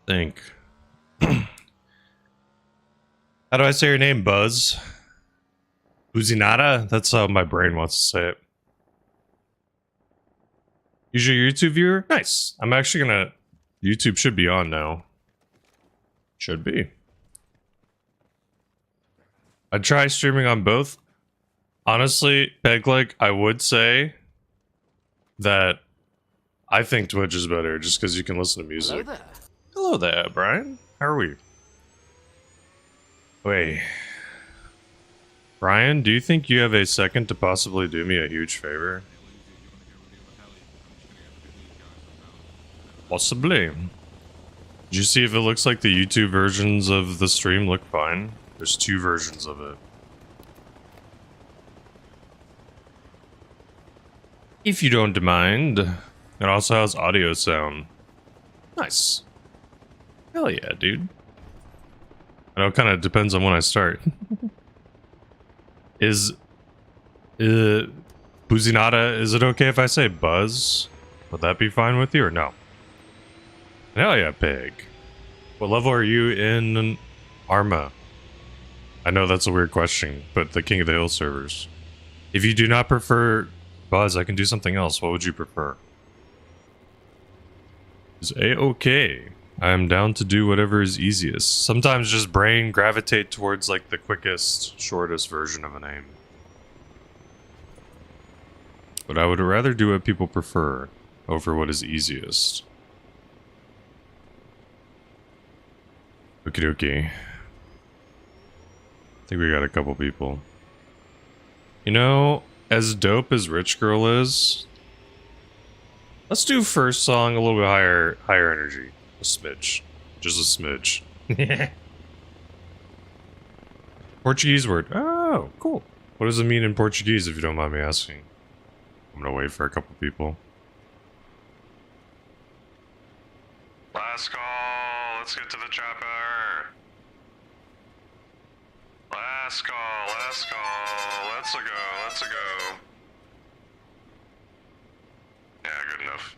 Think. How do I say your name, Buzz? Uzinata? That's how my brain wants to say it. Use your YouTube viewer? Nice. I'm actually gonna... YouTube should be on now. Should be. I'd try streaming on both. Honestly, Pegleg, I would say that I think Twitch is better just because you can listen to music. Hello there. Hello there, Brian. How are we? Wait. Brian, do you think you have a second to possibly do me a huge favor? Possibly. Did you see if it looks like the YouTube versions of the stream look fine? There's two versions of it. If you don't mind. It also has audio sound. Nice. Hell yeah, dude. I know it kind of depends on when I start. Buzinata, is it okay if I say Buzz? Would that be fine with you or no? Hell yeah, Pig. What level are you in Arma? I know that's a weird question, but the King of the Hill servers. If you do not prefer Buzz, I can do something else. What would you prefer? Is A-okay. I am down to do whatever is easiest. Sometimes just brain gravitate towards like the quickest, shortest version of a name. But I would rather do what people prefer over what is easiest. Okie dokie. I think we got a couple people. You know, as dope as Rich Girl is, let's do first song a little bit higher energy. A smidge. Just a smidge. Portuguese word. Oh, cool. What does it mean in Portuguese, if you don't mind me asking? I'm gonna wait for a couple people. Last call. Let's get to the chopper. Last call. Let's go. Let's go. Yeah, good enough.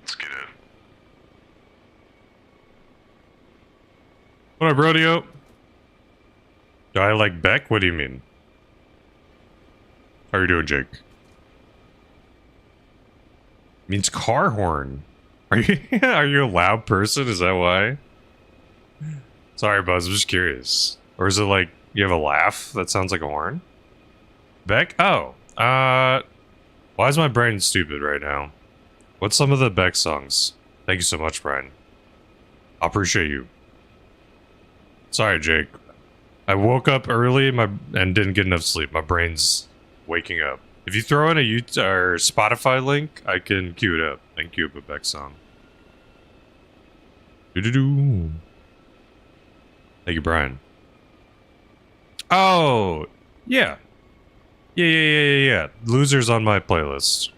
Let's get it. What up, Rodeo? Do I like Beck? What do you mean? How are you doing, Jake? Means car horn. Are you are you a loud person? Is that why? Sorry, Buzz. I'm just curious. Or is it like you have a laugh that sounds like a horn? Beck? Oh. Why is my brain stupid right now? What's some of the Beck songs? Thank you so much, Brian. I appreciate you. Sorry, Jake. I woke up early and didn't get enough sleep. My brain's waking up. If you throw in a YouTube or Spotify link, I can queue it up and queue up a Beck song. Doo-doo-doo. Thank you, Brian. Oh, yeah. Yeah. Losers on my playlist.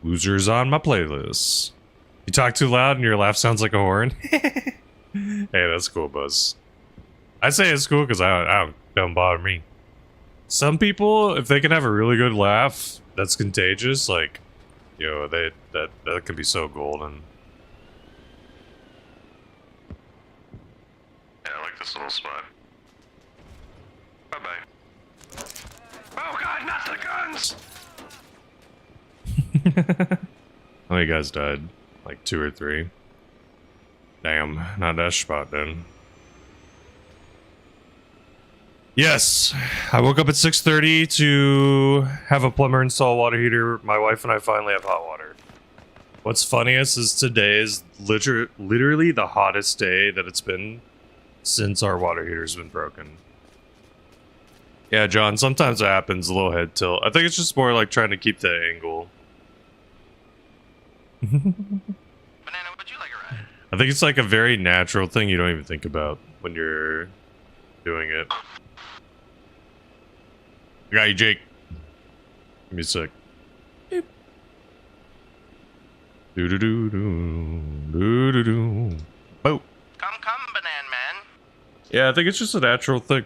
Losers on my playlist. You talk too loud and your laugh sounds like a horn. Hey, that's cool, Buzz. I say it's cool because I don't bother me. Some people, if they can have a really good laugh that's contagious, like, you know, that can be so golden. Yeah, I like this little spot. Bye-bye. Oh god, not the guns! How many guys died? Like 2 or 3. Damn, not that spot then. Yes, I woke up at 6:30 to have a plumber install a water heater. My wife and I finally have hot water. What's funniest is today is literally the hottest day that it's been since our water heater's been broken. Yeah, John, sometimes it happens, a little head tilt. I think it's just more like trying to keep the angle. Banana, would you like a ride? I think it's like a very natural thing you don't even think about when you're doing it. I got you, Jake. Give me a sec. Beep. Do-do-do-do. Boop. Come, Banana Man. Yeah, I think it's just a natural thing.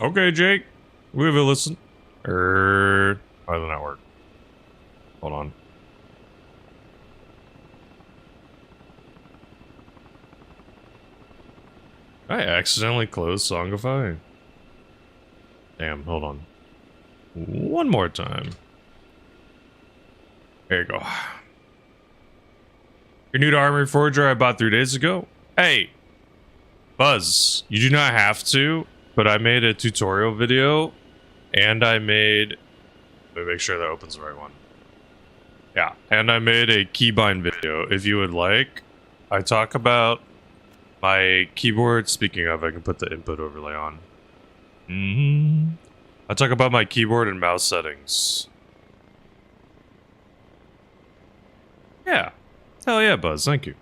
Okay, Jake. We have a listen. Why does that not work? Hold on. I accidentally closed Songify. Damn, hold on. One more time. There you go. You're new to Arma Reforger I bought 3 days ago. Hey, Buzz, you do not have to, but I made a tutorial video, and I made... Let me make sure that opens the right one. Yeah, and I made a keybind video, if you would like. I talk about my keyboard. Speaking of, I can put the input overlay on. I talk about my keyboard and mouse settings. Yeah. Hell yeah, Buzz. Thank you.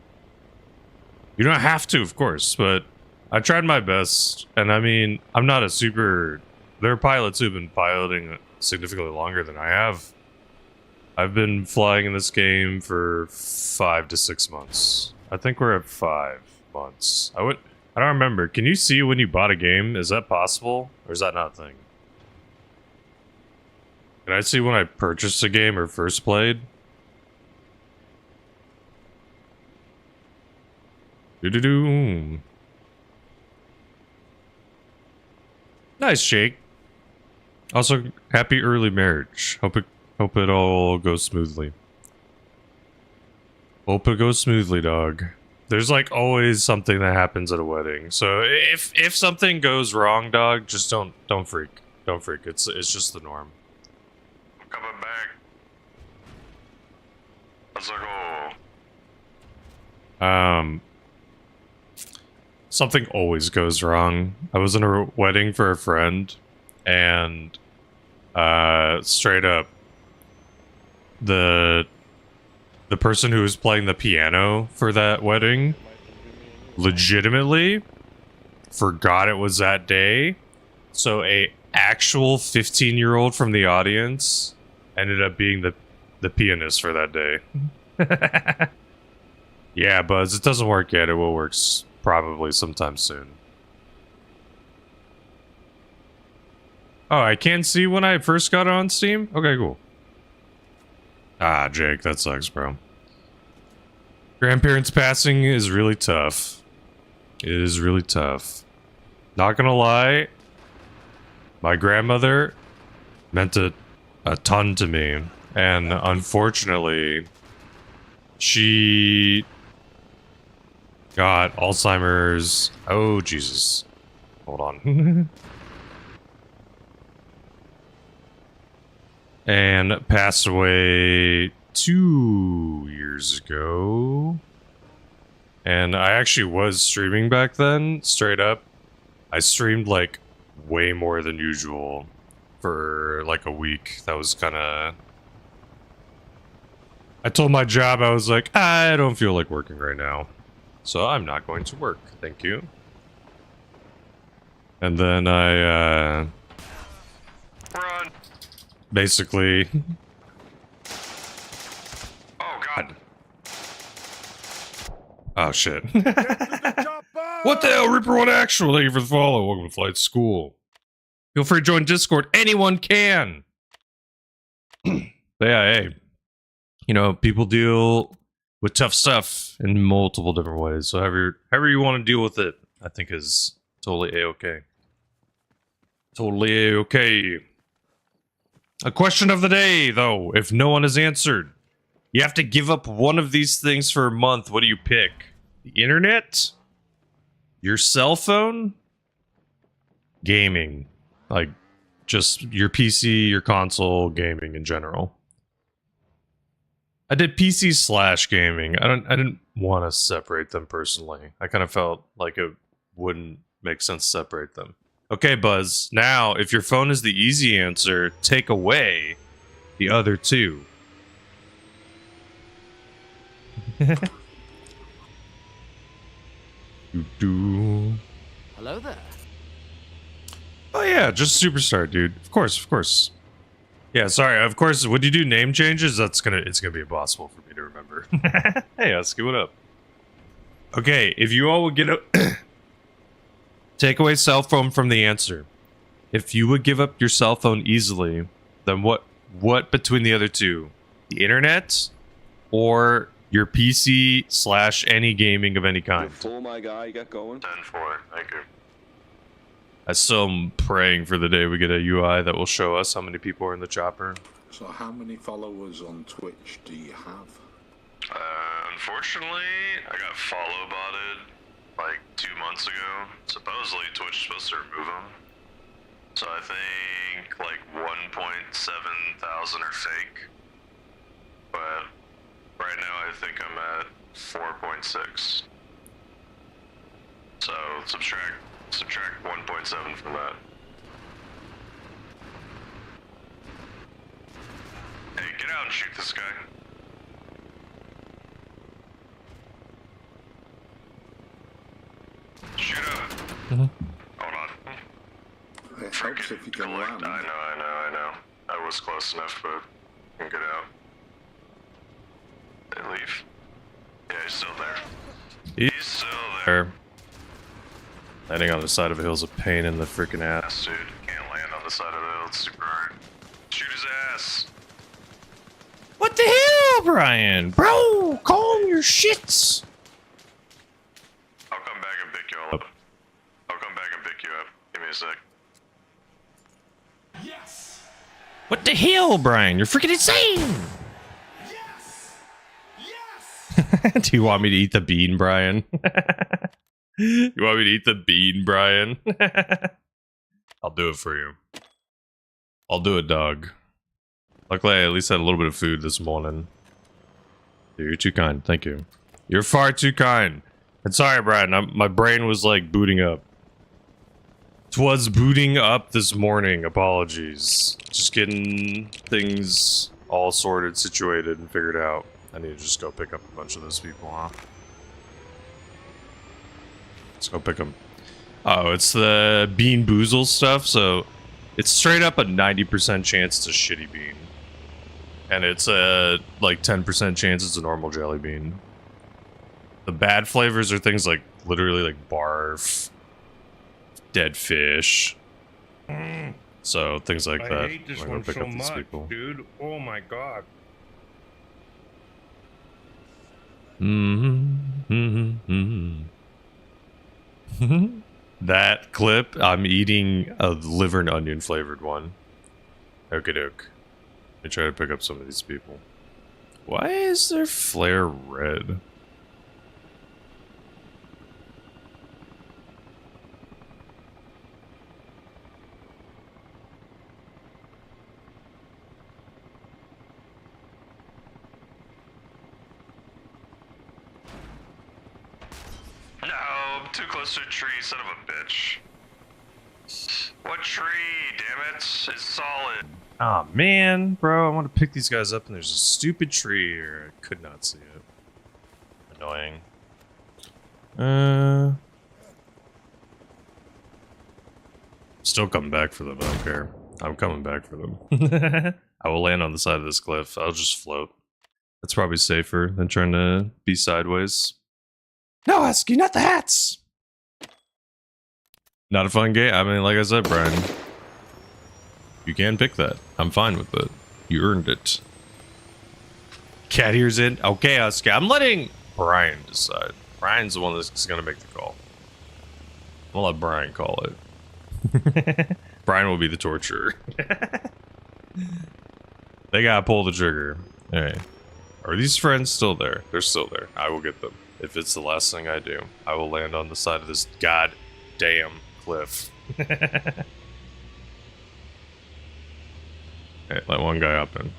You don't have to, of course, but I tried my best. And I mean, I'm not a super... There are pilots who've been piloting significantly longer than I have. I've been flying in this game for 5 to 6 months. I think we're at 5 months. I don't remember. Can you see when you bought a game? Is that possible? Or is that not a thing? Can I see when I purchased a game or first played? Doo-doo-doo. Nice, Jake. Also, happy early marriage. Hope it all goes smoothly. Hope it goes smoothly, dog. There's like always something that happens at a wedding. So if something goes wrong, dog, just don't freak. Don't freak. It's just the norm. I'm coming back. Let's go. Something always goes wrong. I was in a wedding for a friend, and straight up, the person who was playing the piano for that wedding legitimately forgot it was that day. So a actual 15-year-old from the audience ended up being the pianist for that day. Yeah, Buzz, it doesn't work yet. It will work probably sometime soon. Oh, I can see when I first got it on Steam? Okay, cool. Ah, Jake, that sucks, bro. Grandparents passing is really tough. It is really tough. Not gonna lie, my grandmother meant a ton to me. And unfortunately, she got Alzheimer's. Oh, Jesus. Hold on. And passed away 2 years ago. And I actually was streaming back then, straight up. I streamed like way more than usual for like a week. That was kind of... I told my job, I was like, I don't feel like working right now. So I'm not going to work, thank you. And then I, Run. basically... Oh, God. Oh, shit. What the hell, Reaper One Actual? Thank you for the follow. Welcome to Flight School. Feel free to join Discord. Anyone can. But yeah, hey. You know, people deal with tough stuff in multiple different ways. So however you want to deal with it, I think is totally A-okay. Totally A-okay. A question of the day, though, if no one has answered. You have to give up one of these things for a month. What do you pick? The internet? Your cell phone? Gaming. Like, just your PC, your console, gaming in general. I did PC / gaming. I didn't want to separate them personally. I kind of felt like it wouldn't make sense to separate them. Okay, Buzz. Now, if your phone is the easy answer, take away the other two. Hello there. Oh yeah, just Superstar, dude. Of course. Yeah, sorry. Of course, when you do name changes, it's gonna be impossible for me to remember. Hey, Husky, what up? Okay, if you all would get a take away cell phone from the answer. If you would give up your cell phone easily, then what between the other two? The internet or your PC / any gaming of any kind. Full, my guy, get going. 10-4. Thank you. I still am praying for the day we get a UI that will show us how many people are in the chopper. So how many followers on Twitch do you have? Unfortunately, I got follow botted like 2 months ago. Supposedly Twitch is supposed to remove them. So I think like 1.7 thousand are fake. But right now I think I'm at 4.6. So subtract 1.7 from that. Hey, get out and shoot this guy. Shoot up. Hold on. It helps if you can Collect. land. I know. I was close enough, but I can get out. They leave. Yeah, he's still there. He's still there. Landing on the side of a hill is a pain in the freaking ass. Dude, can't land on the side of the hill. It's super hard. Shoot his ass. What the hell, Brian? Bro, calm your shits. I'll come back and pick you all up. I'll come back and pick you up. Give me a sec. What the hell, Brian? You're freaking insane. Do you want me to eat the bean, Brian? You want me to eat the bean, Brian? I'll do it for you. I'll do it, dog. Luckily, I at least had a little bit of food this morning. Dude, you're too kind. Thank you. You're far too kind. And sorry, Brian. My brain was like booting up. 'Twas booting up this morning. Apologies. Just getting things all sorted, situated, and figured out. I need to just go pick up a bunch of those people, huh? Let's go pick them. Oh, it's the Bean Boozle stuff, so it's straight up a 90% chance it's a shitty bean. And it's a, like, 10% chance it's a normal jelly bean. The bad flavors are things like, literally, like, barf, dead fish. So, things like that. I hate this I'm gonna one pick so up these much, people. dude. Oh my god. That clip, I'm eating a liver and onion flavored one. Okie doke. Let me try to pick up some of these people. Why is their flare red? No, I'm too close to a tree, son of a bitch. What tree, damn it? It's solid. Oh man, bro, I want to pick these guys up and there's a stupid tree here. I could not see it. Annoying. Still coming back for them, I don't care. I'm coming back for them. I will land on the side of this cliff. I'll just float. That's probably safer than trying to be sideways. No, Husky, not the hats! Not a fun game. I mean, like I said, Brian, you can pick that. I'm fine with it. You earned it. Cat ears in. Okay, Husky. I'm letting Brian decide. Brian's the one that's going to make the call. I'll let Brian call it. Brian will be the torturer. They gotta pull the trigger. Alright. Are these friends still there? They're still there. I will get them. If it's the last thing I do, I will land on the side of this goddamn cliff. Okay, let one guy up in.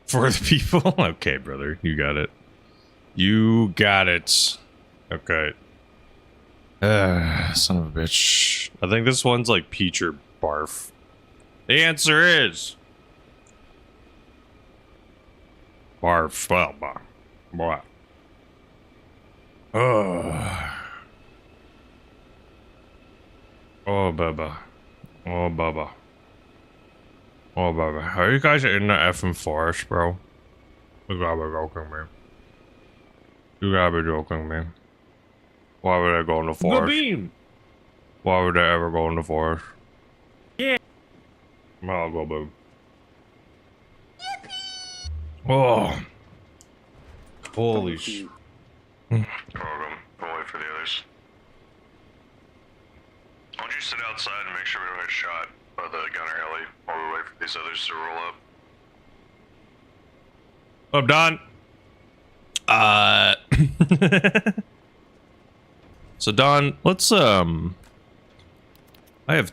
For the people? Okay, brother. You got it. You got it. Okay. Son of a bitch. I think this one's like peach or barf. The answer is... barf. Well, boy. Oh. Oh, Baba. Oh, Baba. Oh, Baba. Are you guys in the effing forest, bro? You gotta be joking, man. You gotta be joking, man. Why would I go in the forest? The beam. Why would I ever go in the forest? Yeah. I'll go boom. Oh. Holy sh... You're welcome. We'll wait for the others. Why don't you sit outside and make sure we don't get shot by the gunner heli while we wait for these others to roll up? Up, Don. So Don, let's I have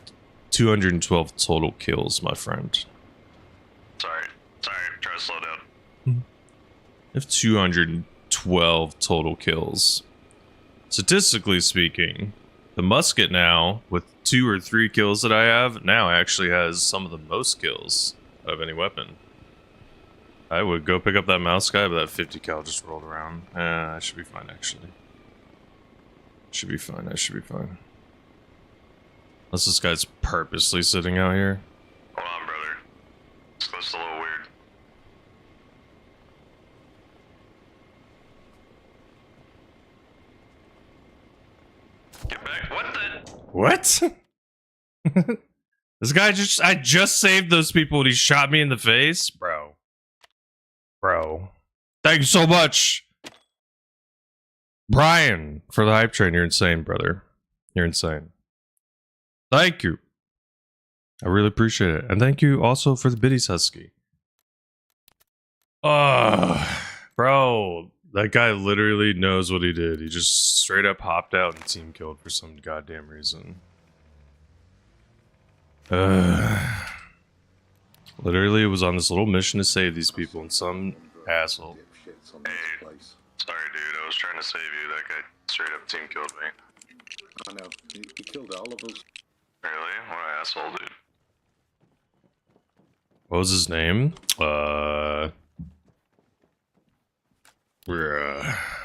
212 total kills, my friend. Sorry, try to slow down. I have 212 total kills. Statistically speaking, the musket now, with 2 or 3 kills that I have, now actually has some of the most kills of any weapon. I would go pick up that mouse guy, but that 50 cal just rolled around. I should be fine, actually. Should be fine, I should be fine. Unless this guy's purposely sitting out here. Hold on, brother. This looks a little weird. Get back. What the? What? This guy I just saved those people and he shot me in the face? Bro. Thank you so much. Brian, for the hype train. You're insane, brother. You're insane. Thank you. I really appreciate it. And thank you also for the biddies, Husky. Bro, that guy literally knows what he did. He just straight up hopped out and team killed for some goddamn reason. Literally, it was on this little mission to save these people, and some asshole. Dipshits on this place. Sorry, dude. I was trying to save you. That guy straight up team killed me. I know. He killed all of us. Really? What an asshole, dude. What was his name? Let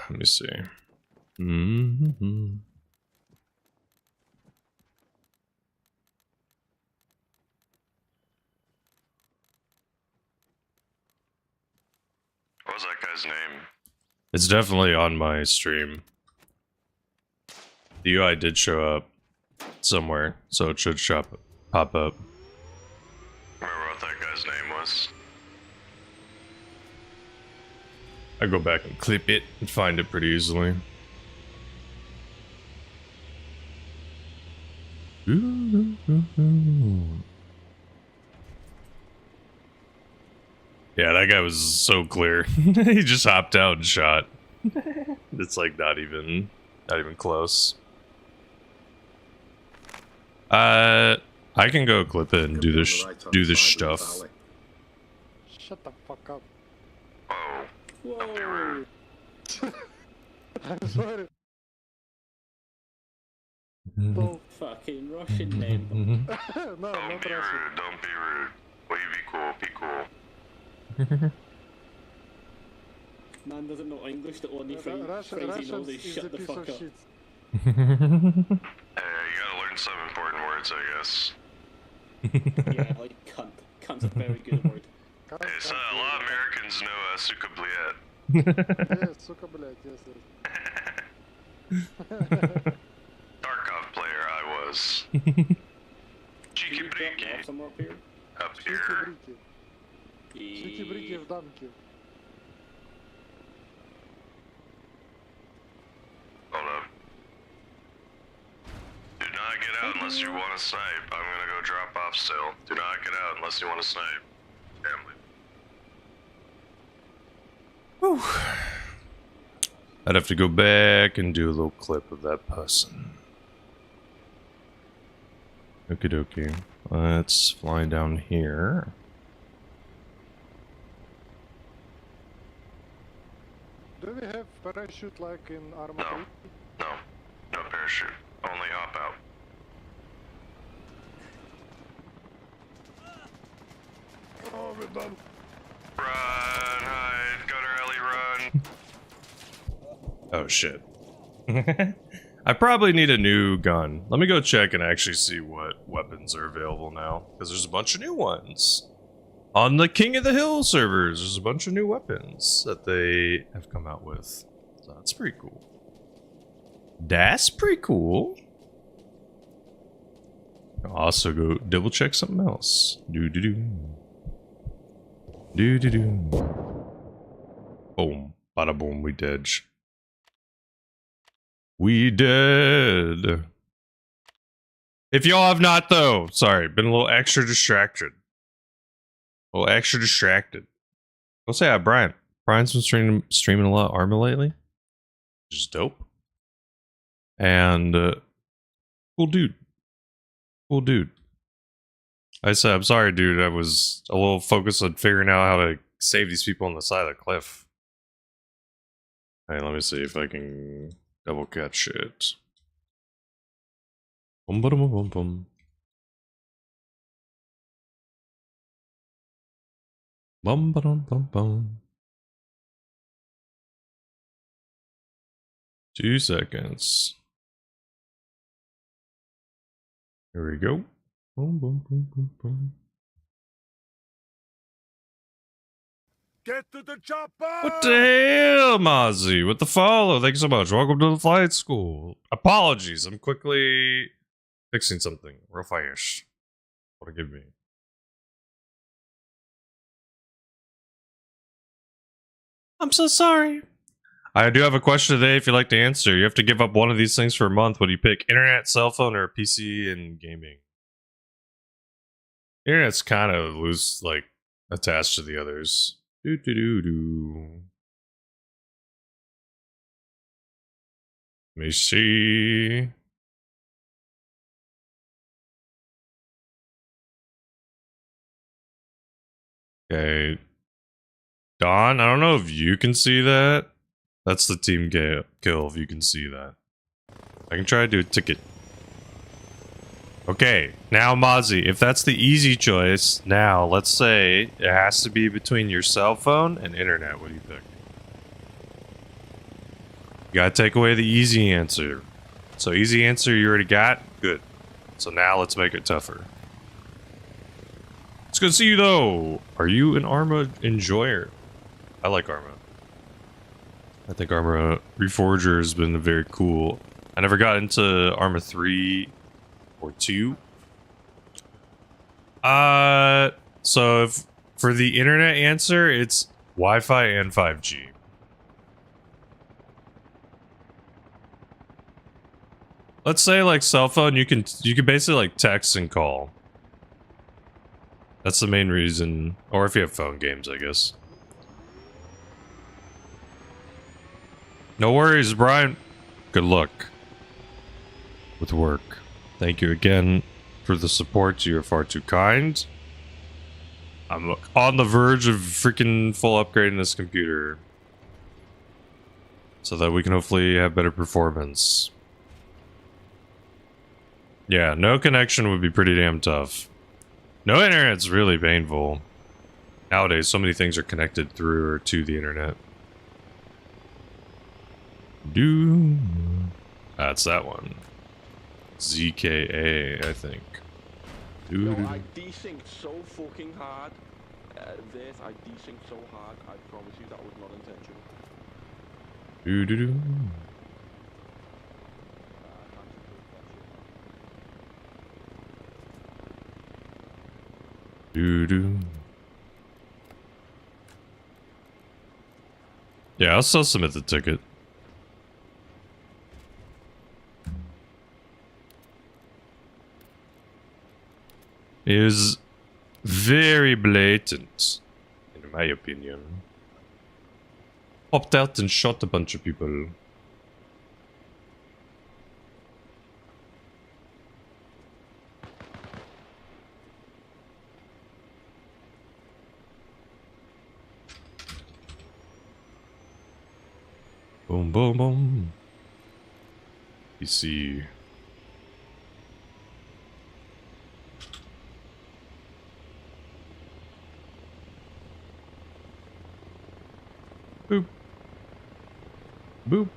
me see. What was that guy's name? It's definitely on my stream. The UI did show up somewhere, so it should pop up. Remember what that guy's name was? I go back and clip it and find it pretty easily. Yeah, that guy was so clear. He just hopped out and shot. It's like not even close. I can go clip it and do this stuff. Shut the fuck up. Oh, Whoa. I'm sorry. Don't, Fucking Russian name. no, don't not be Russian. rude. Don't be rude. Will you be cool? Be cool. Man doesn't know English, the only phrase he Russian knows is is a shut the piece fuck of up. shit. Hey, you gotta learn some important words, I guess. Yeah, like cunt. Cunt's a very good word. Can't- Hey, so can't a do lot of that. Americans know suka bliet. Yes, сука, блядь, yes, yes. Tarkov player I was. Can Cheeky you drop me breaky. off somewhere up here? Up here. Чики-брики. Чики-брики в дамке. Hold up. Do not get out unless you want to snipe. I'm gonna go drop off still. Do not get out unless you want to snipe. Family. Whew. I'd have to go back and do a little clip of that person. Okie dokie. Let's fly down here. Do we have parachute like in Arma No. No. No parachute. Only hop out. Oh, we're done. Run, hide, Gunner Ellie, run. Oh shit. I probably need a new gun. Let me go check and actually see what weapons are available now. Because there's a bunch of new ones. On the King of the Hill servers, there's a bunch of new weapons that they have come out with. So that's pretty cool. That's pretty cool. I'll also go double check something else. Do-do-do. Do-do-do. Boom. Bada boom. We did. We did. If y'all have not, though, sorry, been a little extra distracted. A little extra distracted. Go say hi, Brian. Brian's been streaming a lot of Arma lately. Which is dope. And, cool dude. Cool dude. I said, I'm sorry, dude. I was a little focused on figuring out how to save these people on the side of the cliff. Hey, let me see if I can double catch it. Boom, boom, boom, boom, boom. Bum, ba-dum, bum, bum. 2 seconds. Here we go. Boom, boom, boom, boom, boom. Get to the chopper! What the hell, Mozzie? With the follow. Thanks so much. Welcome to the flight school. Apologies. I'm quickly fixing something real fast. Forgive me. I'm so sorry. I do have a question today if you'd like to answer. You have to give up one of these things for a month. What do you pick? Internet, cell phone, or PC and gaming? Internet's kind of loose, like, attached to the others. Do do do do. Let me see. Okay. Don, I don't know if you can see that. That's the team kill, if you can see that. I can try to do a ticket. Okay, now Mozzie, if that's the easy choice, now let's say it has to be between your cell phone and internet. What do you pick? You gotta take away the easy answer. So easy answer you already got? Good. So now let's make it tougher. It's good to see you though. Are you an Arma enjoyer? I like Arma. I think Arma Reforger has been very cool. I never got into Arma 3 or 2. So if for the internet answer, it's Wi-Fi and 5G. Let's say like cell phone, you can basically like text and call. That's the main reason. Or if you have phone games, I guess. No worries, Brian. Good luck with work. Thank you again for the support. You are far too kind. I'm on the verge of freaking full upgrading this computer so that we can hopefully have better performance. Yeah, no connection would be pretty damn tough. No internet's really painful. Nowadays, so many things are connected through or to the internet. That's that one. ZKA, I think. Yo, I desync so fucking hard. This, I desync so hard. I promise you that was not intentional. Do do do. Do do. Yeah, I'll still submit the ticket. It is very blatant, in my opinion. Popped out and shot a bunch of people. Boom, boom, boom. PC. Boop. Boop.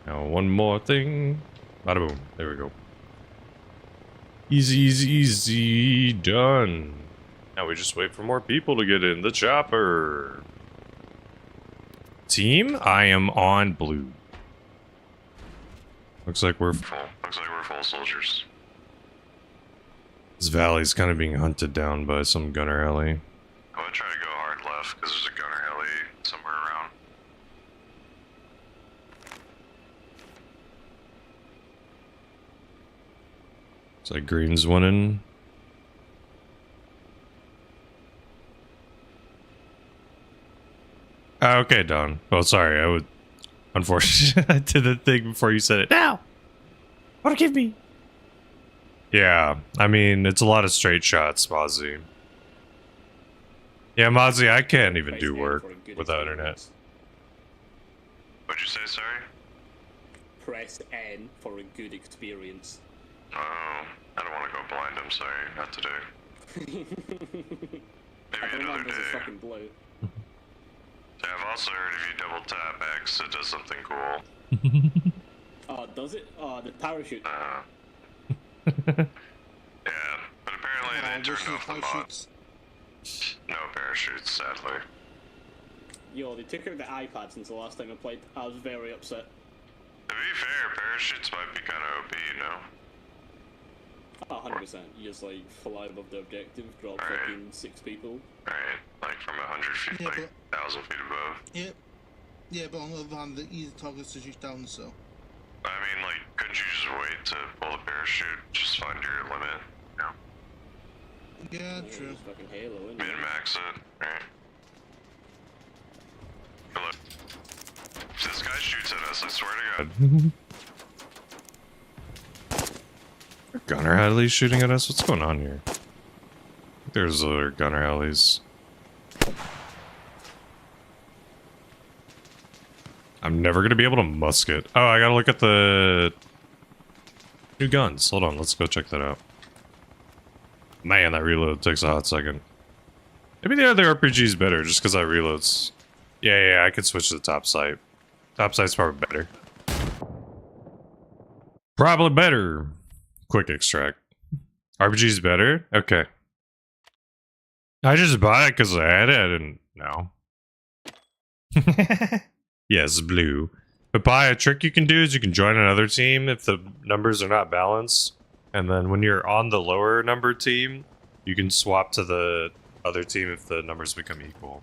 Now one more thing. Bada boom. There we go. Easy, easy, easy. Done. Now we just wait for more people to get in the chopper. Team, I am on blue. Looks like we're Full. Looks like we're full soldiers. This valley's kind of being hunted down by some gunner alley. I'm gonna try to go hard left because there's a gunner heli It's like green's winning. Okay, Don. Oh, sorry. I would. Unfortunately, I did the thing before you said it. Now! What give me? Yeah, I mean, it's a lot of straight shots, Mozzie. Yeah, Mozzie, I can't even do work without internet. What'd you say, sorry? Press N for a good experience. Oh, I don't want to go blind, I'm sorry. Not today. Maybe another day. Fucking blue. Yeah, I've also heard if you double tap X, it does something cool. Oh, does it? Oh, the parachute. Yeah, but apparently they turned off the mod. No parachutes, sadly. Yo, they took out the iPad since the last time I played. I was very upset. To be fair, parachutes might be kind of OP, you know? Oh, 100%. You just like fly above the objective, drop Right. fucking 6 people. Right, like from 100 feet, Yeah, like 1,000 feet above. Yep. Yeah, but on the other hand, the easy targets to shoot down, so. I mean, like, couldn't you just wait to pull the parachute? Just find your limit, you know? Yeah, Yeah, true. it's fucking Halo, isn't it? Min-max it, right? But look, if this guy shoots at us, I swear to God. Gunner Hadley shooting at us? What's going on here? There's other Gunner Hadleys. I'm never gonna be able to musket. Oh, I gotta look at the new guns. Hold on, let's go check that out. Man, that reload takes a hot second. Maybe the other RPG's better, just because that reloads. Yeah, I could switch to the top sight. Top sight's probably better. Probably better. Quick extract. RPG's better? Okay. I just bought it because I had it. I didn't know. Yes, blue. But buy a trick you can do is you can join another team if the numbers are not balanced. And then when you're on the lower number team, you can swap to the other team if the numbers become equal.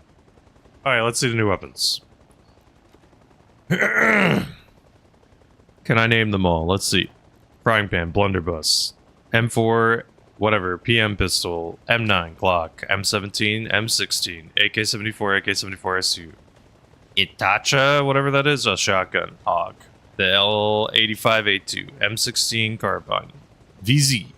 Alright, let's see the new weapons. Can I name them all? Let's see. Frying pan, blunderbuss, M4, whatever, PM pistol, M9, Glock, M17, M16, AK-74, AK-74 SU, Itacha, whatever that is, a shotgun, AUG, the L85A2, M16 carbine, VZ,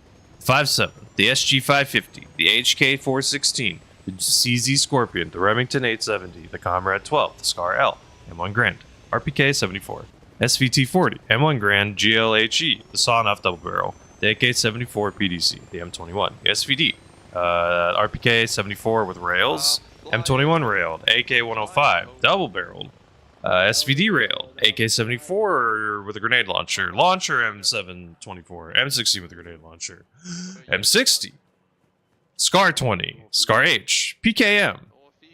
5.7, the SG550, the HK416, the CZ Scorpion, the Remington 870, the Comrade 12, the Scar L, M1 Grand, RPK 74, SVT 40, M1 Grand, GLHE, the Sawn-Off Double Barrel, the AK-74 PDC, the M21, the SVD, RPK 74 with rails, M21 railed, AK-105 double barreled, SVD railed, AK-74 with a grenade launcher, M724, M16 with a grenade launcher, M60, Scar 20, Scar H, PKM,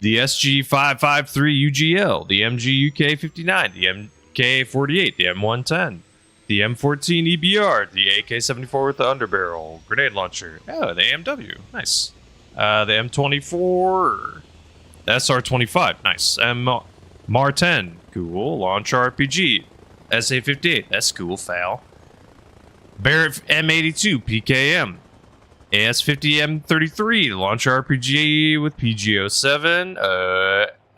the SG553 UGL, the MG UK59, the MK48, the M110, the M14 EBR, the AK-74 with the underbarrel, grenade launcher, oh, the AMW, nice, the M24, the SR25, nice, MAR-10, cool, launcher RPG, SA-58, that's cool, foul, Barrett M82, PKM, AS-50 M33, launcher RPG with PG-07,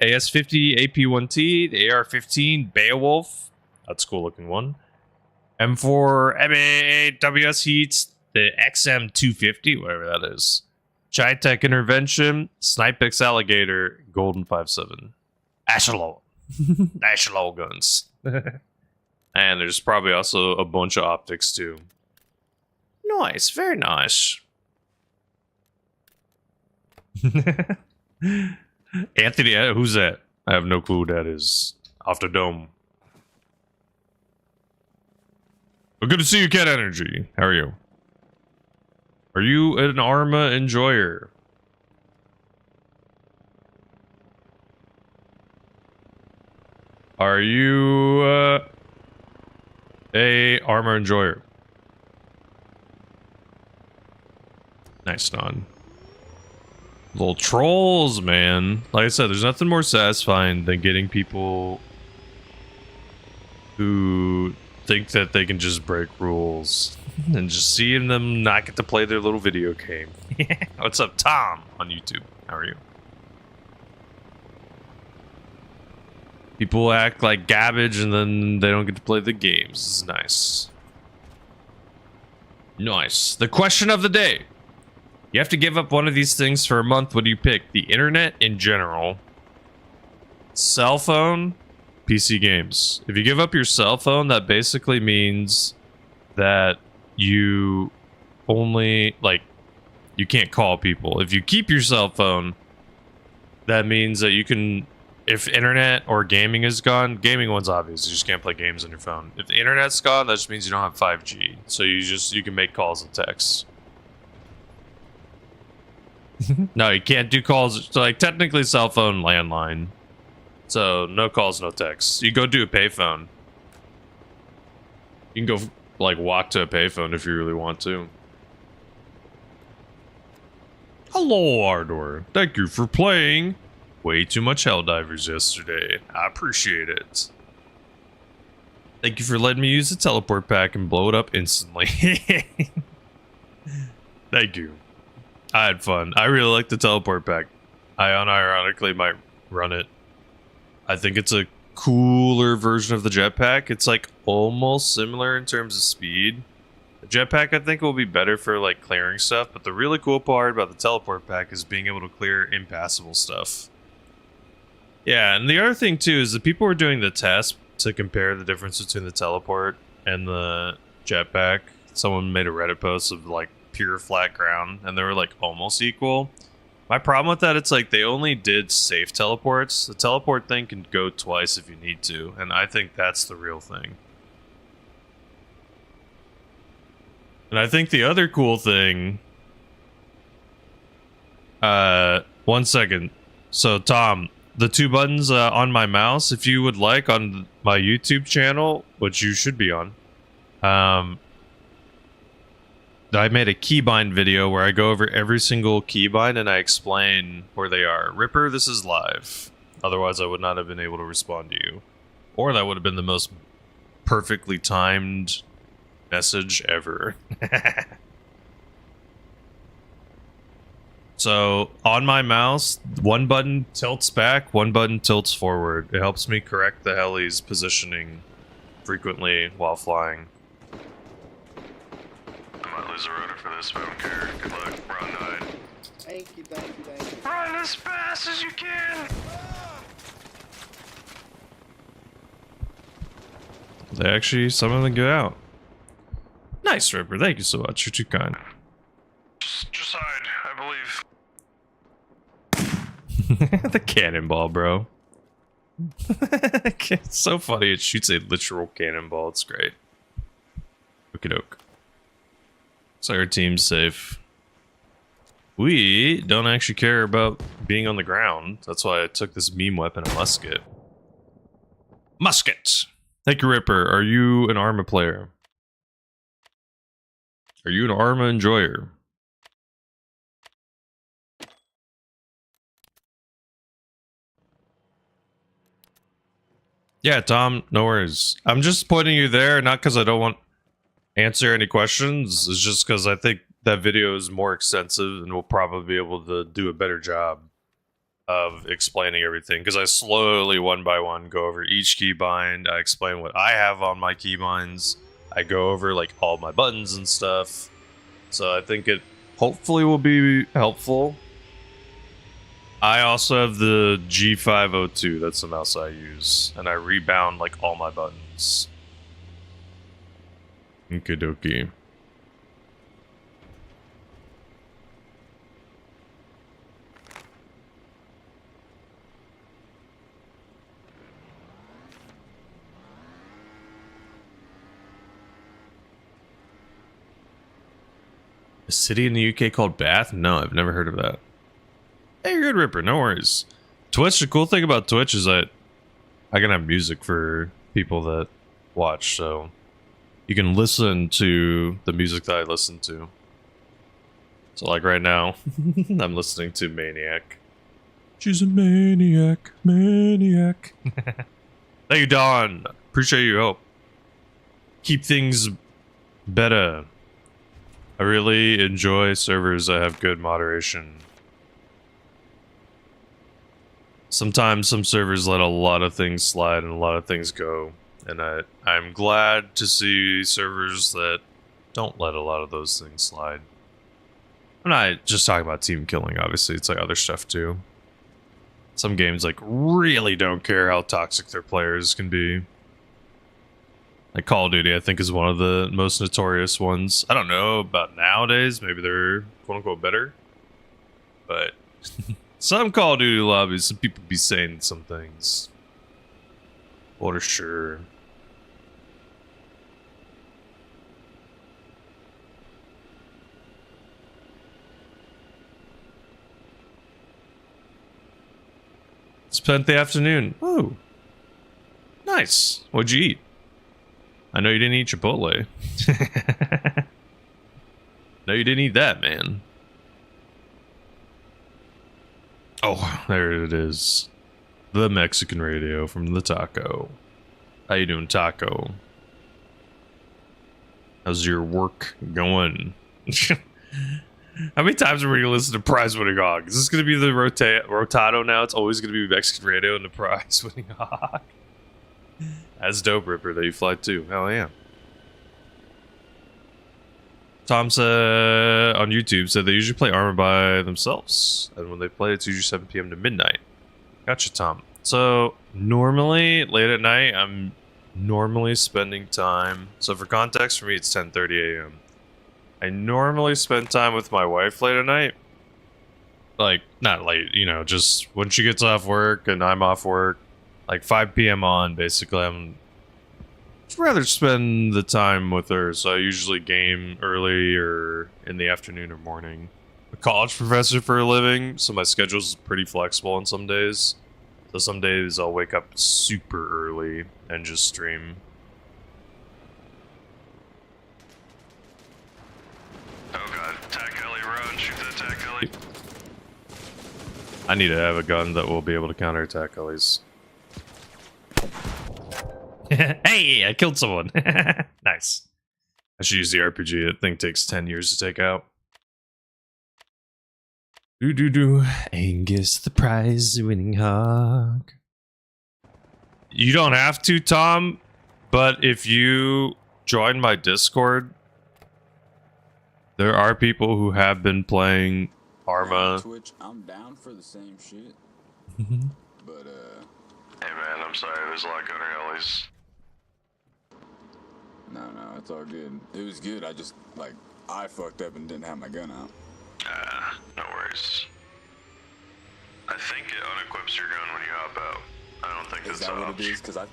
AS-50 AP-1T, the AR-15 Beowulf, that's a cool looking one, M4 MAWS Heats, the XM250, whatever that is, Chi-Tech Intervention, Snipex Alligator, Golden 5.7, Ashalol, Ashalol guns, and there's probably also a bunch of optics too. Nice, very nice. Anthony, who's that? I have no clue who that is. Off the dome. Well, good to see you, Cat Energy. How are you? Are you an Arma enjoyer? Are you a Arma enjoyer? Nice, non. Little trolls, man. Like I said, there's nothing more satisfying than getting people who think that they can just break rules and just seeing them not get to play their little video game. What's up, Tom, on YouTube? How are you? People act like garbage and then they don't get to play the games. This is nice. Nice. The question of the day. You have to give up one of these things for a month. What do you pick? The internet in general, cell phone, PC games. If you give up your cell phone, that basically means that you only, like, you can't call people. If you keep your cell phone, that means that you can, if internet or gaming is gone, gaming one's obvious. You just can't play games on your phone. If the internet's gone, that just means you don't have 5G. So you can make calls and texts. No, you can't do calls. So, like, technically cell phone, landline. So no calls, no texts. You go do a payphone. You can go like walk to a payphone if you really want to. Hello, Ardor. Thank you for playing way too much Helldivers yesterday. I appreciate it. Thank you for letting me use the teleport pack and blow it up instantly. Thank you. I had fun. I really like the teleport pack. I unironically might run it. I think it's a cooler version of the jetpack. It's like almost similar in terms of speed. The jetpack I think will be better for like clearing stuff, but the really cool part about the teleport pack is being able to clear impassable stuff. Yeah, and the other thing too is that people were doing the test to compare the difference between the teleport and the jetpack. Someone made a Reddit post of like pure flat ground, and they were like almost equal. My problem with that, it's like they only did safe teleports. The teleport thing can go twice if you need to, and I think that's the real thing. And I think the other cool thing... one second. So, Tom, the two buttons on my mouse, if you would like, on my YouTube channel, which you should be on, I made a keybind video where I go over every single keybind and I explain where they are. Ripper, this is live. Otherwise, I would not have been able to respond to you. Or that would have been the most perfectly timed message ever. So, on my mouse, one button tilts back, one button tilts forward. It helps me correct the heli's positioning frequently while flying. I might lose a rotor for this, but I don't care. Good luck. We're on 9. Thank you, thank you, thank you. Run as fast as you can! They actually, some of them get out. Nice, Ripper. Thank you so much. You're too kind. Just hide, I believe. The cannonball, bro. It's so funny. It shoots a literal cannonball. It's great. Okie doke. So our team's safe. We don't actually care about being on the ground. That's why I took this meme weapon, a musket. Musket! Thank you, Ripper. Are you an Arma player? Are you an Arma enjoyer? Yeah, Tom, no worries. I'm just pointing you there, not because I don't want to answer any questions. It's just because I think that video is more extensive and we'll probably be able to do a better job of explaining everything. Because I slowly, one by one, go over each keybind. I explain what I have on my keybinds. I go over like all my buttons and stuff. So I think it hopefully will be helpful. I also have the G502, that's the mouse I use, and I rebound like all my buttons. Okie dokie. A city in the UK called Bath? No, I've never heard of that. Hey, you're good, Ripper. No worries. Twitch, the cool thing about Twitch is that I can have music for people that watch, so you can listen to the music that I listen to. So, like right now, I'm listening to Maniac. She's a maniac, maniac. Thank you, Dawn. Appreciate your help. keep things better. I really enjoy servers that have good moderation. Sometimes some servers let a lot of things slide and a lot of things go. And I'm glad to see servers that don't let a lot of those things slide. I'm not just talking about team killing, obviously. It's like other stuff too. Some games like really don't care how toxic their players can be. Like Call of Duty, I think, is one of the most notorious ones. I don't know about nowadays. Maybe they're quote-unquote better. But some Call of Duty lobbies, some people be saying some things. For sure. Spent the afternoon. Ooh. Nice. What'd you eat? I know you didn't eat Chipotle. No, you didn't eat that, man. Oh, there it is. The Mexican radio from the taco. How you doing, taco? How's your work going? How many times are we gonna listen to Prize Winning Hog? Is this gonna be the Rotado now? It's always gonna be Mexican radio and the Prize Winning Hog. That's dope, Ripper, that you fly too. Hell yeah. Tom said on YouTube said they usually play Arma by themselves, and when they play, it's usually 7 p.m. to midnight. Gotcha, Tom. So normally late at night, I'm normally spending time. So for context, for me, it's 10:30 a.m. I normally spend time with my wife late at night. Like, not late, you know, just when she gets off work and I'm off work, like 5 p.m. on, basically, I'm just rather spend the time with her. So I usually game early or in the afternoon or morning. I'm a college professor for a living, so my schedule's pretty flexible on some days. So some days I'll wake up super early and just stream. Oh god, tack heli, run, shoot that tack heli. I need to have a gun that will be able to counterattack helis. Hey, I killed someone. Nice. I should use the RPG. That thing takes 10 years to take out. Do. Angus the prize winning hog. You don't have to, Tom, but if you join my Discord, there are people who have been playing Arma. Twitch, I'm down for the same shit. But Hey man, I'm sorry, there's a lot going on helis. no, it's all good. It was good. I just I fucked up and didn't have my gun out. No worries. I think it unequips your gun when you hop out. I don't think Is it's that what off. it is? Because I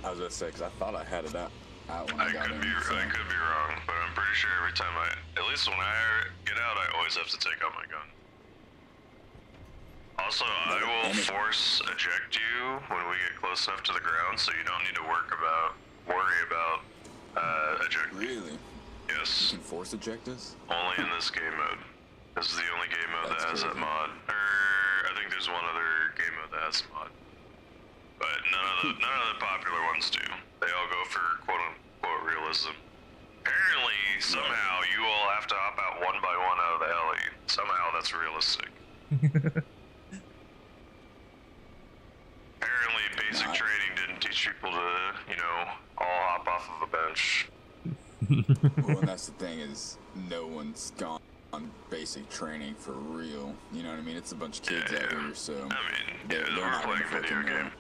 was gonna say, because I thought I had it out when I got in. So. I could be wrong, but I'm pretty sure every time at least when I get out, I always have to take out my gun. Also, I will force eject you when we get close enough to the ground, so you don't need to worry about ejecting. Really? Yes. You can force eject us? Only in this game mode. This is the only game mode that has that mod. I think there's one other game mode that has a mod. But none of the popular ones do. They all go for quote-unquote realism. Apparently, somehow, you all have to hop out one by one out of the heli. Somehow, that's realistic. Apparently, basic training didn't teach people to, all hop off of a bench. Well, and that's the thing is, no one's gone on basic training for real. You know what I mean? It's a bunch of kids out here, so they're not playing gonna a video fucking game.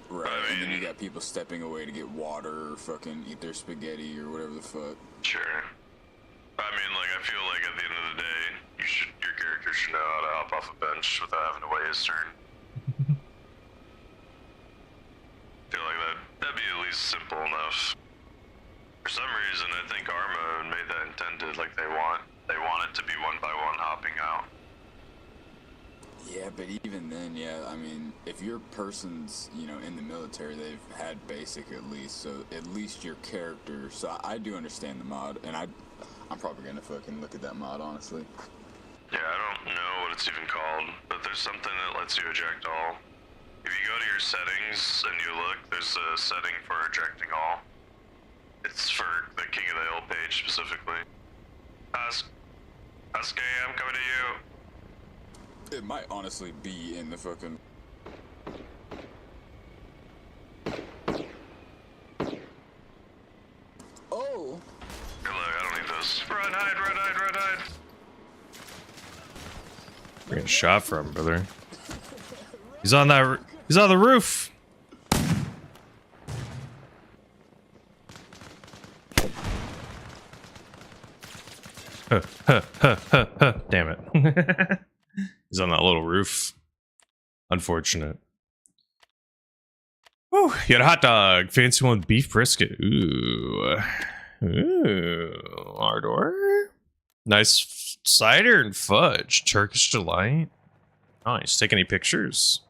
Right, and then you got people stepping away to get water or fucking eat their spaghetti or whatever the fuck. Sure. I mean, I feel like at the end of the day, your character should know how to hop off a bench without having to wait his turn. Feel like that'd be at least simple enough. For some reason, I think Arma made that intended, like they want it to be one by one hopping out. Yeah, but even then, I mean, if your person's, in the military, they've had basic at least, so at least your character, so I do understand the mod, and I'm probably gonna fucking look at that mod, honestly. Yeah, I don't know what it's even called, but there's something that lets you eject all. If you go to your settings and you look, there's a setting for ejecting all. It's for the King of the Hill page specifically. Husky, I'm coming to you. It might honestly be in the fucking. Oh! Here, look, I don't need those. Run, hide, run, hide, run, hide. We're getting shot from, brother. He's on that. He's on the roof. Damn it. He's on that little roof. Unfortunate. Woo, you got a hot dog. Fancy one with beef brisket. Ooh. Ooh. Ardor. Nice cider and fudge. Turkish delight. Nice. Take any pictures?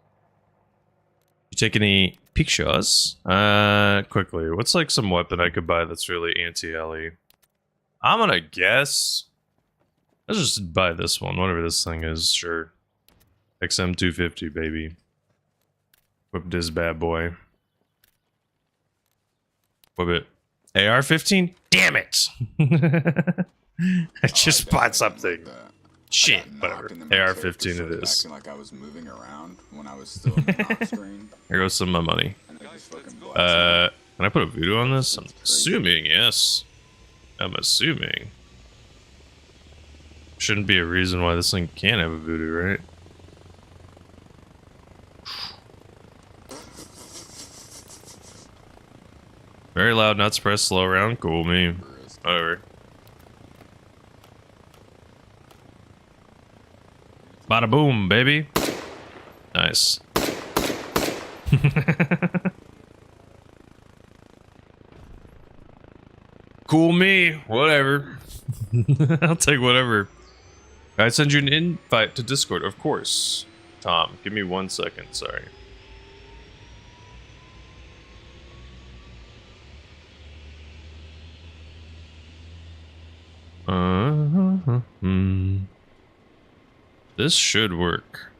You take any pictures? Quickly. What's like some weapon I could buy that's really anti-heli? I'm gonna guess. Let's just buy this one, whatever this thing is. Sure. XM250, baby. Whip this bad boy. Whip it. AR-15? Damn it! I just bought something. Shit, whatever. AR-15 it is. Acting like I was moving around when I was still in the knock screen. Here goes some of my money. Can I put a voodoo on this? I'm assuming, yes. I'm assuming. Shouldn't be a reason why this thing can't have a voodoo, right? Very loud, not suppressed, slow round. Cool, me. Whatever. Bada boom, baby. Nice. Cool me. Whatever. I'll take whatever. I send you an invite to Discord, of course. Tom, give me 1 second, sorry. This should work.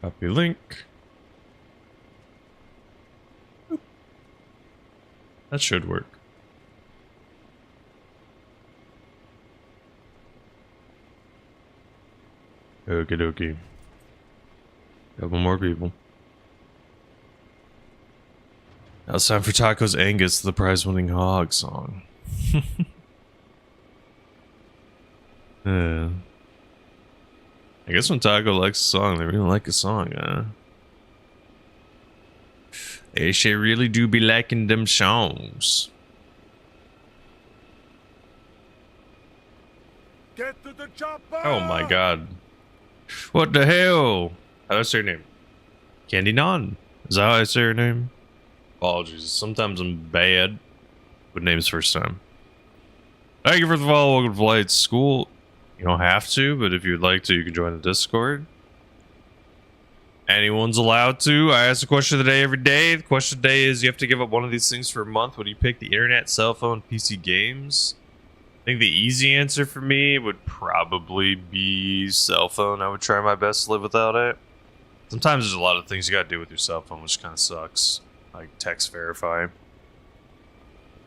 Copy link. That should work. Okie dokie. Couple more people. Now it's time for Tacos Angus, the prize-winning hog song. I guess when Taco likes a song, they really like a song, huh? They should really do be liking them songs. Get to the chopper! Oh my god. What the hell? How do I say her name? Candy Non? Is that how I say her name? Apologies. Sometimes I'm bad with names first time. Thank you for the follow. Welcome to Flight School. You don't have to, but if you'd like to, you can join the Discord. Anyone's allowed to. I ask the question of the day every day. The question of the day is, you have to give up one of these things for a month. What do you pick? The internet, cell phone, PC games? I think the easy answer for me would probably be cell phone. I would try my best to live without it. Sometimes there's a lot of things you gotta do with your cell phone, which kind of sucks. Like text verify.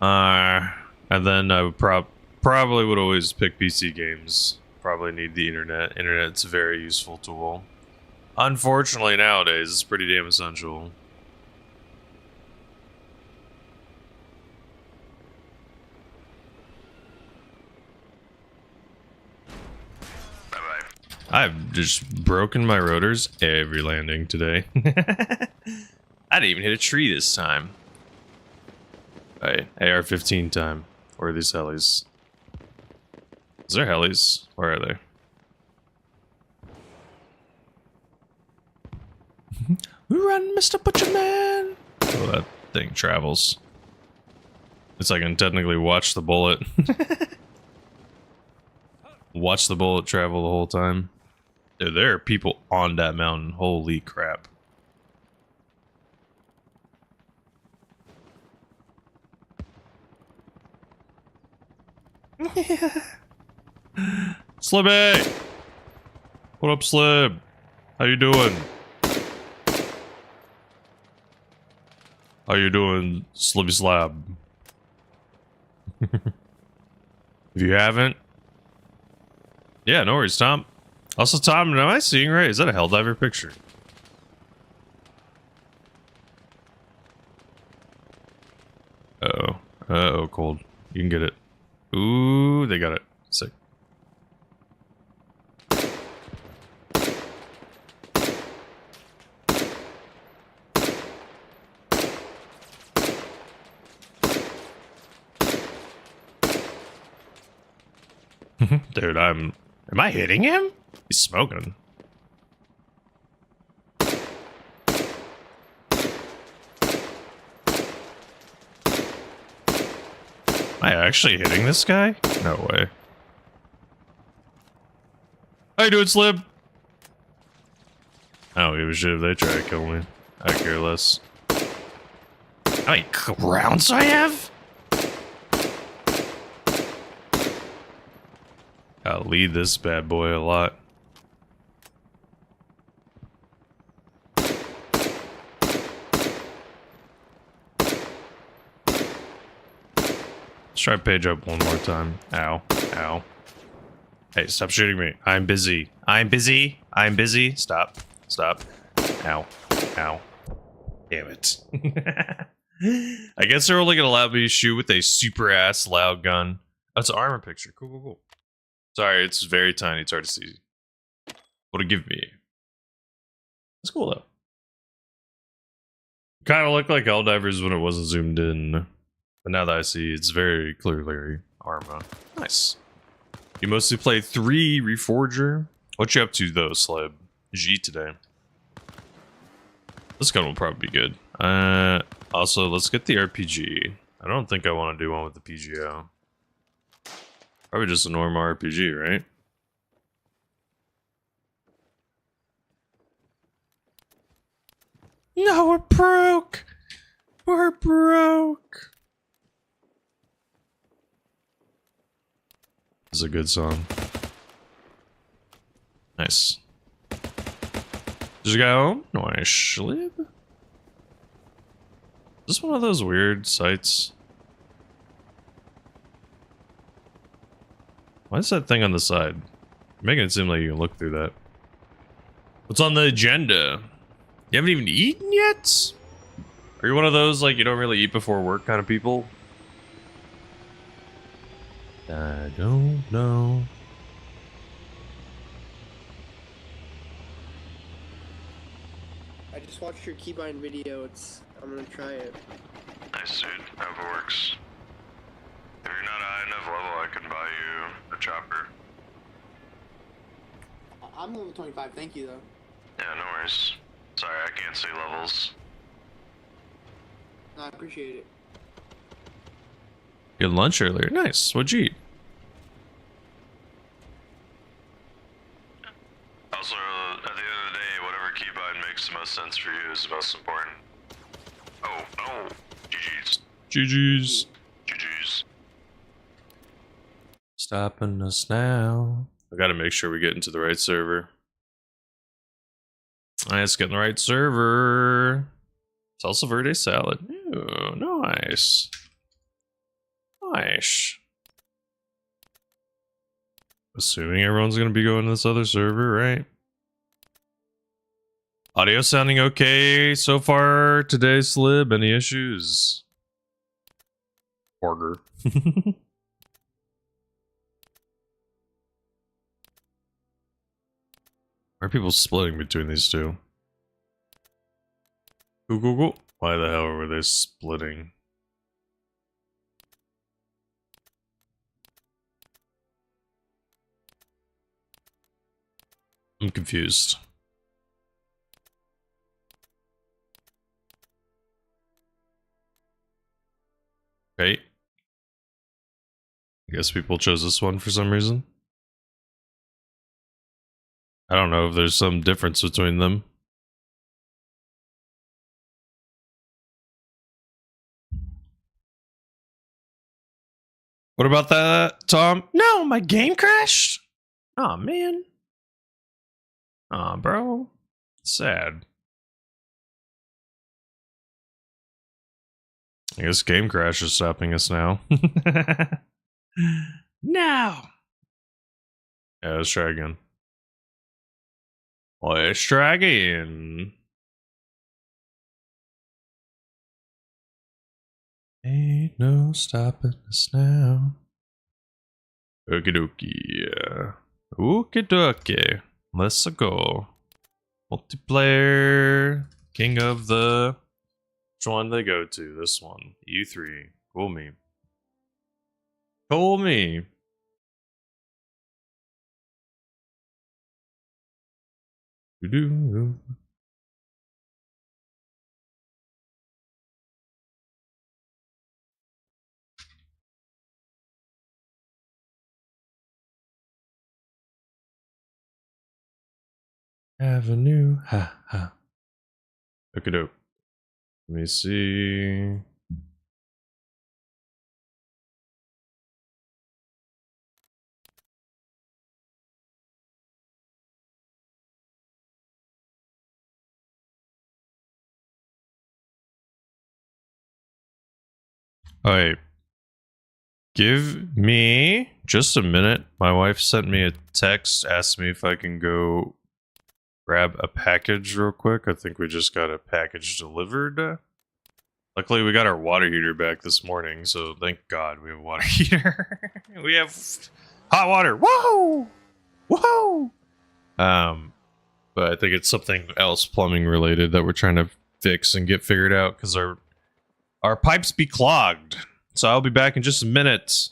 And then I would probably would always pick PC games. Probably need the internet. Internet's a very useful tool. Unfortunately, nowadays, it's pretty damn essential. Bye-bye. I've just broken my rotors every landing today. I didn't even hit a tree this time. Alright, AR-15 time. Where are these helis? Is there helis? Where are they? Run, Mr. Butcher Man! Oh, that thing travels. It's like I can technically watch the bullet. Watch the bullet travel the whole time. Dude, there are people on that mountain. Holy crap. Slibby! What up, Slib? How you doing? How you doing, Slibby Slab? If you haven't, yeah, no worries, Tom. Also, Tom, am I seeing right? Is that a Helldiver picture? Uh-oh. Uh-oh, cold. You can get it. Ooh, they got it. Sick. Dude, am I hitting him? He's smoking. Am I actually hitting this guy? No way. How you doing, Slib? I don't give a shit if they try to kill me. I care less. How many rounds do I have? Gotta lead this bad boy a lot. Let's try page up one more time. Ow. Ow. Hey, stop shooting me. I'm busy. I'm busy. I'm busy. Stop. Stop. Ow. Ow. Damn it. I guess they're only gonna allow me to shoot with a super ass loud gun. That's an armor picture. Cool, cool, cool. Sorry, it's very tiny. It's hard to see. What to give me? That's cool though. Kind of looked like Helldivers when it wasn't zoomed in. But now that I see, it's very clearly Arma. Nice. You mostly play 3 Reforger. What you up to though, Slab? G today. This gun will probably be good. Also, let's get the RPG. I don't think I want to do one with the PGO. Probably just a normal RPG, right? No, we're broke! We're broke! This is a good song. Nice. Just go. Nice. Schlib. Is this one of those weird sites? Why is that thing on the side? Making it seem like you can look through that. What's on the agenda? You haven't even eaten yet? Are you one of those, like, you don't really eat before work kind of people? I don't know. I just watched your keybind video. I'm gonna try it. Nice, dude. Hope it works. If you're not high enough level, I can buy you a chopper. I'm level 25, thank you though. Yeah, no worries. Sorry, I can't see levels. No, I appreciate it. You had lunch earlier. Nice. What'd you eat? Also, at the end of the day, whatever keybind makes the most sense for you is the most important. Oh, no. GG's. GG's. GG's. Stopping us now. I gotta make sure we get into the right server. Let's get in the right server. Salsa verde salad. Ooh, nice. Nice. Assuming everyone's gonna be going to this other server, right? Audio sounding okay so far today, Slib? Any issues? Orger. Why are people splitting between these two? Go. Why the hell were they splitting? I'm confused. Okay. I guess people chose this one for some reason. I don't know if there's some difference between them. What about that, Tom? No, my game crashed. Oh man. Aw, bro. Sad. I guess game crash is stopping us now. Now. Yeah, let's try again. Let's try again. Ain't no stopping us now. Okie dokie. Okie dokie. Let's go. Multiplayer. King of the... Which one they go to? This one. U3. Cool me. Cool me. Do-do. Avenue. Ha ha. Look it up. Let me see. Alright. Give me just a minute. My wife sent me a text, asked me if I can go grab a package real quick. I think we just got a package delivered. Luckily, we got our water heater back this morning, so thank God we have a water heater. We have hot water. Whoa! Whoa! But I think it's something else plumbing related that we're trying to fix and get figured out because our pipes be clogged. So I'll be back in just a minute.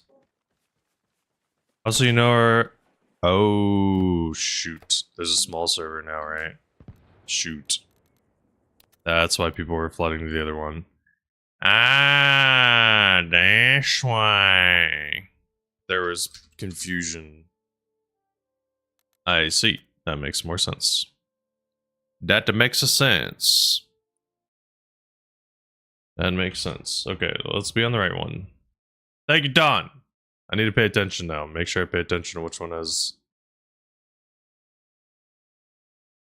Also, you know, oh shoot, there's a small server now, right? Shoot. That's why people were flooding to the other one. Ah, that's why there was confusion. I see. That makes more sense. That makes a sense. That makes sense. Okay, let's be on the right one. Thank you, Don. I need to pay attention now. Make sure I pay attention to which one has...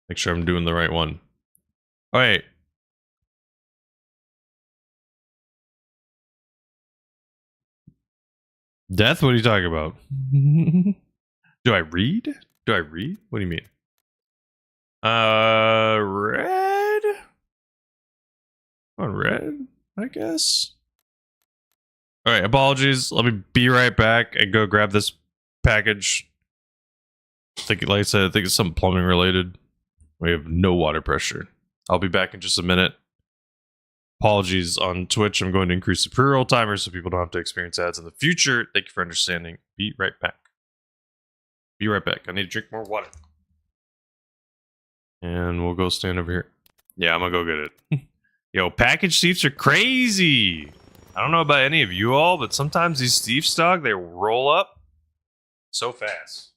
Make sure I'm doing the right one. Alright. Death? What are you talking about? Do I read? Do I read? What do you mean? Red? On red, I guess. Alright, apologies. Let me be right back and go grab this package. I think, like I said, I think it's something plumbing related. We have no water pressure. I'll be back in just a minute. Apologies on Twitch. I'm going to increase the pre-roll timer so people don't have to experience ads in the future. Thank you for understanding. Be right back. Be right back. I need to drink more water. And we'll go stand over here. Yeah, I'm gonna go get it. Yo, package thieves are crazy. I don't know about any of you all, but sometimes these thieves, dog, they roll up so fast.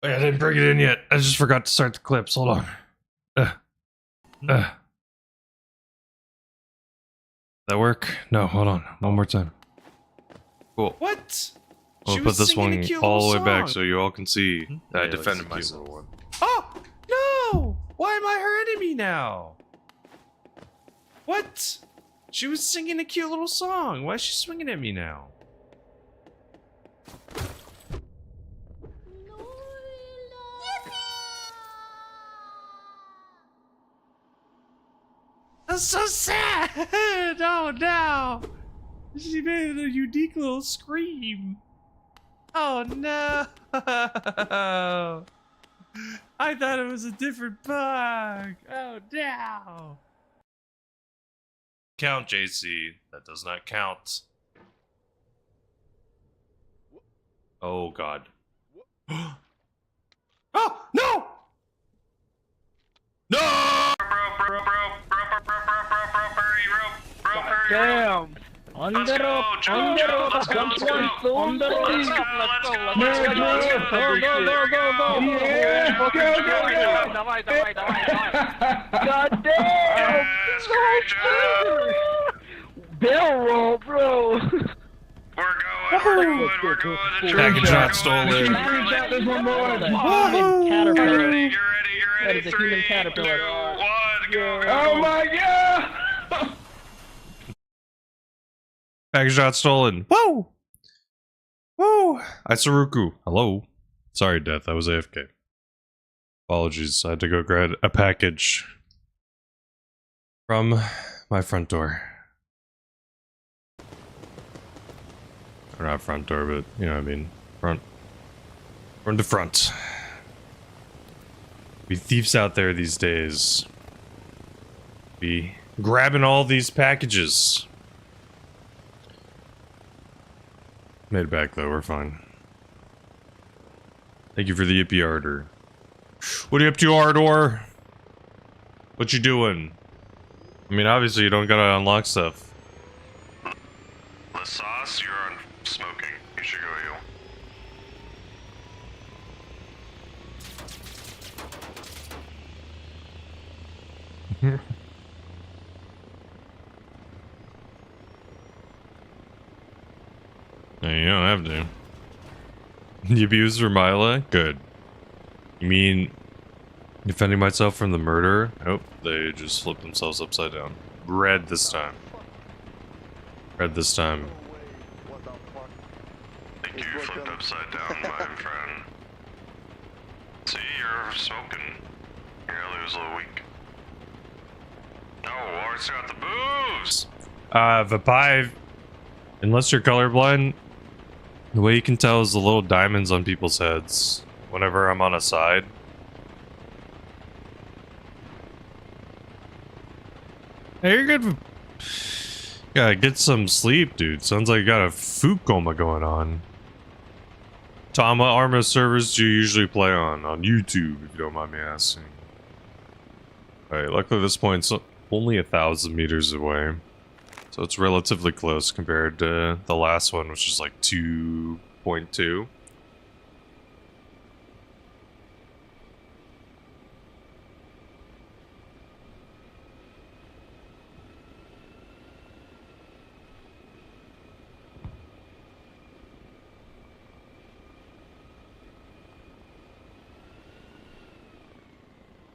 Wait, I didn't bring it in yet. I just forgot to start the clips. Hold on. That work? No, hold on. One more time. Cool. What? We'll put this one all the way back so you all can see that I Yeah, defended that's a cute myself. Oh no! Why am I her enemy now? What? She was singing a cute little song. Why is she swinging at me now? That's so sad! Oh no! She made a unique little scream. Oh no! I thought it was a different bug. Oh no! count, JC. That does not count. Oh, God. Oh, no! No! Damn! On the rope! On the rope! Let's go! On the rope! Let's go! Давай, давай, давай, давай! God damn! Barrel roll, bro! We're going. Package not stolen. There's one more. You're Caterpillar. ready. That is a human caterpillar. 2, 1, go. Oh my god! Package not stolen. Whoa! Whoa! Isuruku. Hello. Sorry, Death. I was AFK. Apologies. I had to go grab a package from my front door. Or not front door, but you know what I mean. Front. From the front. Be thieves out there these days. Be grabbing all these packages. Made it back though, we're fine. Thank you for the yippee ardor. What are you up to, Ardor? What you doing? I mean, obviously you don't gotta unlock stuff. The sauce, you're on smoking. You should go heal. No, you don't have to. You abuse Vermila? Good. You mean defending myself from the murder? Nope, they just flipped themselves upside down. Red this time. Red this time. I think you flipped upside down, my friend. See, you're smoking. Your alley was a little weak. Oh, War's got the boobs! Vapai, unless you're colorblind, the way you can tell is the little diamonds on people's heads whenever I'm on a side. Hey, you're good. Gotta get some sleep, dude. Sounds like you got a food coma going on. Tom, what Arma servers do you usually play on? On YouTube, if you don't mind me asking. Alright, luckily this point's only 1,000 meters away. So it's relatively close compared to the last one, which is like 2.2.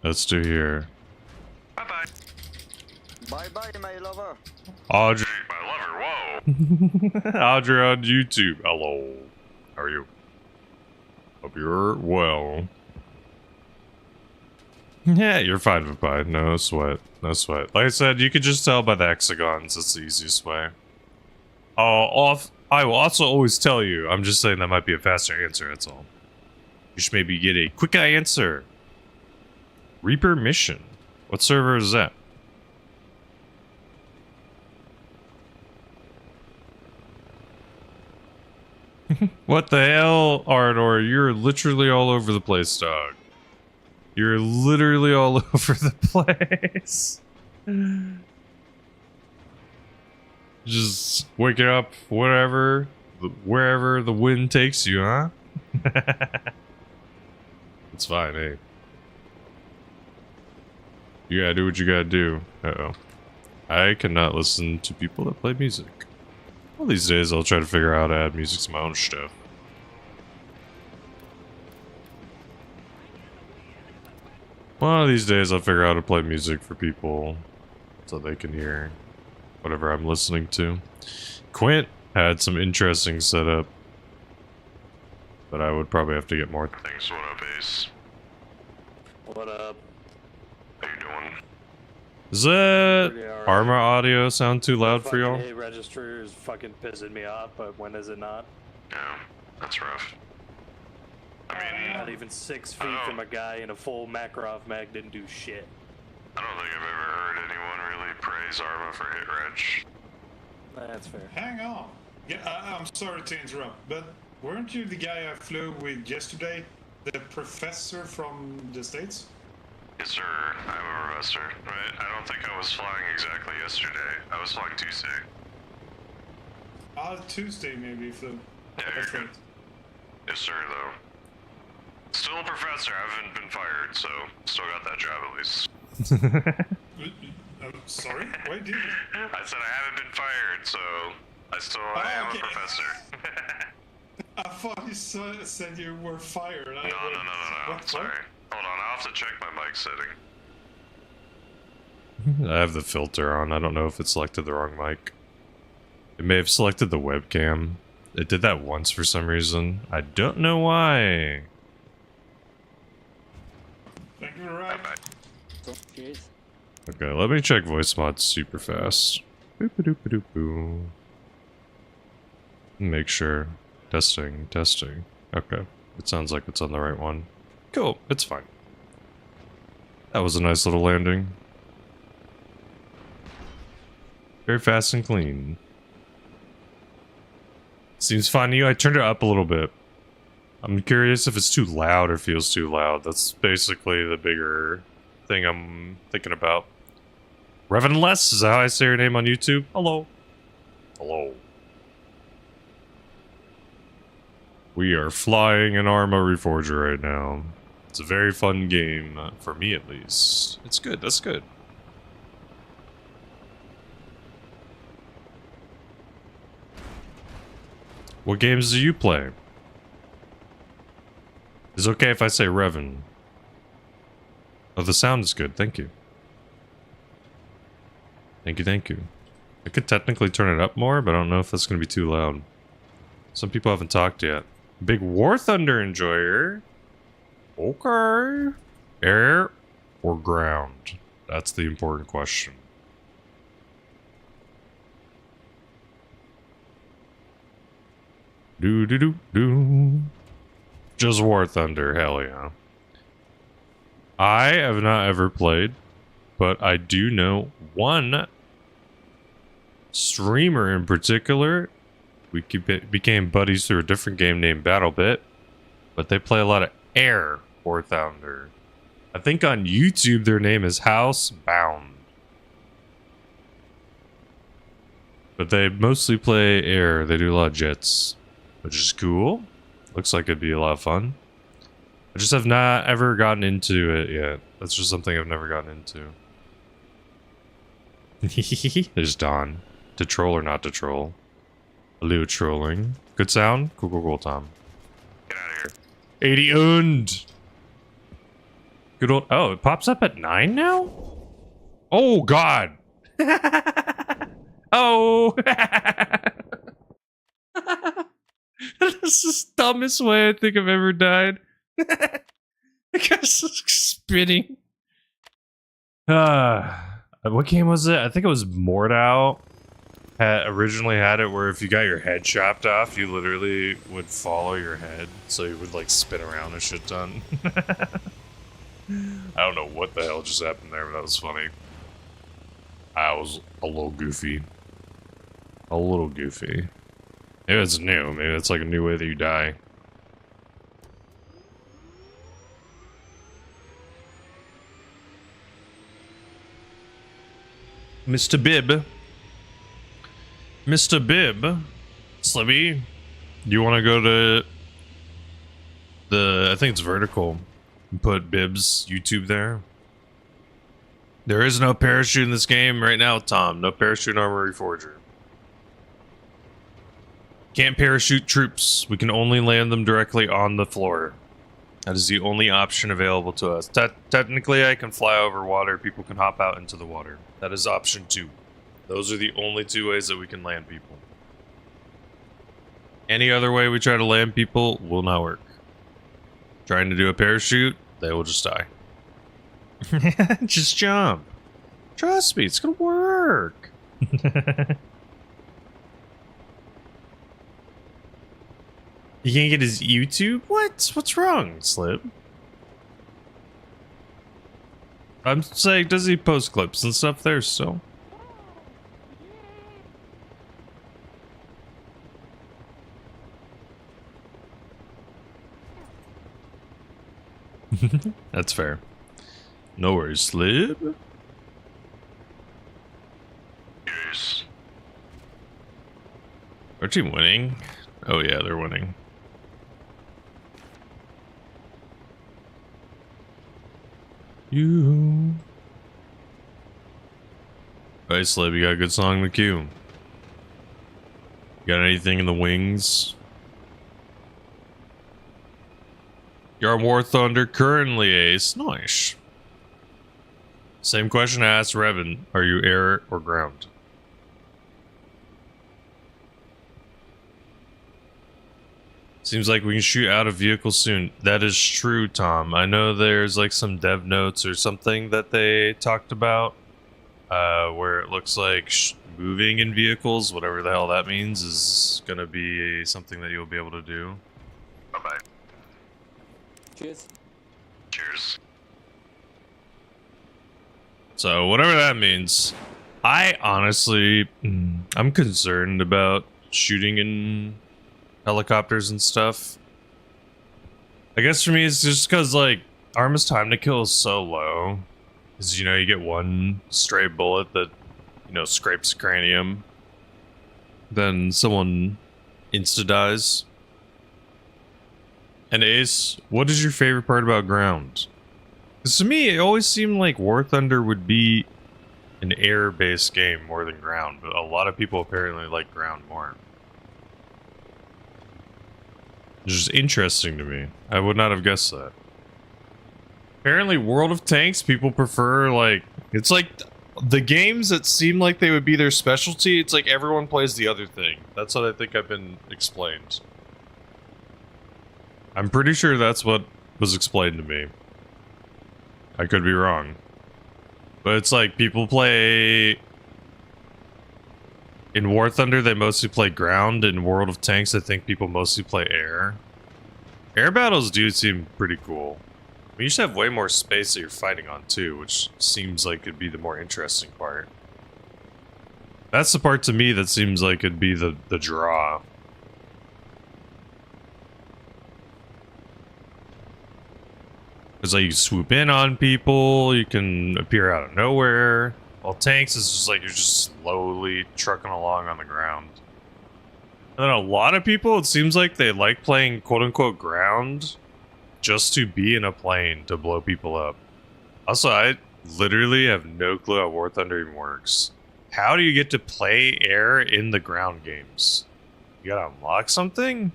Let's do here. Bye-bye. Bye-bye, my lover. Audrey. My lover, whoa. Audrey on YouTube. Hello. How are you? Hope you're well. Yeah, you're fine with pie. No sweat. No sweat. Like I said, you could just tell by the hexagons. It's the easiest way. I will also always tell you. I'm just saying that might be a faster answer, that's all. You should maybe get a quick answer. Reaper mission. What server is that? What the hell, Ardor? You're literally all over the place, dog. You're literally all over the place. Just waking up, whatever, wherever the wind takes you, huh? It's fine, hey. You gotta do what you gotta do. Uh-oh. I cannot listen to people that play music. Well, these days I'll try to figure out how to add music to my own stuff. One of these days I'll figure out how to play music for people so they can hear whatever I'm listening to. Quint had some interesting setup, but I would probably have to get more. Thanks, what up, Ace? What up? How you doing? Does that Arma audio sound too loud for y'all? The register is fucking pissing me off, but when is it not? Yeah, that's rough. I mean, not even 6 feet from a guy in a full Makarov mag didn't do shit. I don't think I've ever heard anyone really praise Arma for hit reg. That's fair. Hang on. Yeah, I'm sorry to interrupt, but weren't you the guy I flew with yesterday? The professor from the States? Yes, sir. I'm a professor. Right? I don't think I was flying exactly yesterday. I was flying Tuesday. Tuesday maybe you flew. Yeah, you're good. Yes, sir, though. Still a professor. I haven't been fired, so still got that job at least. I'm sorry? Wait, did I said I haven't been fired, so I am a professor. I thought you said you were fired. No. Sorry. Hold on, I'll have to check my mic setting. I have the filter on. I don't know if it selected the wrong mic. It may have selected the webcam. It did that once for some reason. I don't know why. Thank you, right. Cheers. Okay, let me check voice mods super fast. Boop-a-doop-a-doop-boo. Make sure. Testing. Okay. It sounds like it's on the right one. Cool, it's fine. That was a nice little landing. Very fast and clean. Seems fine to you. I turned it up a little bit. I'm curious if it's too loud or feels too loud. That's basically the bigger thing I'm thinking about. Revan Less is how I say your name on YouTube. Hello. Hello. We are flying an Arma Reforger right now. It's a very fun game, for me at least. It's good, that's good. What games do you play? It's okay if I say Revan. Oh, the sound is good, thank you. Thank you. I could technically turn it up more, but I don't know if that's going to be too loud. Some people haven't talked yet. Big War Thunder enjoyer. Okay. Air or ground? That's the important question. Do. Just War Thunder, hell yeah. I have not ever played, but I do know one streamer in particular. We became buddies through a different game named BattleBit, but they play a lot of Air War Thunder. I think on YouTube their name is Housebound. But they mostly play Air. They do a lot of jets, which is cool. Looks like it'd be a lot of fun. I just have not ever gotten into it yet. That's just something I've never gotten into. There's Don. To troll or not to troll? A little trolling. Good sound? Cool, Tom. Get out of here. 80 und. Good old. Oh, it pops up at 9 now? Oh, God. Oh. This is the dumbest way I think I've ever died. The guy's spinning. What game was it? I think it was Mordau. Originally had it where if you got your head chopped off, you literally would follow your head, so you would like spin around a shit ton. I don't know what the hell just happened there, but that was funny. I was a little goofy. Maybe it's new. Maybe it's like a new way that you die. Mr. Bibb. Slibby, you want to go to I think it's vertical, and put Bibb's YouTube there? There is no parachute in this game right now, Tom. No parachute in Arma Reforger. Can't parachute troops. We can only land them directly on the floor. That is the only option available to us. Technically, I can fly over water. People can hop out into the water. That is option 2. Those are the only 2 ways that we can land people. Any other way we try to land people will not work. Trying to do a parachute, they will just die. Just jump. Trust me, it's gonna work. You can't get his YouTube? What? What's wrong, Slip? I'm saying, does he post clips and stuff there still? That's fair. No worries, Slip. Yes. Our team winning? Oh yeah, they're winning. You. Hey, Slip, you got a good song in the queue. Got anything in the wings? You're on War Thunder currently, Ace. Nice. Same question I asked Revan. Are you air or ground? Seems like we can shoot out of vehicle soon. That is true, Tom. I know there's like some dev notes or something that they talked about where it looks like moving in vehicles, whatever the hell that means, is going to be something that you'll be able to do. Bye-bye. Cheers. Cheers. So whatever that means, I honestly, I'm concerned about shooting in helicopters and stuff. I guess for me, it's just because like Arma's time to kill is so low. Because, you know, you get one stray bullet that, you know, scrapes the cranium. Then someone insta-dies. And Ace, what is your favorite part about ground? Because to me, it always seemed like War Thunder would be an air-based game more than ground. But a lot of people apparently like ground more. It's just interesting to me. I would not have guessed that. Apparently, World of Tanks, people prefer, like... It's like the games that seem like they would be their specialty, it's like everyone plays the other thing. That's what I think I've been explained. I'm pretty sure that's what was explained to me. I could be wrong. But it's like people play... In War Thunder, they mostly play ground. In World of Tanks, I think people mostly play air. Air battles do seem pretty cool. You should have way more space that you're fighting on too, which seems like it'd be the more interesting part. That's the part to me that seems like it'd be the draw. Because like you swoop in on people, you can appear out of nowhere. While tanks is just like you're just slowly trucking along on the ground. And then a lot of people, it seems like they like playing quote-unquote ground just to be in a plane to blow people up. Also, I literally have no clue how War Thunder even works. How do you get to play air in the ground games? You gotta unlock something?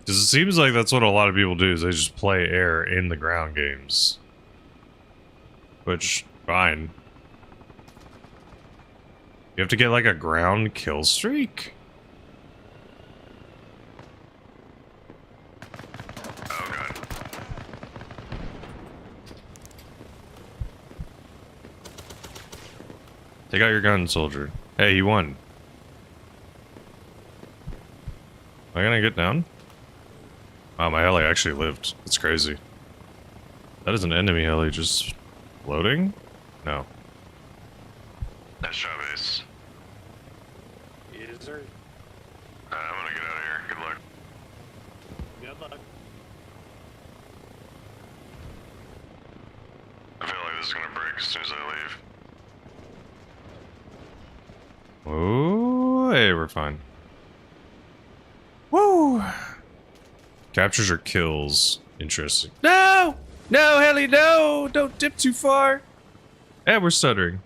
Because it seems like that's what a lot of people do, is they just play air in the ground games. Which, fine. You have to get like a ground kill streak? Oh god. Take out your gun, soldier. Hey, he won. Am I gonna get down? Wow, my heli actually lived. That's crazy. That is an enemy heli just floating? No. Nice job, Ace. Yes, sir. I'm gonna get out of here. Good luck. Good luck. I feel like this is gonna break as soon as I leave. Oh, hey, we're fine. Woo! Captures or kills. Interesting. No! No, heli, no! Don't dip too far! Eh, we're stuttering.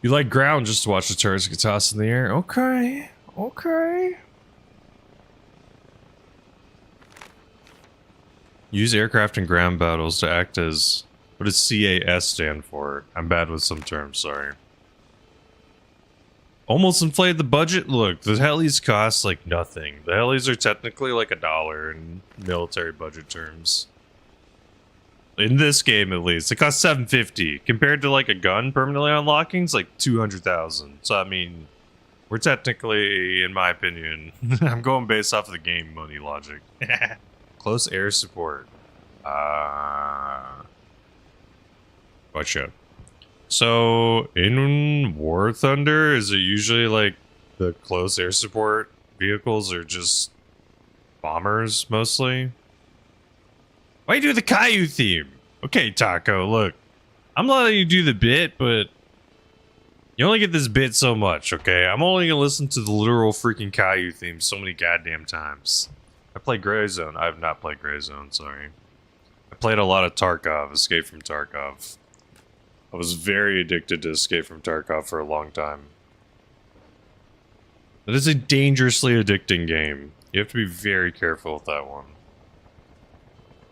You like ground just to watch the turrets get tossed in the air? Okay. Okay. Use aircraft in ground battles to act as... What does CAS stand for? I'm bad with some terms, sorry. Almost inflated the budget? Look, the helis cost like nothing. The helis are technically like $1 in military budget terms. In this game, at least. It costs $750. Compared to like a gun permanently unlocking, it's like $200,000. So, I mean, we're technically, in my opinion, I'm going based off of the game money logic. Close air support. Watch out. So, in War Thunder, is it usually like the close air support vehicles are just bombers, mostly. Why you do the Caillou theme? Okay, Taco, look. I'm letting you do the bit, but you only get this bit so much, okay? I'm only gonna listen to the literal freaking Caillou theme so many goddamn times. I played Gray Zone. I have not played Gray Zone, sorry. I played a lot of Tarkov, Escape from Tarkov. I was very addicted to Escape from Tarkov for a long time. It is a dangerously addicting game. You have to be very careful with that one.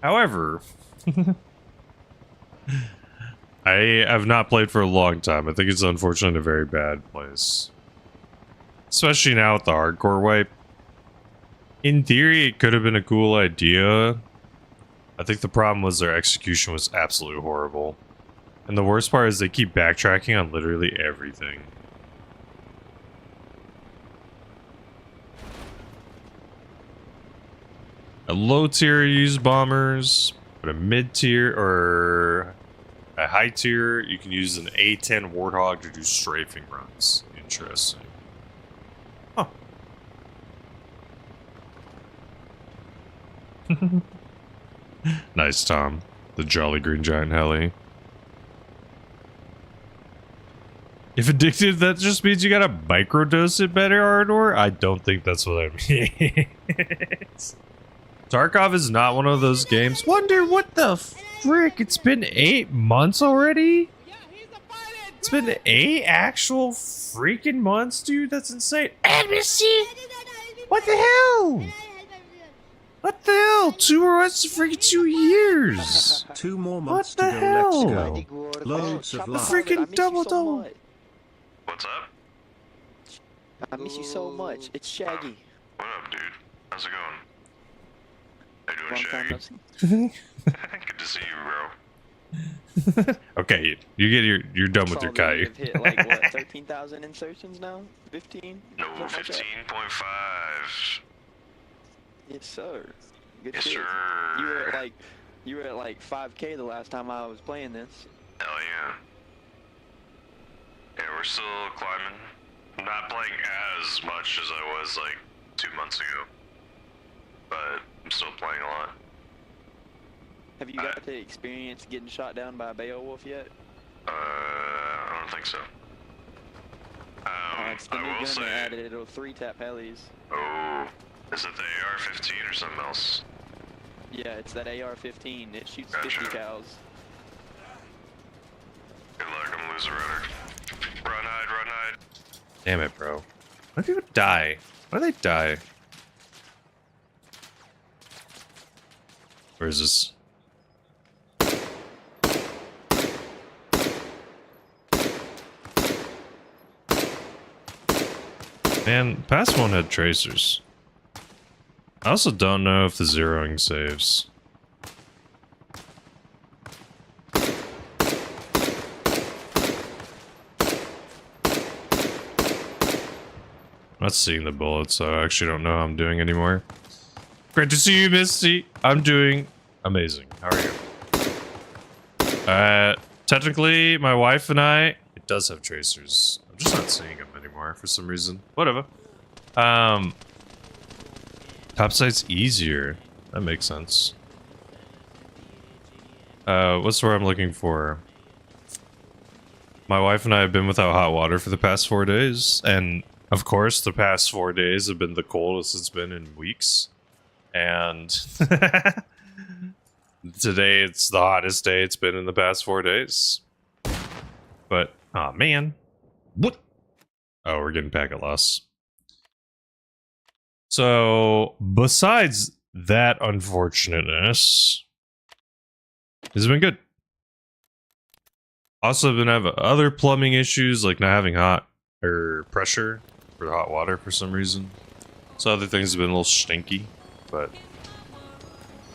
However, I have not played for a long time. I think it's unfortunately a very bad place. Especially now with the hardcore wipe. In theory, it could have been a cool idea. I think the problem was their execution was absolutely horrible. And the worst part is they keep backtracking on literally everything. A low tier use bombers, but a mid tier or a high tier, you can use an A10 Warthog to do strafing runs. Interesting. Huh. Nice, Tom. The Jolly Green Giant Heli. If addicted, that just means you gotta microdose it better, Ardor? I don't think that's what I mean. Tarkov is not one of those games. Wonder what the frick? It's been 8 months already? It's been 8 actual freaking months, dude? That's insane. Embassy! What the hell? What the hell? 2 months to freaking 2 years. 2 more months to go. Let's go. Loads of The love. freaking double. What's up? I miss you so much. It's Shaggy. What up, dude? How's it going? How you doing, Long time no Shaggy? Good to see you, bro. Okay, you get you're done with your Probably Caillou. have hit like what, 13,000 insertions now? 15? No, Something like that? 15.5. Yes, sir. Good Yes, shit. sir. You were at like 5K the last time I was playing this. Hell yeah. Yeah, we're still climbing. I'm not playing as much as I was like 2 months ago. But I'm still playing a lot. Have you got to experience getting shot down by a Beowulf yet? I don't think so. It's the I new will gun say. they added. It'll 3-tap helis. Oh, is it the AR-15 or something else? Yeah, it's that AR-15. It shoots Gotcha. 50 cows. Good luck, I'm a loser runner. Run, hide. Damn it, bro. Why do people die? Why do they die? Where is this? Man, past one had tracers. I also don't know if the zeroing saves. I'm not seeing the bullets, so I actually don't know how I'm doing anymore. Great to see you, Misty. I'm doing amazing. How are you? Technically, my wife and I... It does have tracers. I'm just not seeing them anymore for some reason. Whatever. Topside's easier. That makes sense. What's the word I'm looking for? My wife and I have been without hot water for the past 4 days, and of course, the past 4 days have been the coldest it's been in weeks. And today it's the hottest day it's been in the past 4 days. But, oh man. What? Oh, we're getting packet loss. So, besides that unfortunateness, it's been good. Also, been having other plumbing issues, like not having hot or pressure for the hot water for some reason. So other things have been a little stinky, but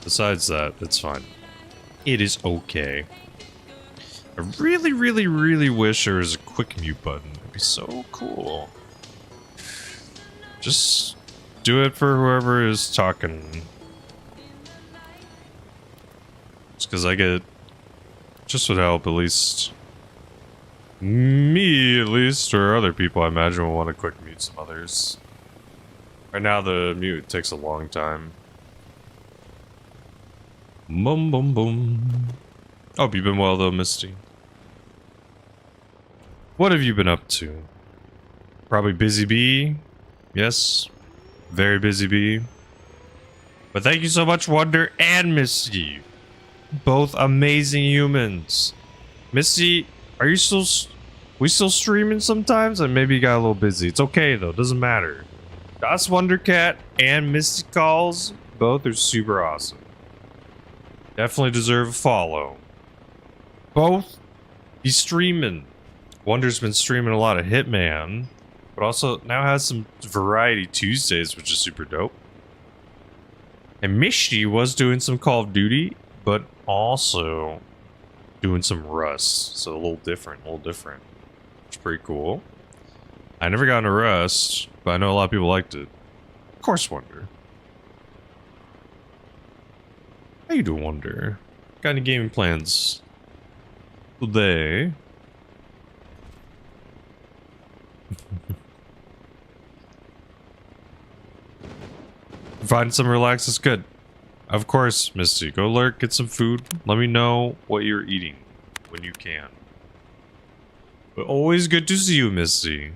besides that, it's fine. It is okay. I really, really, really wish there was a quick mute button. It'd be so cool. Just do it for whoever is talking. Just because I get... Just would help, at least. Me, at least, or other people I imagine will want to quick mute some others. Right now the mute takes a long time. Boom, boom, boom. Hope you've been well though, Misty. What have you been up to? Probably busy bee. Yes. Very busy bee. But thank you so much, Wonder and Misty. Both amazing humans. Misty, are you still... We still streaming sometimes? And maybe you got a little busy. It's okay though, doesn't matter. Das Wondercat and Misty Calls, both are super awesome. Definitely deserve a follow. Both he's streaming. Wonder's been streaming a lot of Hitman, but also now has some Variety Tuesdays, which is super dope. And Misty was doing some Call of Duty, but also doing some Rust. So a little different, It's pretty cool. I never got into Rust, but I know a lot of people liked it. Of course, Wonder. How you doing, Wonder? Got any gaming plans today? Find some relax is good. Of course, Misty. Go lurk, get some food. Let me know what you're eating when you can. But always good to see you, Misty.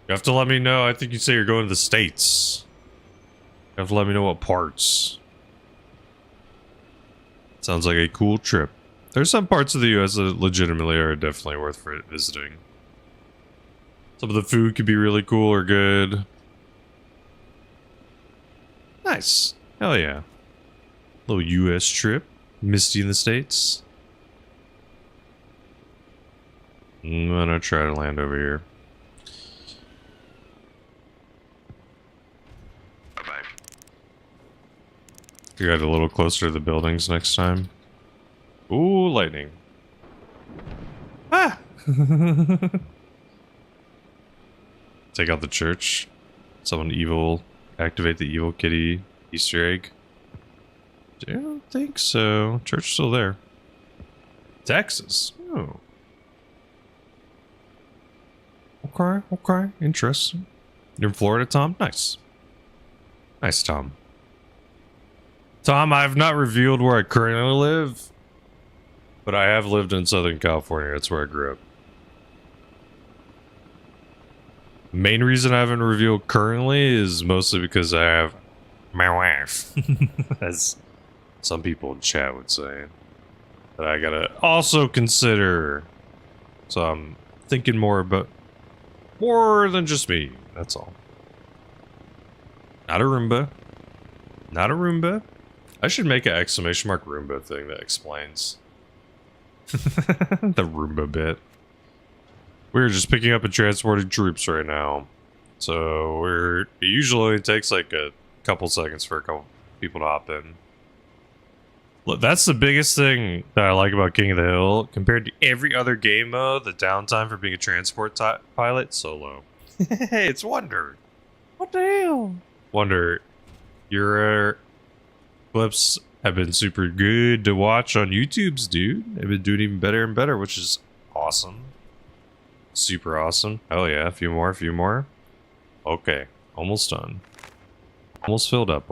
You have to let me know. I think you say you're going to the States. You have to let me know what parts. Sounds like a cool trip. There's some parts of the US that legitimately are definitely worth visiting. Some of the food could be really cool or good. Nice. Hell yeah. Little US trip. Misty in the States. I'm gonna try to land over here. You got a little closer to the buildings next time. Ooh, lightning. Ah! Take out the church. Someone evil. Activate the evil kitty Easter egg. I don't think so. Church still there. Texas. Oh. Okay, okay. Interesting. You're in Florida, Tom? Nice. Nice, Tom. Tom, I have not revealed where I currently live, but I have lived in Southern California. That's where I grew up. Main reason I haven't revealed currently is mostly because I have my wife, as some people in chat would say, that I gotta also consider. So I'm thinking more about more than just me. That's all. Not a Roomba. Not a Roomba. I should make an exclamation mark Roomba thing that explains the Roomba bit. We're just picking up and transporting troops right now. So it usually takes like a couple seconds for a couple people to hop in. Look, that's the biggest thing that I like about King of the Hill. Compared to every other game mode, the downtime for being a transport pilot, so low. Hey, it's Wonder. What the hell? Wonder, your clips have been super good to watch on YouTube's, dude. They've been doing even better and better, which is awesome. Super awesome. Oh yeah, a few more. Okay, almost done. Almost filled up,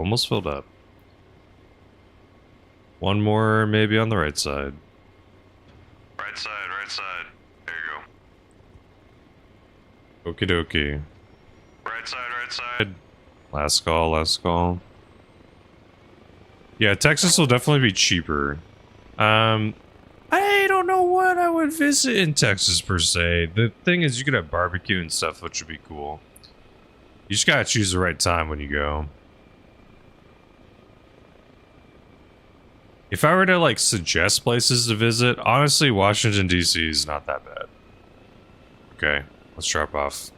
One more maybe on the right side. Right side. There you go. Okie dokie. Right side. Last call. Yeah, Texas will definitely be cheaper. I don't know what I would visit in Texas per se. The thing is, you could have barbecue and stuff, which would be cool. You just gotta choose the right time when you go. If I were to like suggest places to visit, honestly, Washington DC is not that bad. Okay, let's drop off.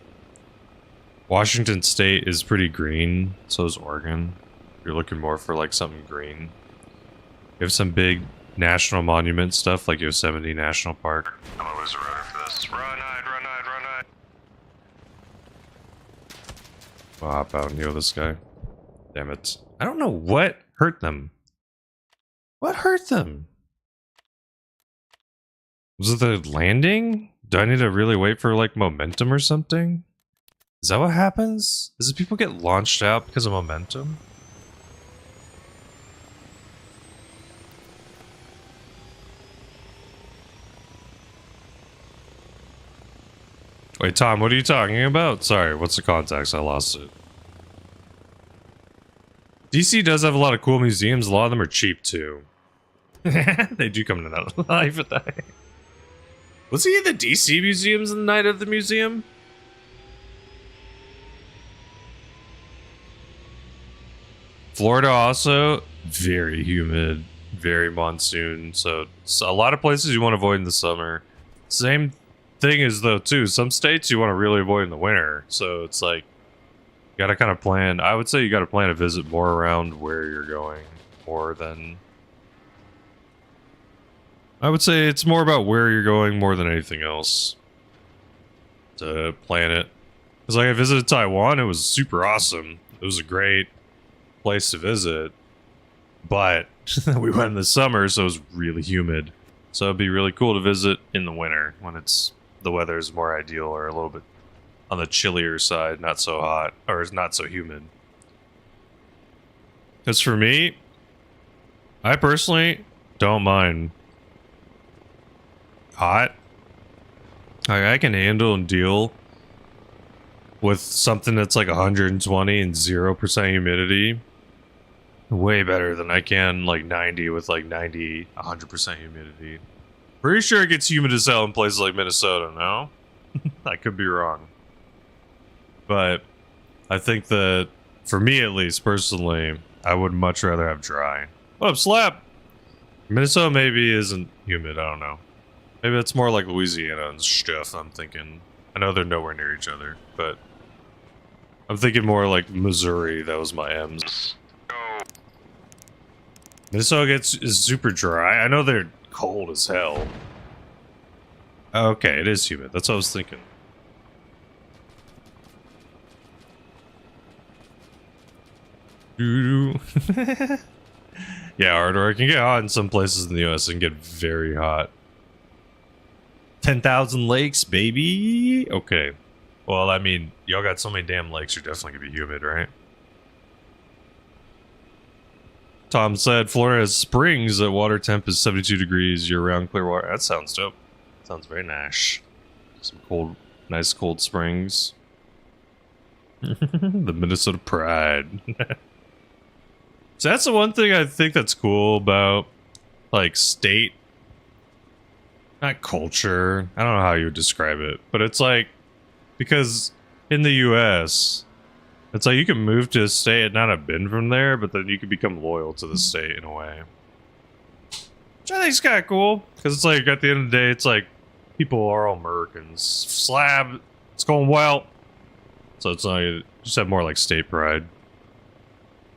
Washington State is pretty green, so is Oregon. If you're looking more for like something green. You have some big national monument stuff like Yosemite National Park. I'm gonna lose a rotor for this. Run, hide. I'll hop out and heal this guy. Damn it. I don't know what hurt them. What hurt them? Was it the landing? Do I need to really wait for like momentum or something? Is that what happens? Is it people get launched out because of momentum? Wait, Tom, what are you talking about? Sorry, what's the context? I lost it. DC does have a lot of cool museums. A lot of them are cheap too. They do come to life at that. Was he in the DC museums the night of the museum? Florida also very humid, very monsoon. So a lot of places you want to avoid in the summer. Same thing is though too. Some states you want to really avoid in the winter. So it's like you gotta kind of plan. I would say you gotta plan a visit more around where you're going, more than. I would say it's more about where you're going more than anything else. To plan it. Because like I visited Taiwan, it was super awesome. It was a great place to visit. But we went in the summer, so it was really humid. So it'd be really cool to visit in the winter when the weather is more ideal or a little bit on the chillier side, not so hot, or it's not so humid. Because for me, I personally don't mind hot. I can handle and deal with something that's like 120 and 0% humidity way better than I can like 90 with like 90, 100% humidity. Pretty sure it gets humid as hell in places like Minnesota, no? I could be wrong. But I think that, for me at least, personally, I would much rather have dry. What up, Slap? Minnesota maybe isn't humid, I don't know. Maybe that's more like Louisiana and stuff, I'm thinking. I know they're nowhere near each other, but I'm thinking more like Missouri, that was my M's. Minnesota is super dry. I know they're cold as hell. Okay, it is humid. That's what I was thinking. Yeah, Ardor, it can get hot in some places in the US and get very hot. 10,000 lakes, baby. Okay. Well, I mean, y'all got so many damn lakes, you're definitely gonna be humid, right? Tom said Florida has springs that water temp is 72 degrees year-round clear water. That sounds dope. Sounds very nice. Some cold, nice cold springs. The Minnesota pride. So that's the one thing I think that's cool about, like, state, not culture. I don't know how you would describe it, but it's like, because in the U.S., it's like you can move to a state and not have been from there, but then you can become loyal to the state in a way. Which I think is kind of cool, because it's like, at the end of the day, it's like, people are all Americans. Slab, it's going well. So it's like, you just have more like state pride.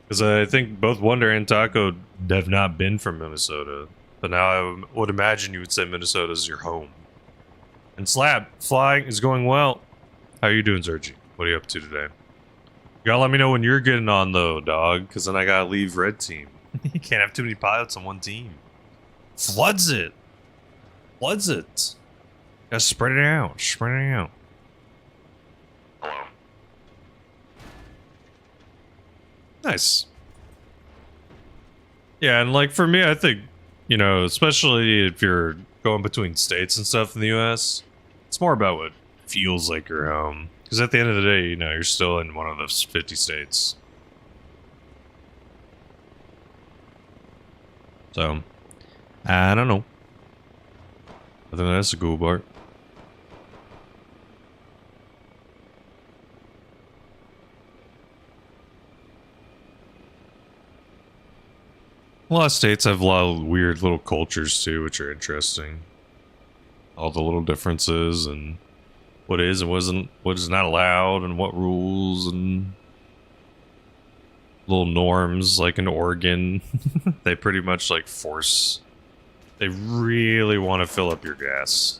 Because I think both Wonder and Taco have not been from Minnesota. But now I would imagine you would say Minnesota is your home. And Slab, flying is going well. How are you doing, Zergy? What are you up to today? You gotta let me know when you're getting on, though, dog. Because then I gotta leave red team. You can't have too many pilots on one team. Floods it. Floods it. Gotta spread it out. Spread it out. Hello. Nice. Yeah, and like for me, I think, you know, especially if you're going between states and stuff in the US, it's more about what feels like your home. Because at the end of the day, you know, you're still in one of those 50 states. So, I don't know. I think that's a cool part. A lot of states have a lot of weird little cultures too, which are interesting. All the little differences and what is and what is not allowed and what rules and little norms. Like in Oregon, they pretty much like force. They really want to fill up your gas.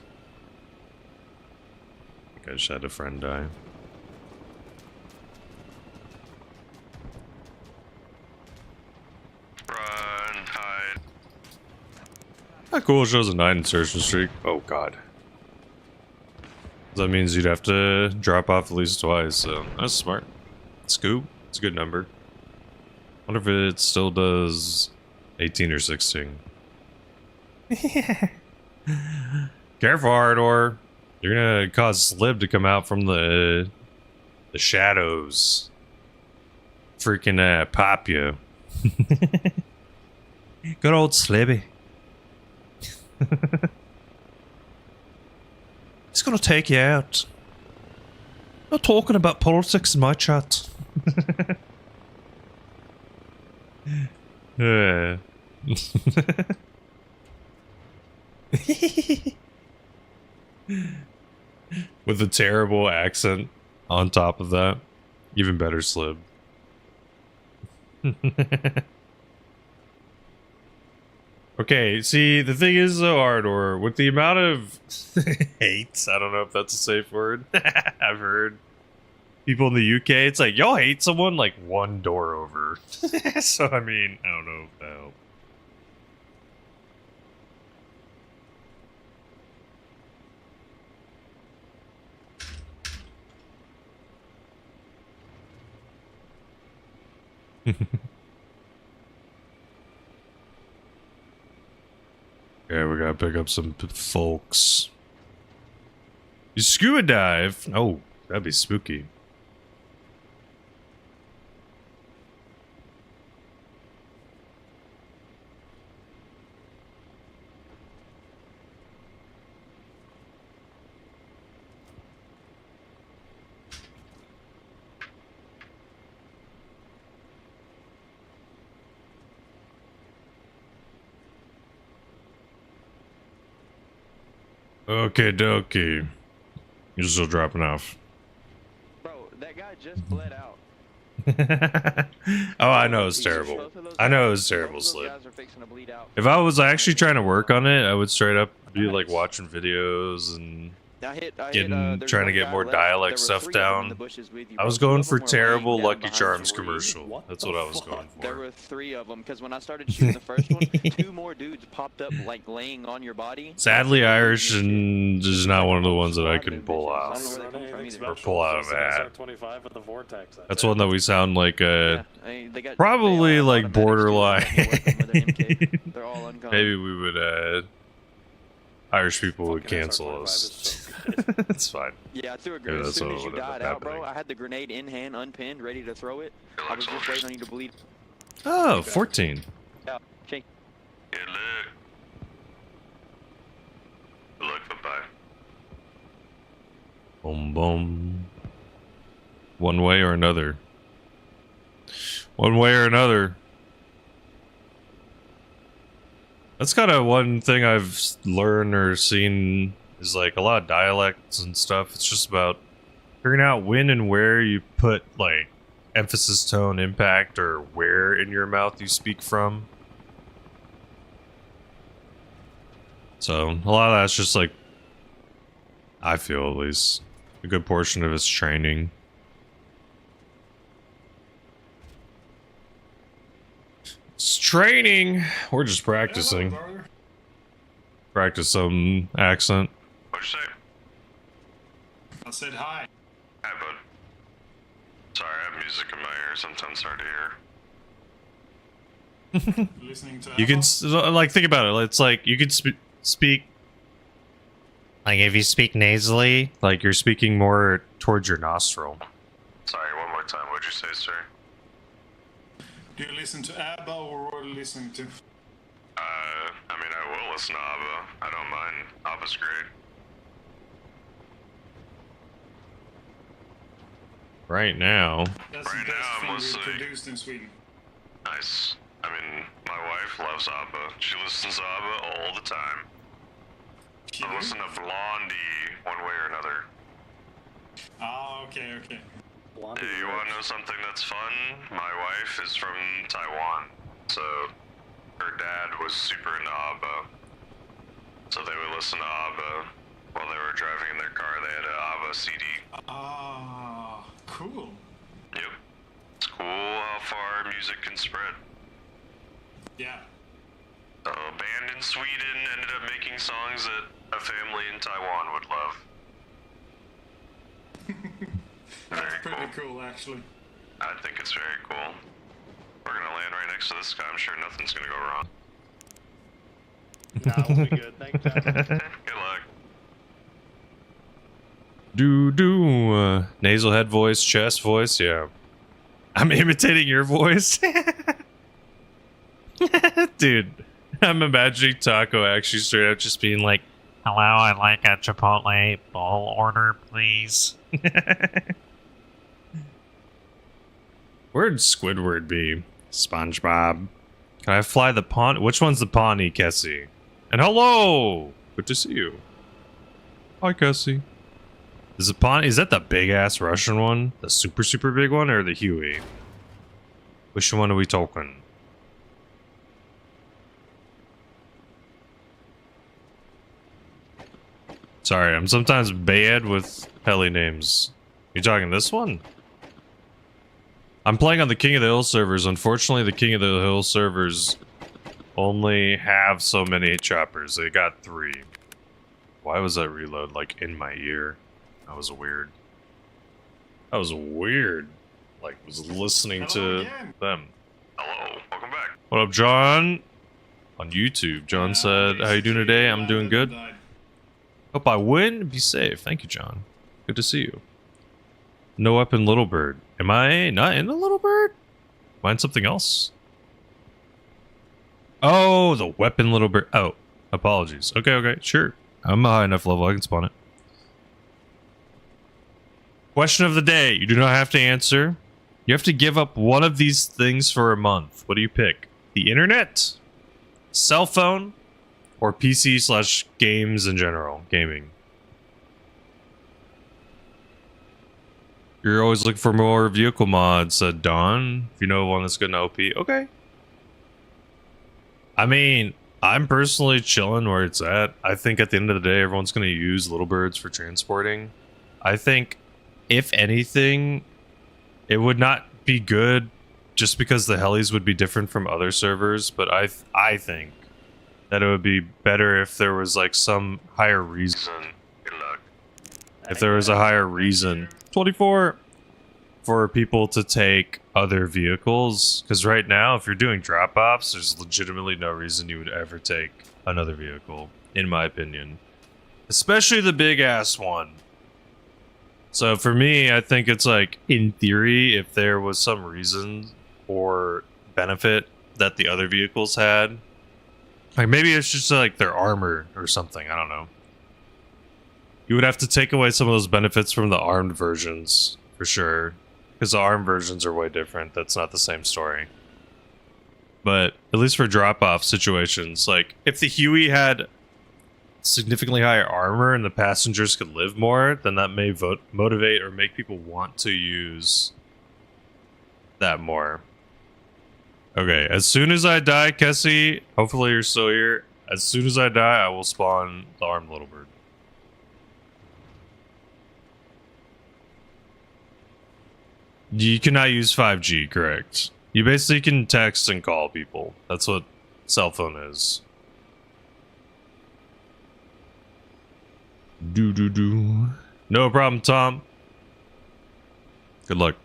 I think I just had a friend die. Run, hide. Ah, cool, it shows a 9 insertion streak. Oh god. That means you'd have to drop off at least twice, so that's smart. Scoop, it's a good number. Wonder if it still does 18 or 16. Careful, Ardor. You're gonna cause Slib to come out from the shadows. Freaking pop you. Good old Slibby. He's gonna take you out. Not talking about politics in my chat. With a terrible accent on top of that. Even better, Slib. Okay, see, the thing is though, Ardor, with the amount of hate, I don't know if that's a safe word, I've heard people in the UK, it's like, y'all hate someone like one door over. So, I mean, I don't know if that helps. Yeah, we gotta pick up some folks. You scuba dive? Oh, that'd be spooky. Okay, dokie. You're still dropping off. Bro, that guy just bled out. Oh, I know it's terrible. I know it's terrible, Slip. If I was actually trying to work on it, I would straight up be like watching videos and trying to get more dialect stuff down. I was going for terrible Lucky Charms commercial. That's what I was going for. There were 3 of them, because when I started shooting the first one, 2 more dudes popped up like laying on your body. Sadly, Irish and is not one of the ones that I can pull off. Or pull out of that. That's one that we sound like probably like borderline. Maybe we would Irish people would cancel us. It's fine. Yeah, I threw a grenade. As soon as you died out, bro, I had the grenade in hand, unpinned, ready to throw it. I was just waiting on you to bleed. Oh, 14. Yeah, okay. Good luck. Good luck, bye-bye. Boom, boom. One way or another. One way or another. That's kind of one thing I've learned or seen is like a lot of dialects and stuff. It's just about figuring out when and where you put like emphasis, tone, impact, or where in your mouth you speak from. So a lot of that's just like, I feel at least, a good portion of it's training. It's training. We're just practicing. Hello, Practice some accent. What'd you say? I said hi. Hi, bud. Sorry, I have music in my ear. Sometimes hard to hear. Listening to You can like think about it. It's like you could speak. Like if you speak nasally, like you're speaking more towards your nostril. Sorry, one more time. What'd you say, sir? Do you listen to ABBA or what are you listening to? I mean, I will listen to ABBA. I don't mind. ABBA's great. Right now. That's right the best now, I'm thing listening. produced in Sweden. Nice. I mean, my wife loves ABBA. She listens to ABBA all the time. I listen to Blondie one way or another. Ah, okay, okay. Hey, you want to know something that's fun? My wife is from Taiwan, so her dad was super into ABBA. So they would listen to ABBA while they were driving in their car. They had an ABBA CD. Ah, cool. Yep. It's cool how far music can spread. Yeah. A band in Sweden ended up making songs that a family in Taiwan would love. That's pretty cool, actually. I think it's very cool. We're gonna land right next to this guy. I'm sure nothing's gonna go wrong. Nah, we'll be good. Thanks, John. Good luck. Nasal head voice, chest voice, yeah. I'm imitating your voice. Dude, I'm imagining Taco actually straight up just being like, hello, I'd like a Chipotle bowl order, please. Where'd Squidward be? SpongeBob. Can I fly the pawn? Which one's the Pawnee, Kessie? And hello! Good to see you. Hi, Kessie. Is the Pawnee, is that the big ass Russian one? The super, super big one, or the Huey? Which one are we talking? Sorry, I'm sometimes bad with heli names. You talking this one? I'm playing on the King of the Hill servers. Unfortunately, the King of the Hill servers only have so many choppers. They got 3. Why was that reload like in my ear? That was weird. That was weird. Like, was listening to them. Hello, welcome back. What up, John? On YouTube, John said, how you doing today? I'm doing good. Hope I win. Be safe. Thank you, John. Good to see you. No weapon, Little Bird. Am I not in the Little Bird? Am I in something else? Oh, the weapon, Little Bird. Oh, apologies. Okay, okay, sure. I'm a high enough level. I can spawn it. Question of the day. You do not have to answer. You have to give up one of these things for a month. What do you pick? The internet, cell phone, or PC/games in general? Gaming. You're always looking for more vehicle mods, said Dawn. If you know one that's good in OP. Okay. I mean, I'm personally chilling where it's at. I think at the end of the day, everyone's going to use Little Birds for transporting. I think, if anything, it would not be good just because the helis would be different from other servers, but I think that it would be better if there was like some higher reason. Good luck. If there was a higher reason. 24 for people to take other vehicles, because right now if you're doing drop-offs, there's legitimately no reason you would ever take another vehicle, in my opinion, especially the big ass one. So for me, I think it's like, in theory, if there was some reason or benefit that the other vehicles had, like maybe it's just like their armor or something, I don't know. You would have to take away some of those benefits from the armed versions, for sure. Because the armed versions are way different. That's not the same story. But at least for drop-off situations, like, if the Huey had significantly higher armor and the passengers could live more, then that may motivate or make people want to use that more. Okay, as soon as I die, Kessie, hopefully you're still here. As soon as I die, I will spawn the armed Little Bird. You cannot use 5G, correct? You basically can text and call people. That's what cell phone is. Do. No problem, Tom. Good luck.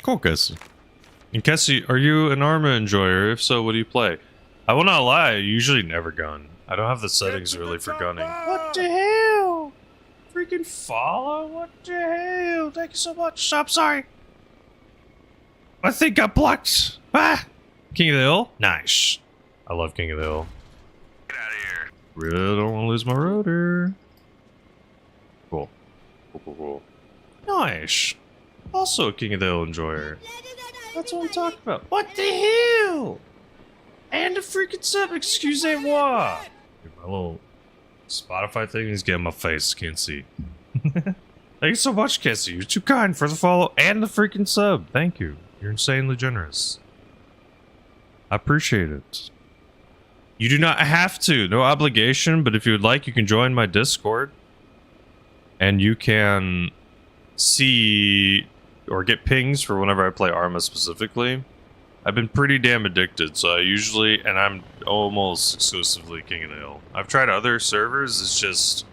Cool, Kessie. And Kessie, are you an Arma enjoyer? If so, what do you play? I will not lie, I usually never gun. I don't have the settings really for gunning. What the hell? Freaking follow? What the hell? Thank you so much. Stop, sorry. I think I blocked. Ah! King of the Hill? Nice. I love King of the Hill. Get out of here. Really don't want to lose my rotor. Cool. Cool. Nice. Also a King of the Hill enjoyer. That's what I'm talking about. What the hell? And a freaking sub, excusez-moi. My little Spotify thing is getting my face, can't see. Thank you so much, Kessie. You're too kind for the follow and the freaking sub. Thank you. You're insanely generous. I appreciate it. You do not have to. No obligation, but if you would like, you can join my Discord. And you can see or get pings for whenever I play Arma specifically. I've been pretty damn addicted, so I usually, and I'm almost exclusively King of the Hill. I've tried other servers, it's just,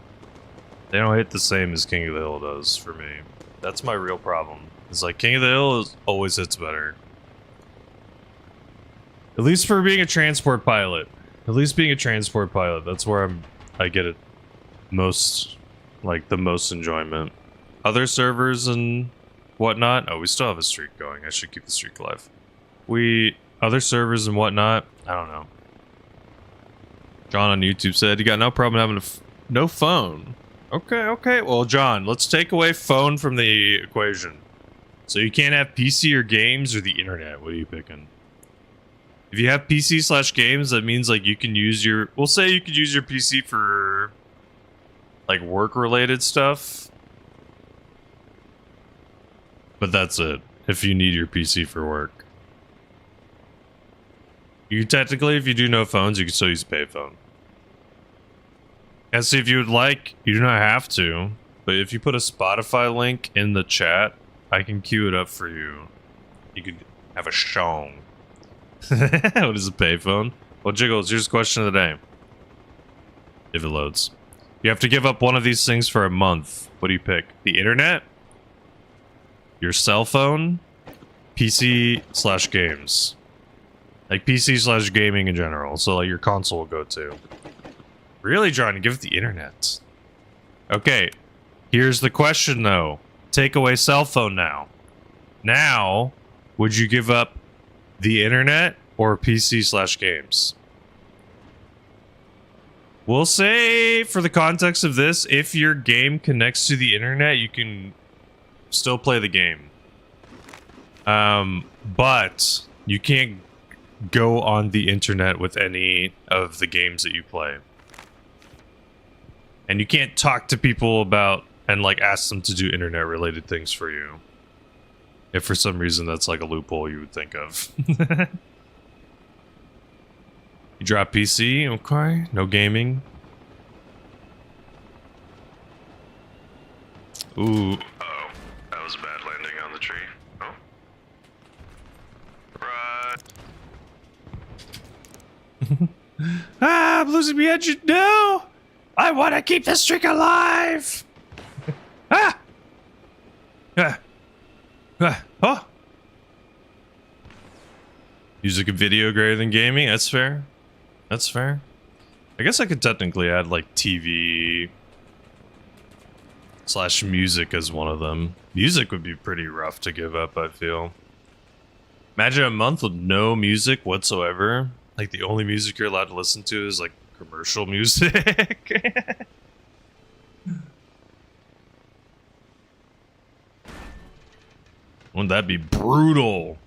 they don't hit the same as King of the Hill does for me. That's my real problem. It's like, King of the Hill always hits better. At least for being a transport pilot. At least being a transport pilot, that's where I get it most, like, the most enjoyment. Other servers and whatnot, oh, we still have a streak going. I should keep the streak alive. Other servers and whatnot, I don't know. John on YouTube said, you got no problem having no phone. Okay. Well, John, let's take away phone from the equation. So you can't have PC or games or the internet. What are you picking? If you have PC/games, that means like you can use your, we'll say you could use your PC for like work-related stuff. But that's it. If you need your PC for work. You technically, if you do no phones, you can still use a payphone. And see, if you would like, you do not have to. But if you put a Spotify link in the chat, I can queue it up for you. You could have a song. What is a payphone? Well, Jiggles, here's the question of the day. If it loads. You have to give up one of these things for a month. What do you pick? The internet? Your cell phone? PC/games. Like PC/gaming in general. So like your console will go to. Really, John? You give it the internet. Okay. Here's the question though. Take away cell phone now. Now, would you give up the internet or PC/games? We'll say, for the context of this, if your game connects to the internet, you can still play the game. But you can't go on the internet with any of the games that you play. And you can't talk to people about and like ask them to do internet related things for you. If for some reason that's like a loophole you would think of. You drop PC, okay. No gaming. Ooh. Uh-oh. That was a bad landing on the tree. Oh. Right. Ah, I'm losing my engine. No! I want to keep this streak alive! Ah! Oh! Music and video greater than gaming? That's fair. That's fair. I guess I could technically add like TV/music as one of them. Music would be pretty rough to give up, I feel. Imagine a month with no music whatsoever. Like the only music you're allowed to listen to is like commercial music. Wouldn't that be brutal?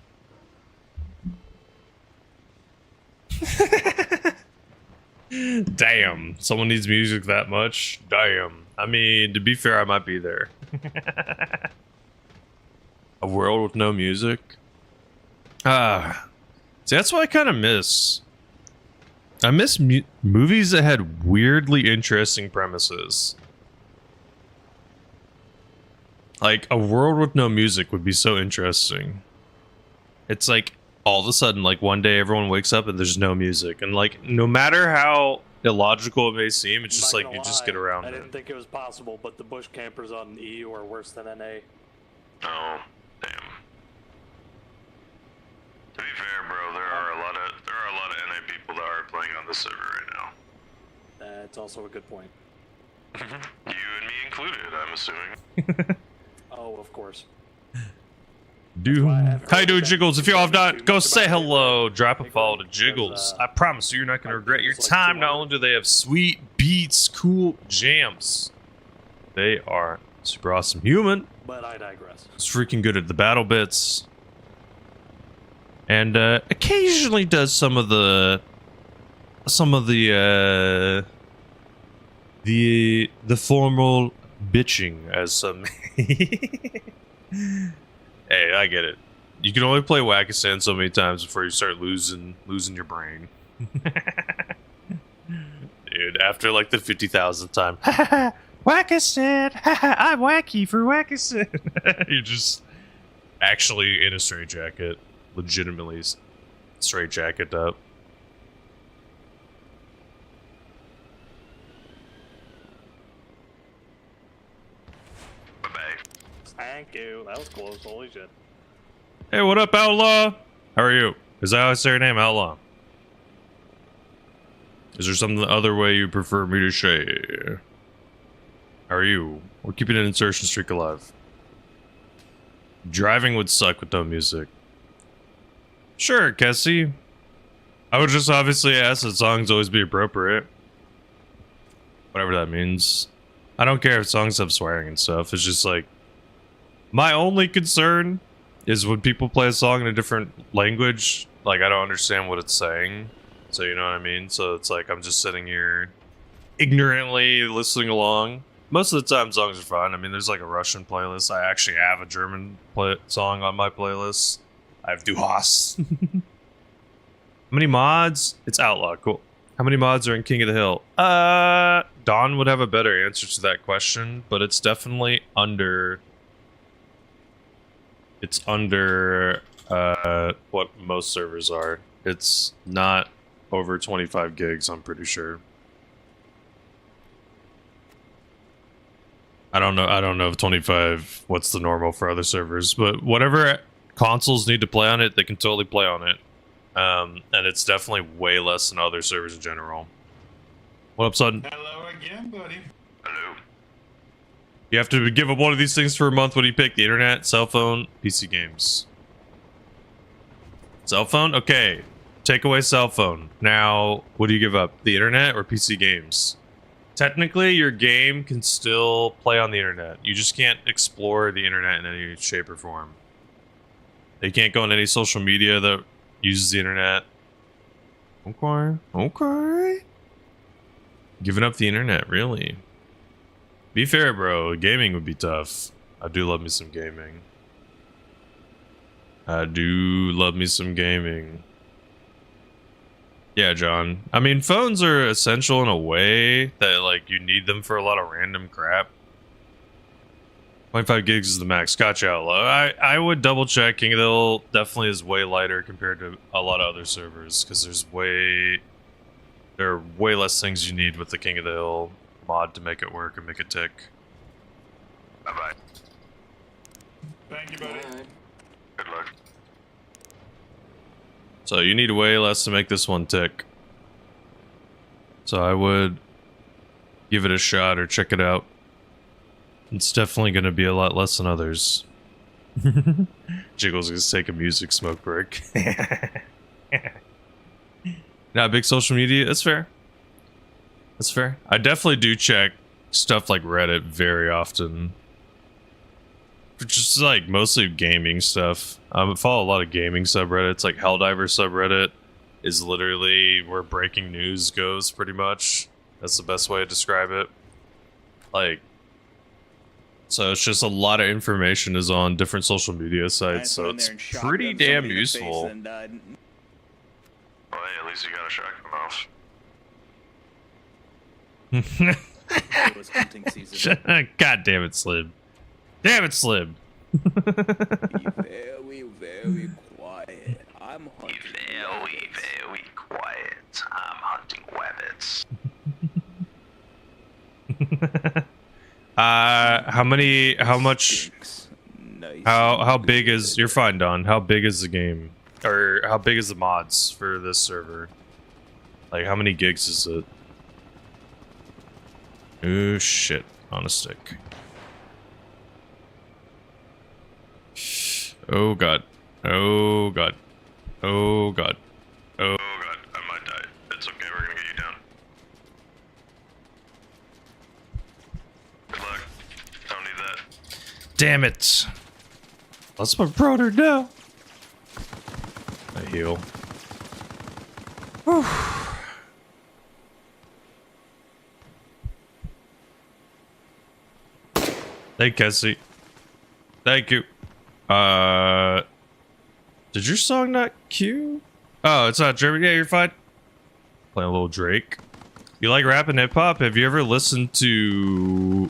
Damn, someone needs music that much? Damn. I mean, to be fair, I might be there. A world with no music? See, that's what I kind of miss. I miss movies that had weirdly interesting premises. Like, a world with no music would be so interesting. It's like, all of a sudden, like, one day everyone wakes up and there's no music. And, like, no matter how illogical it may seem, it's just like, you just get around I it. didn't think it was possible, but the bush campers on EU are worse than NA. Oh, damn. To be fair, bro, there are a lot of NA people that are playing on the server right now. That's also a good point. You and me included, I'm assuming. Oh, of course. Dude, how you doing, Jiggles? If you all have not, go say hello. Drop a follow to Jiggles. I promise you, you're not going to regret your time. Not only do they have sweet beats, cool jams, they are super awesome human. But I digress. It's freaking good at the battle bits. And occasionally does some of the formal bitching, as some. Hey, I get it. You can only play Whack-A-San so many times before you start losing your brain. Dude, after like the 50,000th time, Whack-A-San, I'm wacky for Whack-A-San. You're just actually in a straitjacket, legitimately straight jacket up. Thank you. That was close. Holy shit. Hey, what up, Outlaw? How are you? Is that how I say your name, Outlaw? Is there some other way you prefer me to say? How are you? We're keeping an insertion streak alive. Driving would suck with no music. Sure, Kessie. I would just obviously ask that songs always be appropriate. Whatever that means. I don't care if songs have swearing and stuff. It's just like... My only concern is when people play a song in a different language, like I don't understand what it's saying. So you know what I mean? So it's like I'm just sitting here ignorantly listening along. Most of the time songs are fine. I mean, there's like a Russian playlist. I actually have a German song on my playlist. I have Du Hast. How many mods? It's Outlaw. Cool. How many mods are in King of the Hill? Don would have a better answer to that question, but it's definitely under... It's under what most servers are. It's not over 25 gigs, I'm pretty sure. I don't know if 25 what's the normal for other servers, but whatever consoles need to play on it, they can totally play on it. And it's definitely way less than other servers in general. What up, son? Hello again, buddy. Hello. You have to give up one of these things for a month. What do you pick? The internet, cell phone, PC games. Cell phone? Okay. Take away cell phone. Now, what do you give up? The internet or PC games? Technically, your game can still play on the internet. You just can't explore the internet in any shape or form. You can't go on any social media that uses the internet. Okay. Okay. Giving up the internet, really? Be fair, bro. Gaming would be tough. I do love me some gaming. I do love me some gaming. Yeah, John. I mean, phones are essential in a way that, like, you need them for a lot of random crap. 25 gigs is the max. Gotcha, Outlaw. I would double check. King of the Hill definitely is way lighter compared to a lot of other servers, because there are way less things you need with the King of the Hill mod to make it work and make it tick. Bye-bye. Thank you, buddy. Good luck. So you need way less to make this one tick. So I would give it a shot or check it out. It's definitely going to be a lot less than others. Jiggles is take a music smoke break. Not big social media. That's fair. That's fair. I definitely do check stuff like Reddit very often. Just like mostly gaming stuff. I follow a lot of gaming subreddits. Like Helldiver subreddit is literally where breaking news goes, pretty much. That's the best way to describe it. Like, so it's just a lot of information is on different social media sites, so it's pretty damn useful. Well, hey, at least you got a shotgun off. It was hunting season. God damn it, Slim. Damn it, Slim. Very, very quiet. I'm hunting. Very, very quiet. I'm hunting rabbits. How big is, you're fine, Don. How big is the game? Or how big is the mods for this server? Like, how many gigs is it? Oh shit, on a stick. Oh god. Oh god. Oh god. Oh god, I might die. It's okay, we're gonna get you down. Good luck. Don't need that. damn it. Let's my brother now. I heal. Whew. Hey, Cassie. Thank you. Did your song not queue? Oh, it's not German. Yeah, you're fine. Playing a little Drake. You like rap and hip hop? Have you ever listened to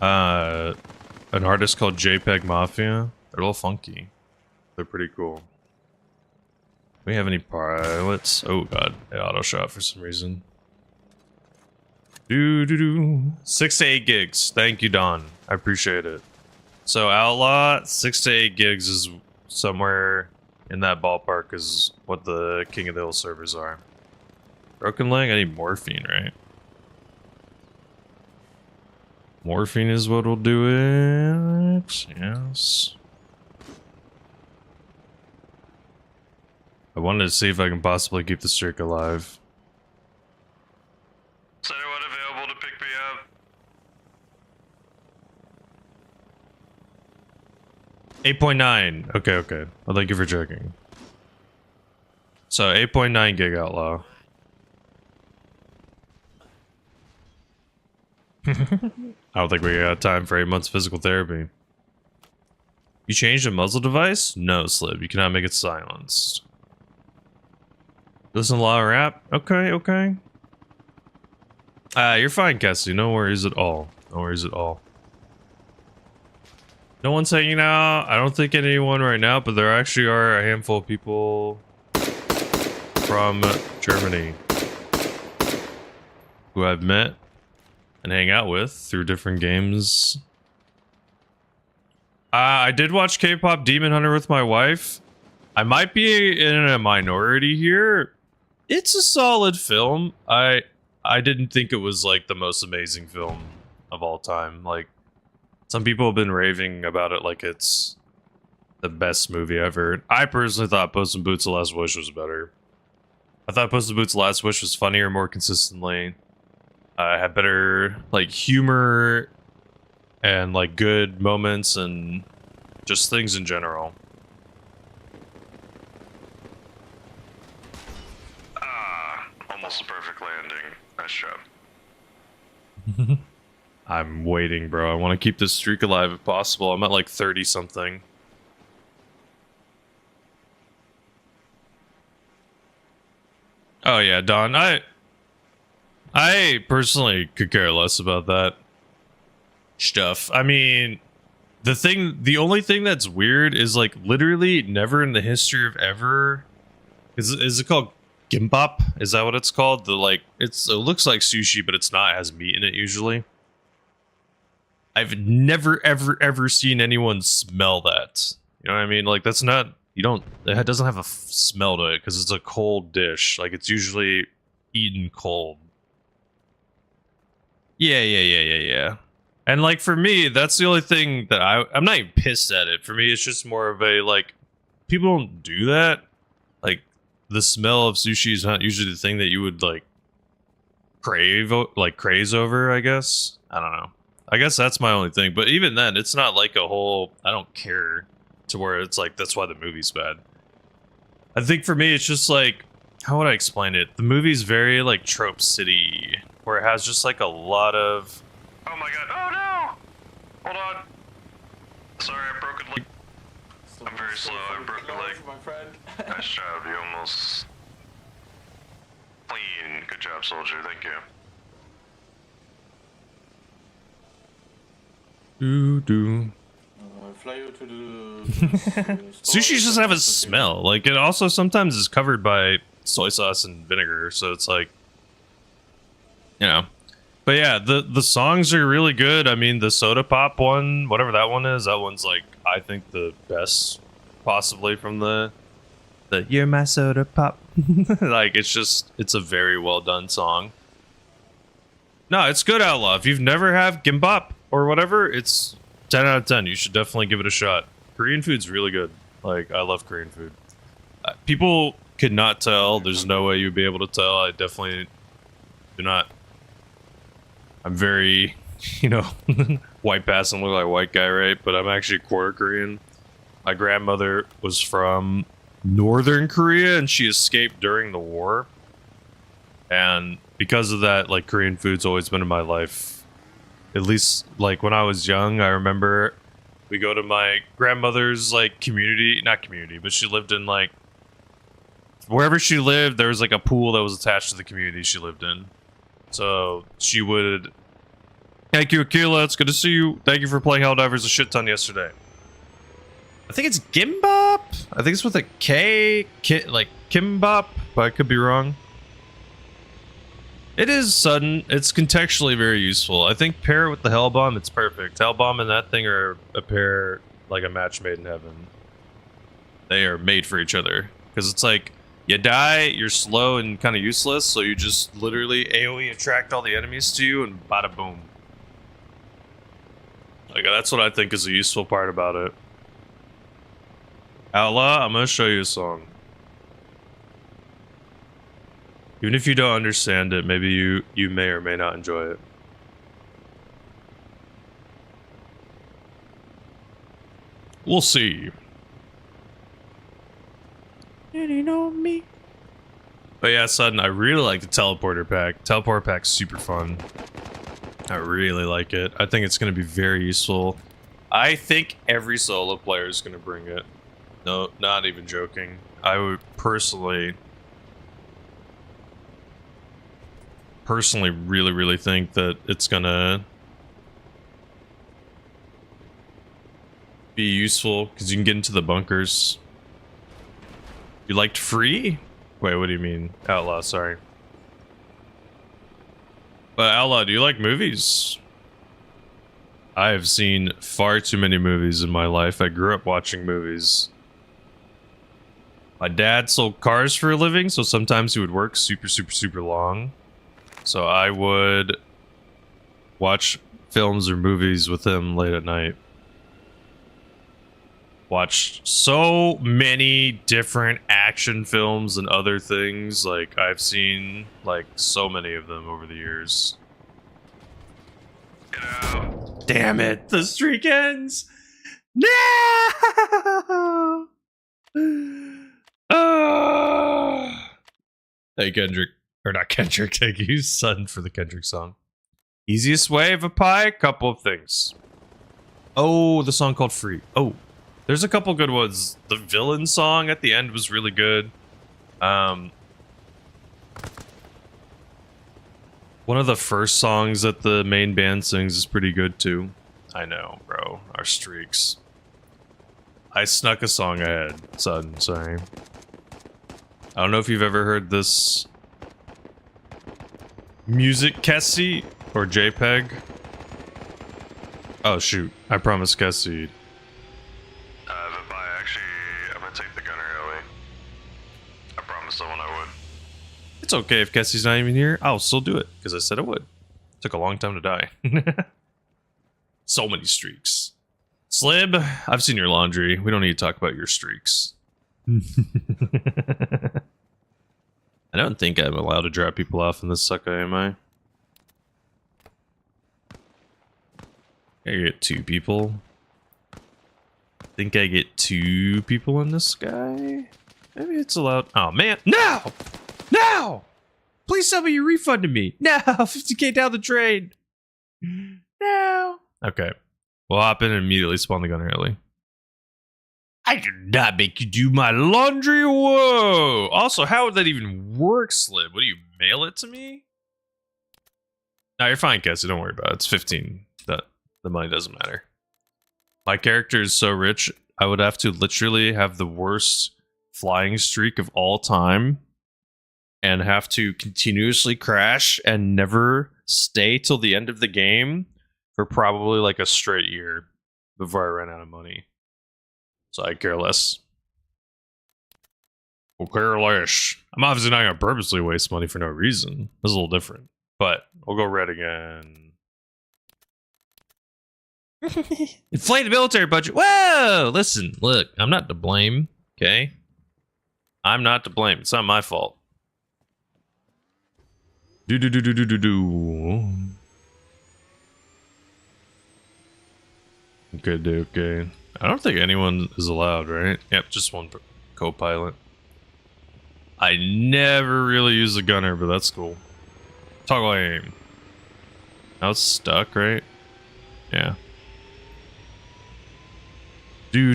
an artist called JPEG Mafia? They're a little funky. They're pretty cool. we have any pilots? Oh god, it auto shot for some reason. 6 to 8 gigs. Thank you, Don. I appreciate it. So Outlaw, 6 to 8 gigs is somewhere in that ballpark is what the King of the Hill servers are. Broken leg? I need morphine, right? Morphine is what will do it. Yes. I wanted to see if I can possibly keep the streak alive. Is anyone available to pick me up? 8.9. Okay, okay. Well, thank you for checking. So 8.9 gig Outlaw. I don't think we got time for 8 months physical therapy. You changed the muzzle device? No, Slib. You cannot make it silenced. Listen to a lot of rap? Okay, okay. You're fine, Cassie. No worries at all. No worries at all. No one's hanging out. I don't think anyone right now, but there actually are a handful of people from Germany who I've met and hang out with through different games. I did watch K-pop Demon Hunter with my wife. I might be in a minority here. It's a solid film. I didn't think it was like the most amazing film of all time. Like, some people have been raving about it like it's the best movie ever. I personally thought Puss in Boots: The Last Wish was better. I thought Puss in Boots: The Last Wish was funnier more consistently. Had better like humor and like good moments and just things in general. Almost a perfect landing. Nice job. I'm waiting, bro. I want to keep this streak alive if possible. I'm at like 30 something. Oh yeah, Don. I personally could care less about that stuff. I mean, the only thing that's weird is like literally never in the history of ever. Is it called gimbap? Is that what it's called? The like it looks like sushi, but it's not. It has meat in it usually. I've never ever seen anyone smell that. You know what I mean? Like that's not it doesn't have a smell to it because it's a cold dish. Like it's usually eaten cold. Yeah. And like for me, that's the only thing that I'm not even pissed at it. For me, it's just more of a like people don't do that. Like the smell of sushi is not usually the thing that you would like craze over, I guess. I don't know. I guess that's my only thing. But even then, it's not like a whole I don't care to where it's like that's why the movie's bad. I think for me, it's just like how would I explain it? The movie's very like trope city, where it has just like a lot of. Oh my god! Oh no! Hold on. Sorry, I broke a leg. I'm very slow. I broke a leg. My friend. Nice job. You almost clean. Good job, soldier. Thank you. Fly you to the Sushi just have a smell. Like it also sometimes is covered by soy sauce and vinegar, so it's like, you know. But yeah, the songs are really good. I mean, the Soda Pop one, whatever that one is, that one's like I think the best possibly from the You're My Soda Pop. Like it's a very well done song. No, it's good, Outlaw. If you've never had gimbap or whatever, it's 10 out of 10. You should definitely give it a shot. Korean food's really good. Like, I love Korean food. People could not tell. There's no way you'd be able to tell. I definitely do not. I'm very, white passing, look like a white guy, right? But I'm actually quarter Korean. My grandmother was from Northern Korea, and she escaped during the war. And because of that, like, Korean food's always been in my life. At least, like, when I was young, I remember we go to my grandmother's, like, not community, but she lived in, like, wherever she lived, there was, like, a pool that was attached to the community she lived in. So, she would... Thank you, Akila. It's good to see you. Thank you for playing Helldivers a shit ton yesterday. I think it's gimbap? I think it's with a K, like Kimbop, but I could be wrong. It is sudden. It's contextually very useful. I think pair it with the Hell Bomb, it's perfect. Hell Bomb and that thing are a pair, like a match made in heaven. They are made for each other. Because it's like, you die, you're slow and kind of useless, so you just literally AoE attract all the enemies to you and bada boom. Like, that's what I think is a useful part about it. Outlaw, I'm gonna show you a song. Even if you don't understand it, maybe you may or may not enjoy it. We'll see. It ain't on me. But yeah, Sudden, I really like the teleporter pack. Teleporter pack's super fun. I really like it. I think it's going to be very useful. I think every solo player is going to bring it. No, not even joking. I would personally really think that it's going to be useful because you can get into the bunkers. You liked free? Wait, what do you mean? Outlaw, sorry. But Outlaw, do you like movies? I have seen far too many movies in my life. I grew up watching movies. My dad sold cars for a living, so sometimes he would work super long. So I would watch films or movies with him late at night. Watched so many different action films and other things. Like, I've seen, like, so many of them over the years. Get out. Damn it! The streak ends! No! Hey, Kendrick. Or not Kendrick. Thank you, Son, for the Kendrick song. Easiest way of a pie? Couple of things. Oh, the song called Free. Oh. There's a couple good ones. The villain song at the end was really good. One of the first songs that the main band sings is pretty good too. I know, bro. Our streaks. I snuck a song ahead, Son. Sorry. I don't know if you've ever heard this Music Kessie or JPEG. Oh shoot! I promised Kessie. Someone I would. It's okay if Kessie's not even here. I'll still do it because I said I would. Took a long time to die. So many streaks. Slib, I've seen your laundry. We don't need to talk about your streaks. I don't think I'm allowed to drop people off in this sucker, am I? I get 2 people. I think I get 2 people in this guy. Maybe it's allowed. Oh man, no! No! Please tell me you refunded me. No, 50k down the drain. No. Okay. We'll hop in and immediately spawn the gunner early. I did not make you do my laundry. Whoa. Also, how would that even work, Slib? What do you mail it to me? No, you're fine, Cassie. Don't worry about it. It's 15. The money doesn't matter. My character is so rich, I would have to literally have the worst flying streak of all time and have to continuously crash and never stay till the end of the game for probably like a straight year before I ran out of money. So I care less. I'll care less. I'm obviously not going to purposely waste money for no reason. This is a little different. But we'll go red again. Inflate the military budget. Whoa! Listen, look, I'm not to blame, okay? I'm not to blame. It's not my fault. Do. Okay. I don't think anyone is allowed, right? Yep, just one co-pilot. I never really use a gunner, but that's cool. Toggle aim. Now it's stuck, right? Yeah. Do.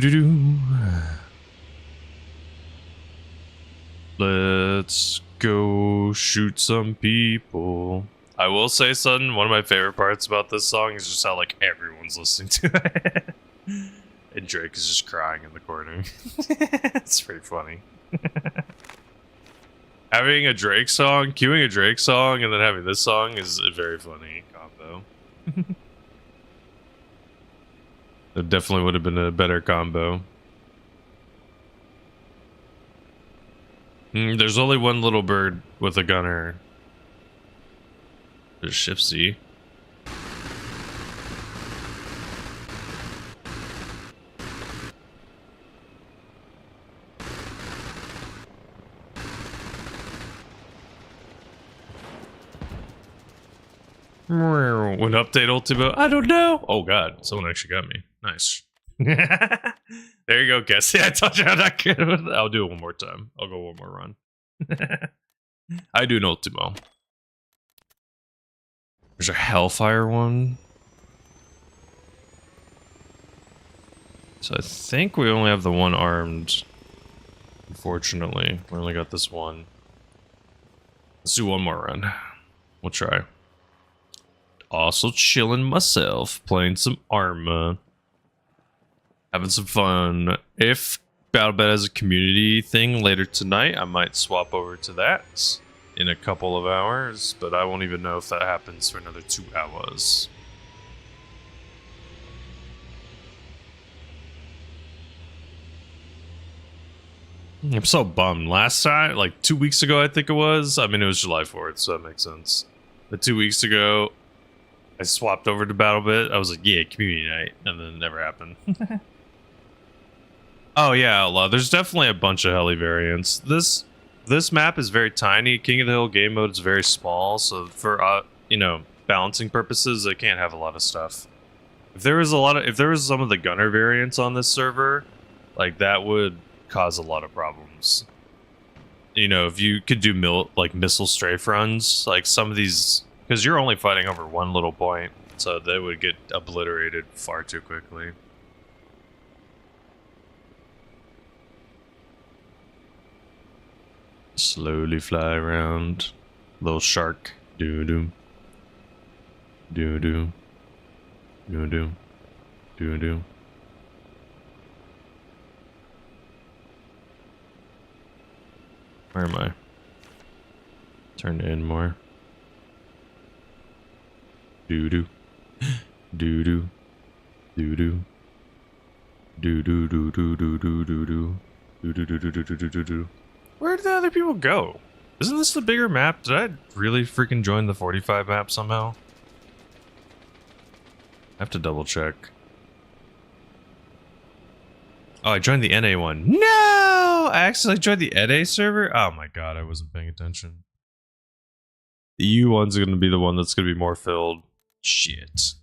Let's go shoot some people. I will say, son, one of my favorite parts about this song is just how, like, everyone's listening to it. And Drake is just crying in the corner. It's pretty funny. Having a Drake song, queuing a Drake song, and then having this song is a very funny combo. It definitely would have been a better combo. There's only one little bird with a gunner. There's Shipsy. When update Ultimo? I don't know. Oh god, someone actually got me. Nice. There you go, Cassie. I told you I'm not good with it. I'll do it one more time. I'll go one more run. I do an Ultimo. There's a Hellfire one. So I think we only have the one armed. Unfortunately, we only got this one. Let's do one more run. We'll try. Also chilling myself, playing some Arma. Having some fun. If BattleBet has a community thing later tonight, I might swap over to that in a couple of hours, but I won't even know if that happens for another 2 hours. I'm so bummed. Last time, like 2 weeks ago, I think it was. I mean, it was July 4th, so that makes sense. But 2 weeks ago, I swapped over to BattleBit. I was like, yeah, community night. And then it never happened. Oh, yeah, Outlaw. There's definitely a bunch of heli variants. This map is very tiny. King of the Hill game mode is very small. So for, you know, balancing purposes, it can't have a lot of stuff. If there was some of the gunner variants on this server, like that would cause a lot of problems. You know, if you could do missile strafe runs, like some of these, because you're only fighting over one little point, so they would get obliterated far too quickly. Slowly fly around, little shark. Doo doo, doo doo, doo doo, doo doo. Where am I? Turn in more. Doo doo. Doo doo. Doo doo. Doo doo doo doo doo doo doo doo. Doo doo doo doo doo doo doo doo. Where did the other people go? Isn't this the bigger map? Did I really freaking join the 45 map somehow? I have to double check. Oh, I joined the NA one. No! I actually joined the NA server? Oh my god, I wasn't paying attention. The EU one's gonna be the one that's gonna be more filled. Shit.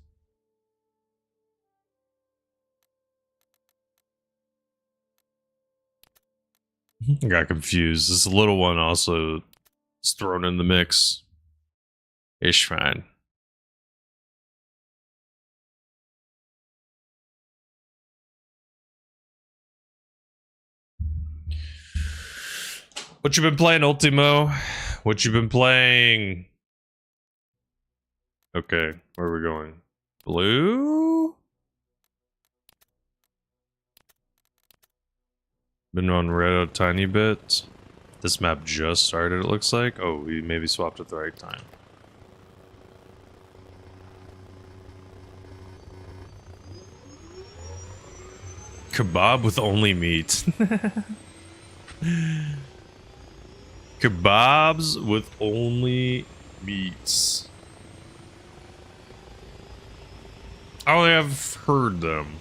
I got confused. This little one also is thrown in the mix. Ish fine. What you been playing, Ultimo? What you been playing? Okay, where are we going? Blue? Been on red a tiny bit. This map just started, it looks like. Oh, we maybe swapped at the right time. Kebab with only meat. Kebabs with only meats. I only have heard them.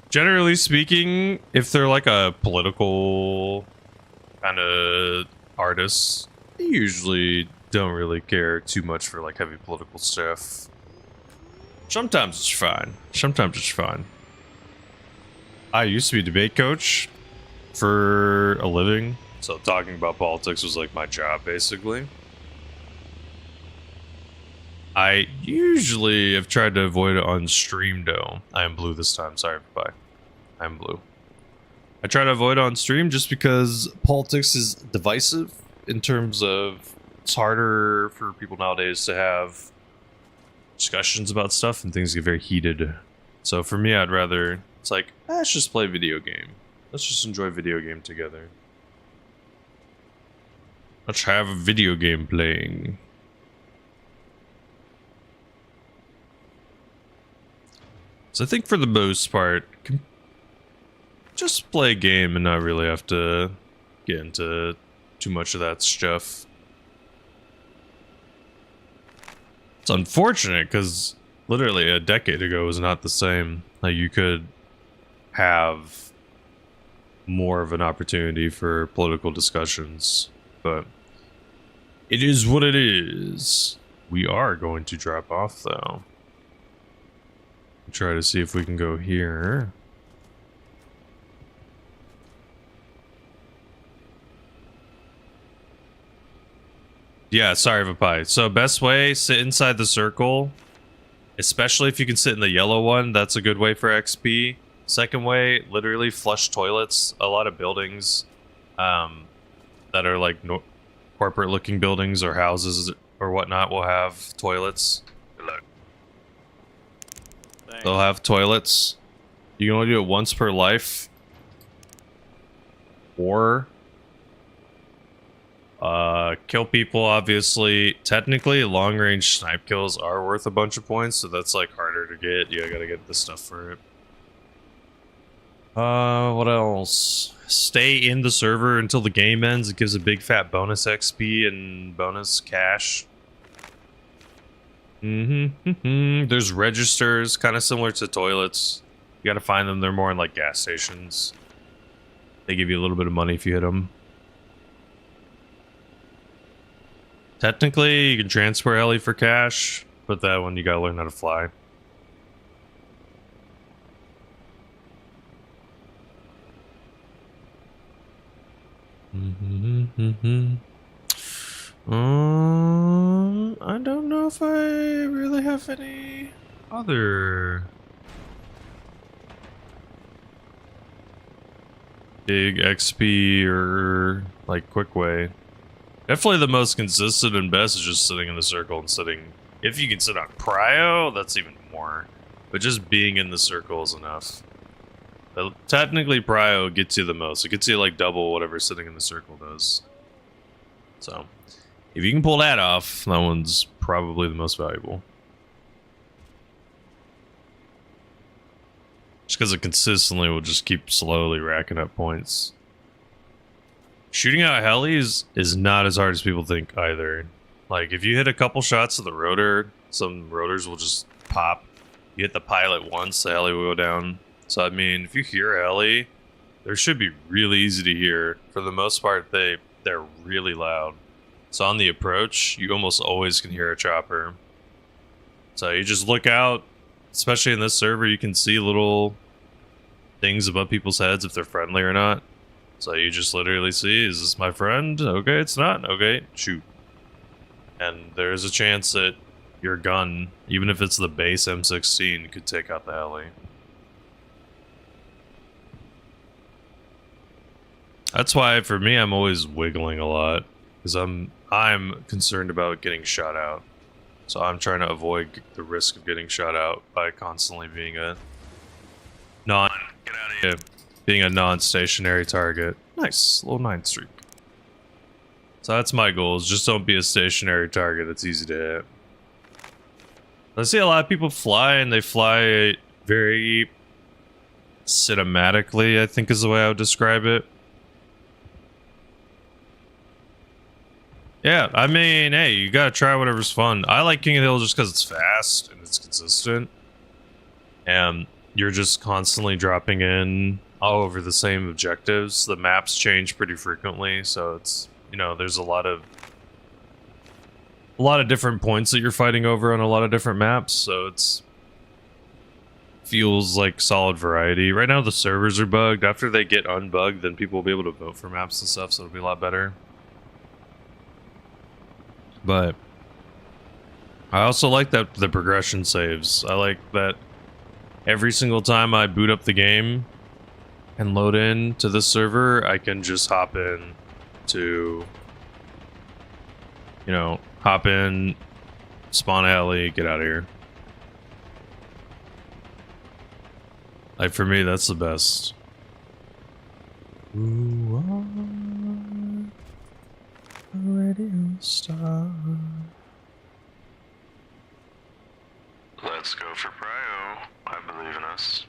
Generally speaking, if they're like a political kind of artist, they usually don't really care too much for like heavy political stuff. Sometimes it's fine. Sometimes it's fine. I used to be a debate coach for a living, so talking about politics was like my job, basically. I usually have tried to avoid it on stream, though. I am blue this time. Sorry, bye. I'm blue. I try to avoid it on stream just because politics is divisive in terms of it's harder for people nowadays to have discussions about stuff and things get very heated. So for me, I'd rather, it's like, let's just play a video game. Let's just enjoy a video game together. Let's have a video game playing. So I think for the most part, just play a game and not really have to get into too much of that stuff. It's unfortunate because literally a decade ago was not the same. Like you could have more of an opportunity for political discussions, but it is what it is. We are going to drop off though. Try to see if we can go here. Yeah, sorry, Vapai. So best way, sit inside the circle. Especially if you can sit in the yellow one, that's a good way for XP. Second way, literally flush toilets. A lot of buildings that are like corporate looking buildings or houses or whatnot will have toilets. They'll have toilets. You can only do it once per life. Or kill people, obviously. Technically, long range snipe kills are worth a bunch of points, so that's like harder to get. You gotta get the stuff for it. What else? Stay in the server until the game ends. It gives a big fat bonus XP and bonus cash. There's registers, kind of similar to toilets. You gotta find them. They're more in like gas stations. They give you a little bit of money if you hit them. Technically, you can transfer heli for cash, but that one you gotta learn how to fly. I don't know if I really have any other big XP or like quick way. Definitely the most consistent and best is just sitting in the circle and sitting. If you can sit on prio, that's even more. But just being in the circle is enough. But technically, prio gets you the most. It gets you like double whatever sitting in the circle does. So, if you can pull that off, that one's probably the most valuable. Just because it consistently will just keep slowly racking up points. Shooting out helis is not as hard as people think either. Like, if you hit a couple shots of the rotor, some rotors will just pop. You hit the pilot once, the heli will go down. So, I mean, if you hear a heli, they should be really easy to hear. For the most part, they're really loud. So on the approach, you almost always can hear a chopper. So you just look out, especially in this server, you can see little things above people's heads if they're friendly or not. So you just literally see, is this my friend? Okay, it's not. Okay, shoot. And there's a chance that your gun, even if it's the base M16, could take out the heli. That's why, for me, I'm always wiggling a lot. Because I'm concerned about getting shot out. So I'm trying to avoid the risk of getting shot out by constantly being a non-stationary target. Nice, little 9 streak. So that's my goal, is just don't be a stationary target that's easy to hit. I see a lot of people fly, and they fly very cinematically, I think is the way I would describe it. Yeah, I mean, hey, you gotta try whatever's fun. I like King of the Hill just because it's fast and it's consistent. And you're just constantly dropping in all over the same objectives. The maps change pretty frequently, so it's, you know, there's a lot of different points that you're fighting over on a lot of different maps, so it's feels like solid variety. Right now the servers are bugged. After they get unbugged, then people will be able to vote for maps and stuff, so it'll be a lot better. But I also like that the progression saves. I like that every single time I boot up the game and load in to the server, I can just hop in to, you know, hop in, spawn a heli, get out of here. Like for me, that's the best. Ooh, a radio star. Let's go for Prio. I believe in us.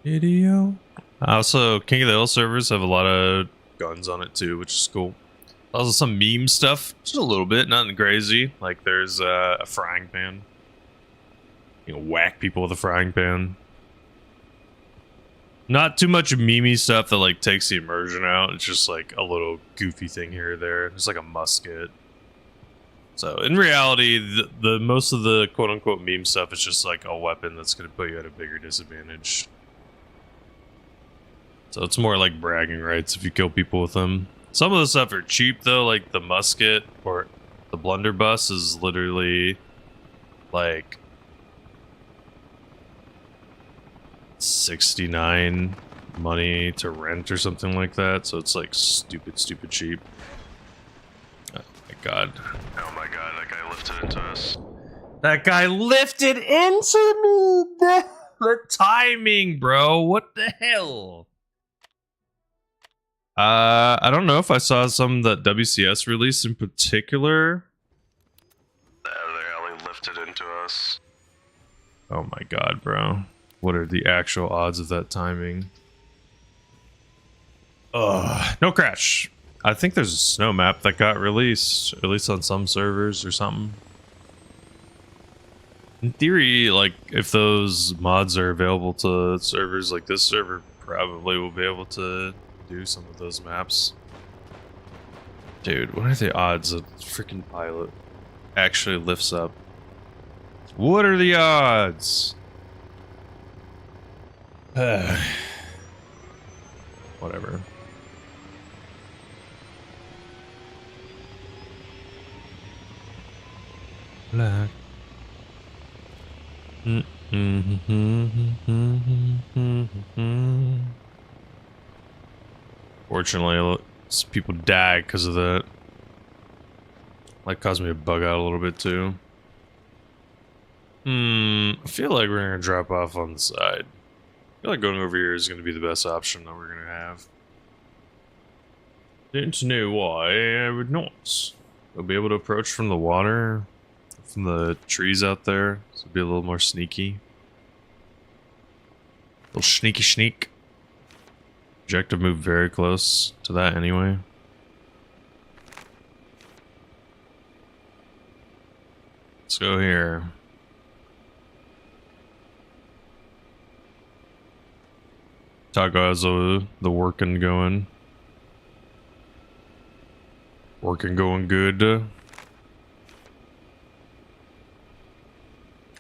Video. Also, King of the Hill servers have a lot of guns on it too, which is cool. Also, some meme stuff, just a little bit, nothing crazy. Like there's a frying pan. You know, whack people with a frying pan. Not too much meme stuff that like takes the immersion out. It's just like a little goofy thing here or there. It's like a musket. So in reality, the most of the quote unquote meme stuff is just like a weapon that's going to put you at a bigger disadvantage. So it's more like bragging rights if you kill people with them. Some of the stuff are cheap though, like the musket or the blunderbuss is literally like 69 money to rent or something like that. So it's like stupid cheap. Oh my god. Oh my god, that guy lifted into us. That guy lifted into me! The timing, bro. What the hell? I don't know if I saw some that W.C.S. released in particular. The other alley lifted into us. Oh my god, bro. What are the actual odds of that timing? Ugh. No crash. I think there's a snow map that got released, at least on some servers or something. In theory, like, if those mods are available to servers like this server, probably will be able to do some of those maps. Dude, what are the odds that freaking pilot actually lifts up? What are the odds? Whatever. Black. Fortunately, people die because of that. Like, caused me to bug out a little bit too. I feel like we're gonna drop off on the side. I feel like going over here is gonna be the best option that we're gonna have. Didn't know why I would not. We'll be able to approach from the water, from the trees out there, so it'll be a little more sneaky. A little sneaky sneak. Objective moved very close to that anyway. Let's go here. Taco has the working going. Working going good.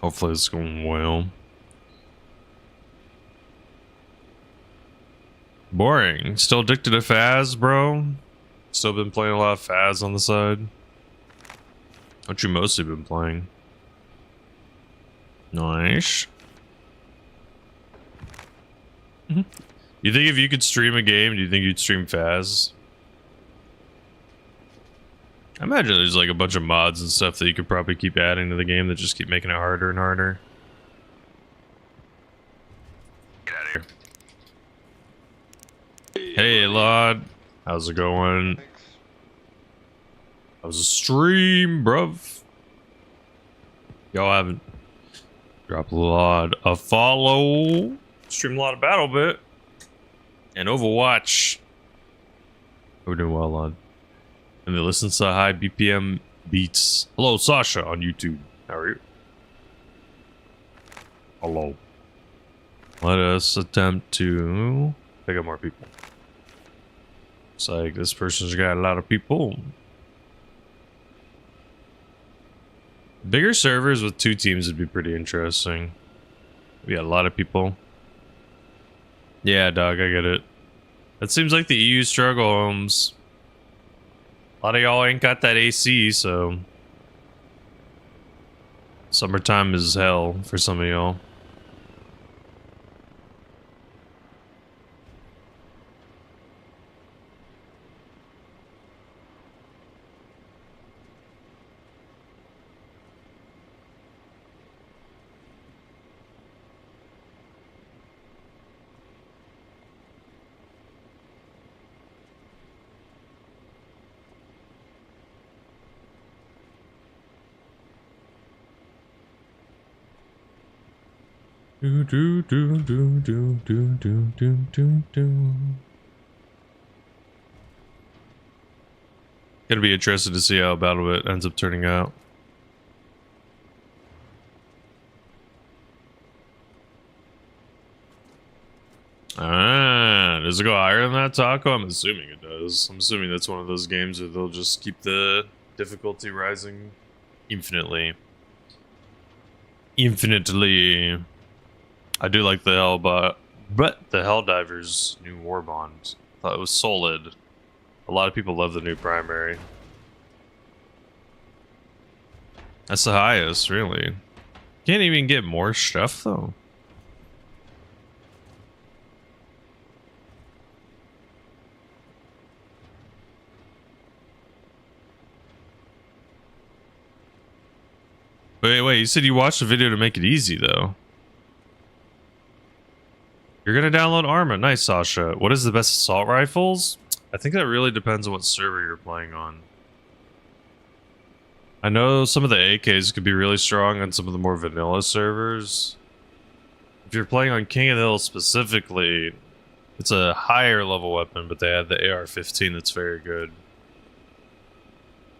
Hopefully it's going well. Boring. Still addicted to Faz, bro? Still been playing a lot of Faz on the side? What you mostly been playing? Nice. You think if you could stream a game, do you think you'd stream Faz? I imagine there's like a bunch of mods and stuff that you could probably keep adding to the game that just keep making it harder and harder. Get out of here. Hey, Lod. How's it going? How's the stream, bruv? Y'all haven't dropped Lod a follow. Stream a lot of BattleBit and Overwatch. We're doing well, Lod. And they listen to high BPM beats. Hello, Sasha on YouTube. How are you? Hello. Let us attempt to pick up more people. It's like this person's got a lot of people. Bigger servers with 2 teams would be pretty interesting. We got a lot of people. Yeah, dog, I get it. That seems like the EU struggle, Holmes. A lot of y'all ain't got that AC, so summertime is hell for some of y'all. Do do do do do do do do do do. Gonna be interested to see how Battle Bit ends up turning out. Ah, does it go higher than that, Taco? I'm assuming it does. I'm assuming that's one of those games where they'll just keep the difficulty rising infinitely. Infinitely. I do like the but the Helldivers new Warbond. Thought it was solid. A lot of people love the new primary. That's the highest, really. Can't even get more stuff though. Wait, you said you watched the video to make it easy though. You're gonna download Arma. Nice, Sasha. What is the best assault rifles? I think that really depends on what server you're playing on. I know some of the AKs could be really strong on some of the more vanilla servers. If you're playing on King of the Hill specifically, it's a higher level weapon, but they have the AR-15 that's very good.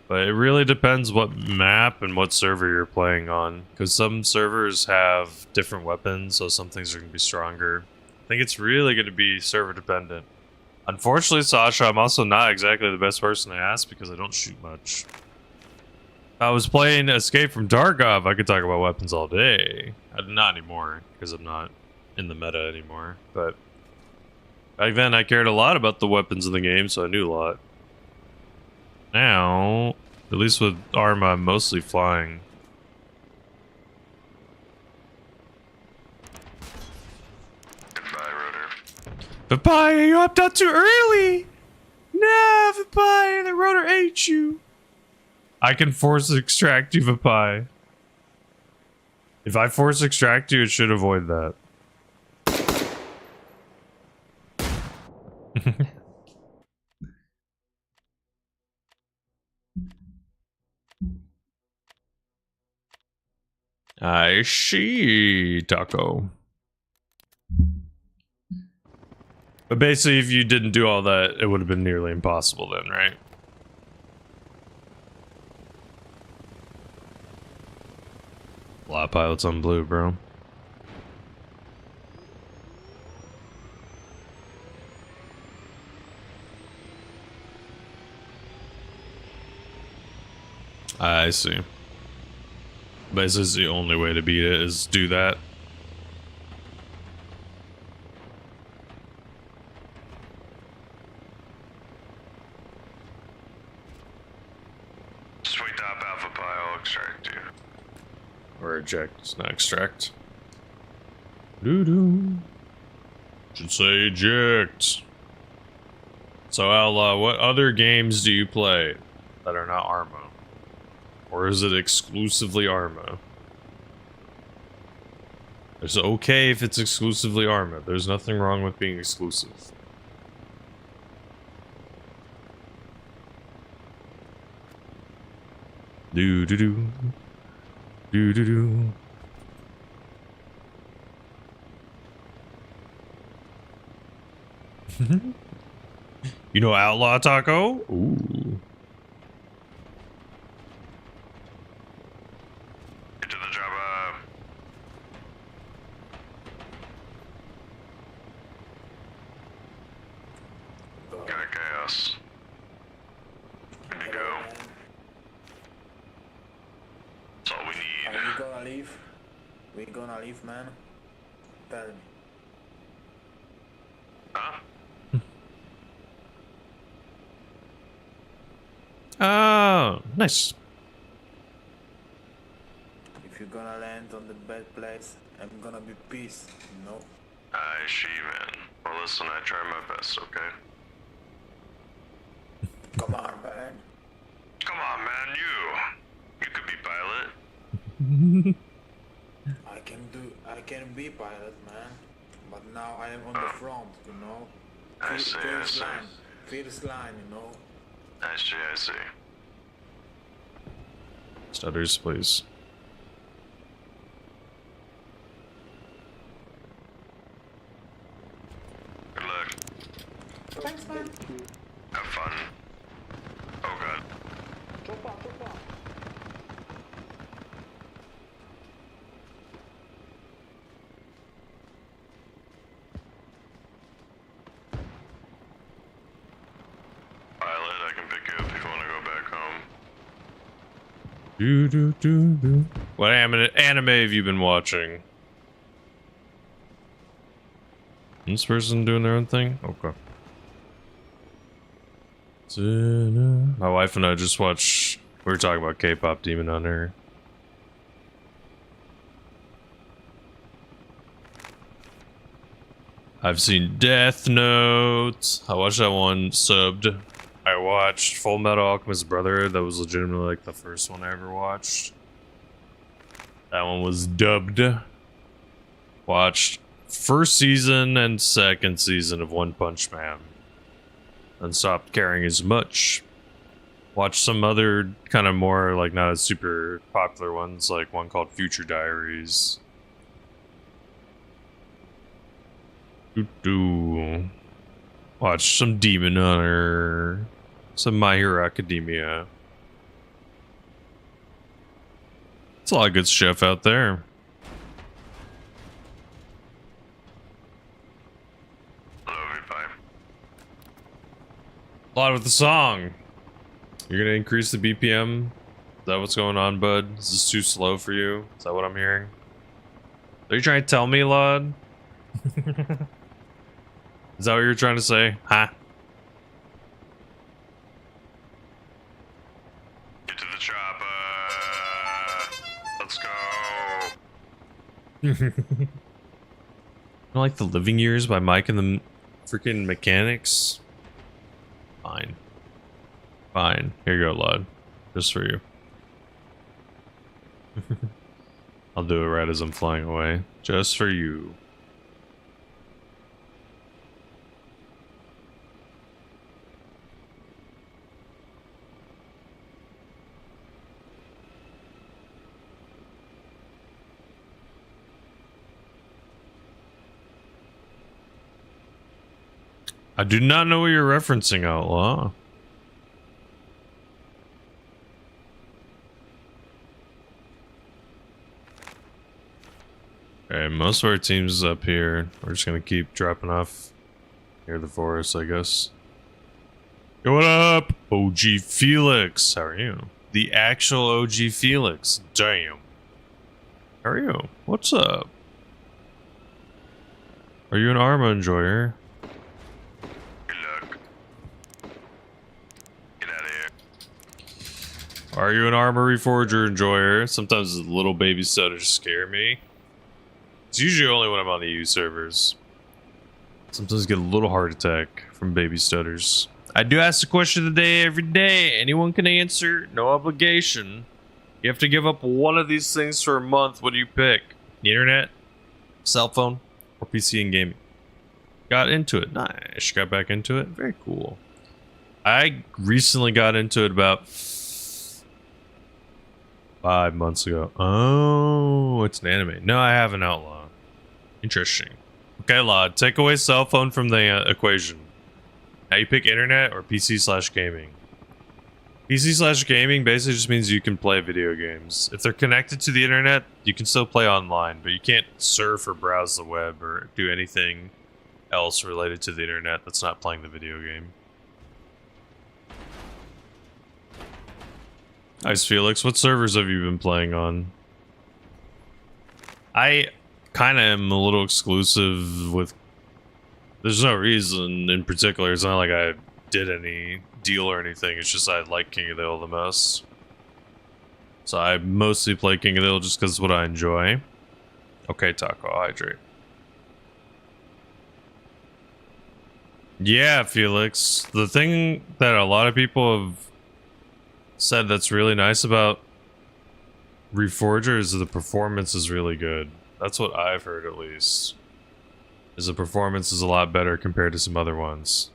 But it really depends what map and what server you're playing on, because some servers have different weapons, so some things are going to be stronger. I think it's really going to be server dependent. Unfortunately, Sasha, I'm also not exactly the best person to ask because I don't shoot much. If I was playing Escape from Tarkov, I could talk about weapons all day. Not anymore, because I'm not in the meta anymore. But back then, I cared a lot about the weapons in the game, so I knew a lot. Now, at least with Arma, I'm mostly flying. Goodbye, Rotor. Papaya, you hopped out too early! No, Papaya, the Rotor ate you. I can force extract you, Papaya. If I force extract you, it should avoid that. I see, Taco. But basically, if you didn't do all that, it would have been nearly impossible then, right? A lot of pilots on blue, bro. I see. But this is the only way to beat it, is do that. Just wait top Alpha Pi, I'll extract you. Or eject, not extract. Doo-doo. Should say eject. So Outlaw, what other games do you play that are not Arma? Or is it exclusively Arma? It's okay if it's exclusively Arma. There's nothing wrong with being exclusive. Do-do-do. Do-do-do. You know Outlaw Taco? Ooh. Get to the job, Got a chaos. There you go. That's all we need. Are we gonna leave? We gonna leave, man? Tell me. Huh? Oh, nice. If you're gonna land on the bad place, I'm gonna be pissed, you know? I see, man. Well, listen, I try my best, okay? Come on, man. Come on, man, you could be pilot. I can be pilot, man. But now I am on the front, you know? I see. First line, you know? I see. Stutters, please. that's fine. Have fun. Oh god. Pilot, I can pick you up if you want to go back home. What anime have you been watching? This person doing their own thing? Okay. My wife and I just watched. We were talking about K-pop Demon Hunter. I've seen Death Note. I watched that one subbed. I watched Full Metal Alchemist Brotherhood. That was legitimately like the first one I ever watched. That one was dubbed. Watched first season and second season of One Punch Man. And stopped caring as much. Watched some other kind of more like not as super popular ones, like one called Future Diaries. Watch some Demon Hunter, some My Hero Academia. It's a lot of good stuff out there. A lot with the song. You're gonna increase the BPM? Is that what's going on, bud? Is this too slow for you? Is that what I'm hearing? Are you trying to tell me, Lud? Is that what you're trying to say? Huh? Get to the chopper. Let's go. I like The Living Years by Mike and the freaking Mechanics. Fine. Fine. Here you go, Lud. Just for you. I'll do it right as I'm flying away. Just for you. I do not know what you're referencing, Outlaw. Okay, most of our teams is up here. We're just gonna keep dropping off near the forest, I guess. Yo, what up? OG Felix. How are you? The actual OG Felix. Damn. How are you? What's up? Are you an Arma enjoyer? Are you an Arma Reforger enjoyer? Sometimes the little baby stutters scare me. It's usually only when I'm on the EU servers. Sometimes I get a little heart attack from baby stutters. I do ask the question of the day every day. Anyone can answer. No obligation. You have to give up one of these things for a month. What do you pick? The internet, cell phone, or PC and gaming? Got into it. Nice. Got back into it. Very cool. I recently got into it about 5 months ago. Oh, it's an anime. No, I have an Outlaw. Interesting. Okay, Law, take away cell phone from the equation. Now you pick internet or PC/gaming. PC/gaming basically just means you can play video games. If they're connected to the internet, you can still play online, but you can't surf or browse the web or do anything else related to the internet that's not playing the video game. Nice, Felix. What servers have you been playing on? I kind of am a little exclusive with... There's no reason in particular. It's not like I did any deal or anything. It's just I like King of the Hill the most. So I mostly play King of the Hill just because it's what I enjoy. Okay, Taco, hydrate. Yeah, Felix. The thing that a lot of people have said that's really nice about Reforger is the performance is really good. That's what I've heard, at least. Is the performance is a lot better compared to some other ones.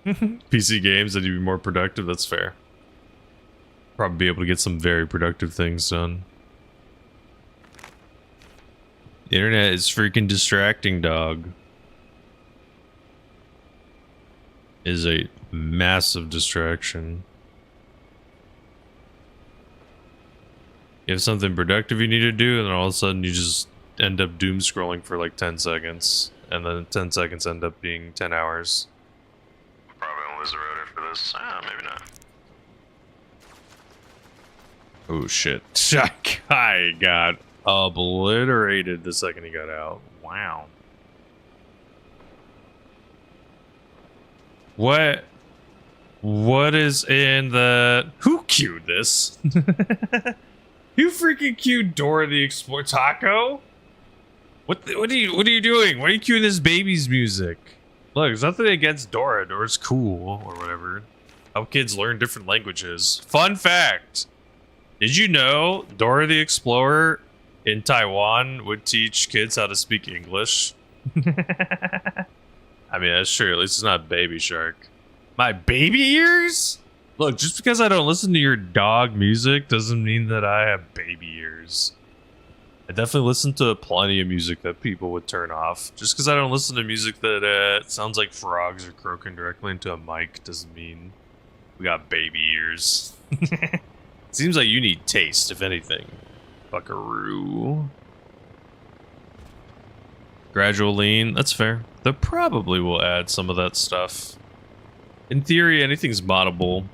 PC games that you'd be more productive, that's fair. Probably be able to get some very productive things done. The internet is freaking distracting, dog. is a massive distraction. You have something productive you need to do, and then all of a sudden you just end up doom scrolling for like 10 seconds, and then 10 seconds end up being 10 hours. Probably gonna lose the rotor for this. Maybe not. Oh shit. Guy got obliterated the second he got out. Wow. What is in the... Who queued this? Who freaking queued Dora the Explorer? Taco? What are you doing? Why are you queuing this baby's music? Look, there's nothing against Dora. Dora's cool or whatever. How kids learn different languages. Fun fact. Did you know Dora the Explorer in Taiwan would teach kids how to speak English? I mean, that's true. At least it's not Baby Shark. My baby ears? Look, just because I don't listen to your dog music doesn't mean that I have baby ears. I definitely listen to plenty of music that people would turn off. Just because I don't listen to music that sounds like frogs are croaking directly into a mic doesn't mean we got baby ears. Seems like you need taste, if anything. Buckaroo. Gradual lean, that's fair. They probably will add some of that stuff. In theory, anything's moddable.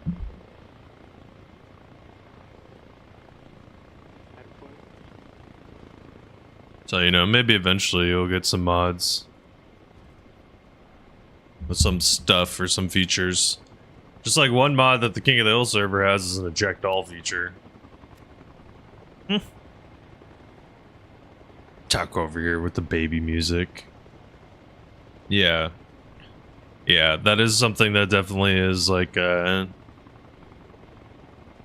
So, you know, maybe eventually you'll get some mods. With some stuff or some features. Just like one mod that the King of the Hill server has is an eject all feature. Taco over here with the baby music. Yeah. Yeah, that is something that definitely is like a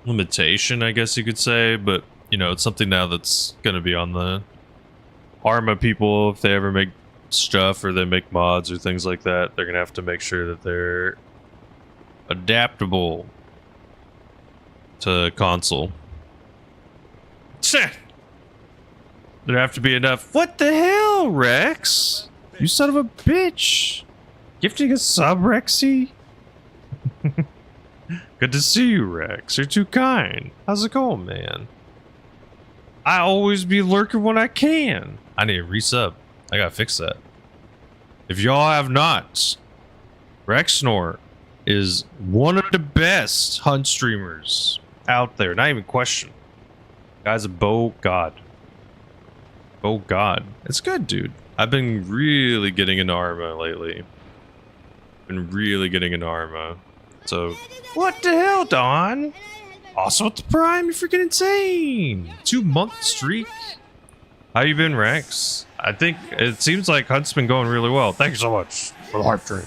limitation, I guess you could say, but you know, it's something now that's gonna be on the Arma people. If they ever make stuff or they make mods or things like that, they're gonna have to make sure that they're adaptable to console. There have to be enough. What the hell, Rex? You son of a bitch! Gifting a sub, Rexy? Good to see you, Rex. You're too kind. How's it going, man? I always be lurking when I can. I need to resub. I gotta fix that. If y'all have not, Rexnor is one of the best hunt streamers out there. Not even question. Guy's a bow god. Oh god. It's good, dude. I've been really getting into Arma lately. Been really getting into Arma. So, what the hell, Don? Also at the Prime, you're freaking insane. 2-month streak. How you been, Rex? I think it seems like Hunt's been going really well. Thank you so much for the heart train.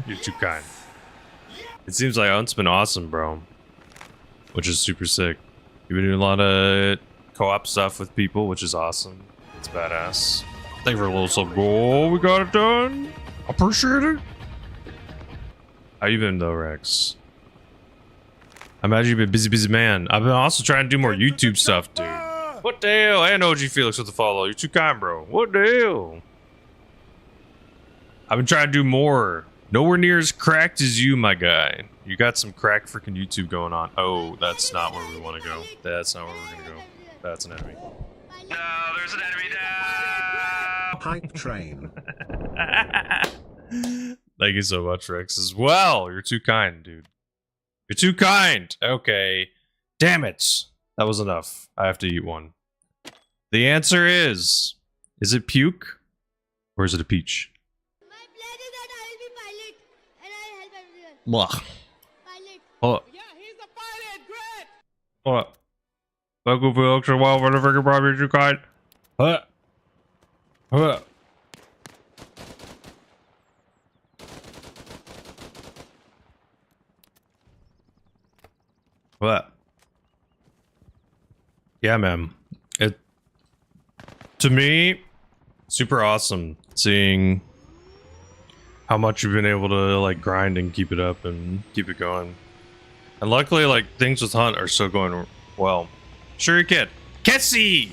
You're too kind. It seems like Hunt's been awesome, bro. Which is super sick. You've been doing a lot of co-op stuff with people, which is awesome. It's badass. Thank you for a little sub. Oh, we got it done. Appreciate it. How you been though, Rex? I imagine you've been busy man. I've been also trying to do more YouTube stuff, dude. What the hell? And OG Felix with the follow. You're too kind, bro. What the hell? I've been trying to do more. Nowhere near as cracked as you, my guy. You got some cracked freaking YouTube going on. Oh, that's not where we want to go. That's not where we're gonna go. That's an enemy. No, there's an enemy down! Hype train. Thank you so much, Rex, as well. You're too kind, dude. You're too kind. Okay. Damn it. That was enough. I have to eat one. The answer is it puke? Or is it a peach? Blah. Hold up. Yeah, he's a pilot. Great. Hold up. Thank you, Felix, as well for the freaking Prime. You're too kind. Hold up. Hold up. What? Yeah, man. It to me, super awesome seeing how much you've been able to like grind and keep it up and keep it going. And luckily, like things with Hunt are still going well. Sure, you can. Kessie!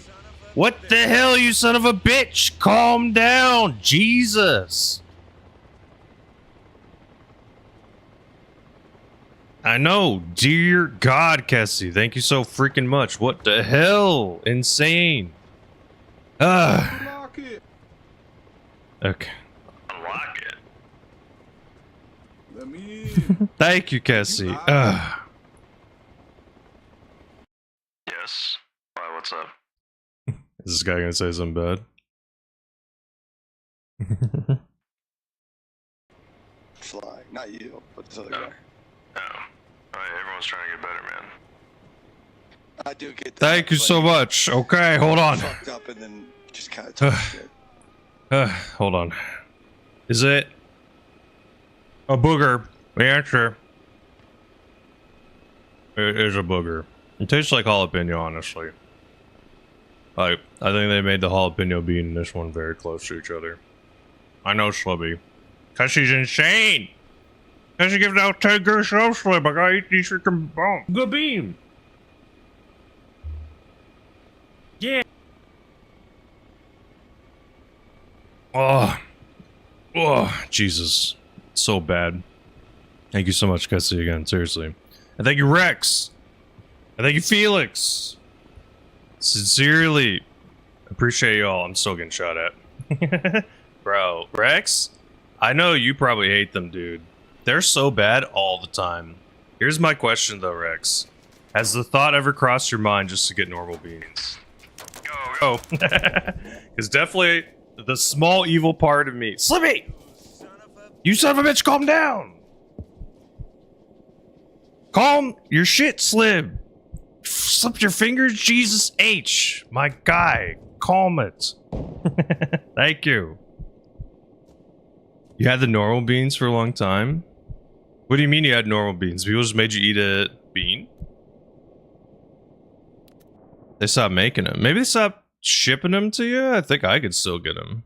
What the hell, you son of a bitch? Calm down, Jesus! I know. Dear God, Cassie, thank you so freaking much. What the hell? Insane. Unlock it. Okay. Unlock it. Let me in. Thank you, Cassie. Yes. Why, what's up? Is this guy gonna say something bad? Fly, not you, but this other guy. Oh. Alright, everyone's trying to get better, man. I do get that. Thank you so much. Okay, hold on. Fucked up and then just kind of talk shit. Hold on. Is it a booger? The answer is a booger. It tastes like jalapeno, honestly. I think they made the jalapeno bean and this one very close to each other. I know, Slubby. Cause she's insane! Cause she gives out 10 good so Slib. I gotta eat these freaking bones. Good bean! Yeah! Oh, Jesus. So bad. Thank you so much, Cassie, again, seriously. And thank you, Rex! And thank you, Felix! Sincerely appreciate y'all. I'm still getting shot at. Bro, Rex? I know you probably hate them, dude. They're so bad all the time. Here's my question, though, Rex. Has the thought ever crossed your mind just to get normal beans? Go. Because definitely the small evil part of me. Slippy! You son of a bitch, calm down! Calm your shit, Slib. Slip your fingers, Jesus H. My guy, calm it. Thank you. You had the normal beans for a long time? What do you mean you had normal beans? People just made you eat a bean? They stopped making them. Maybe they stopped shipping them to you? I think I could still get them.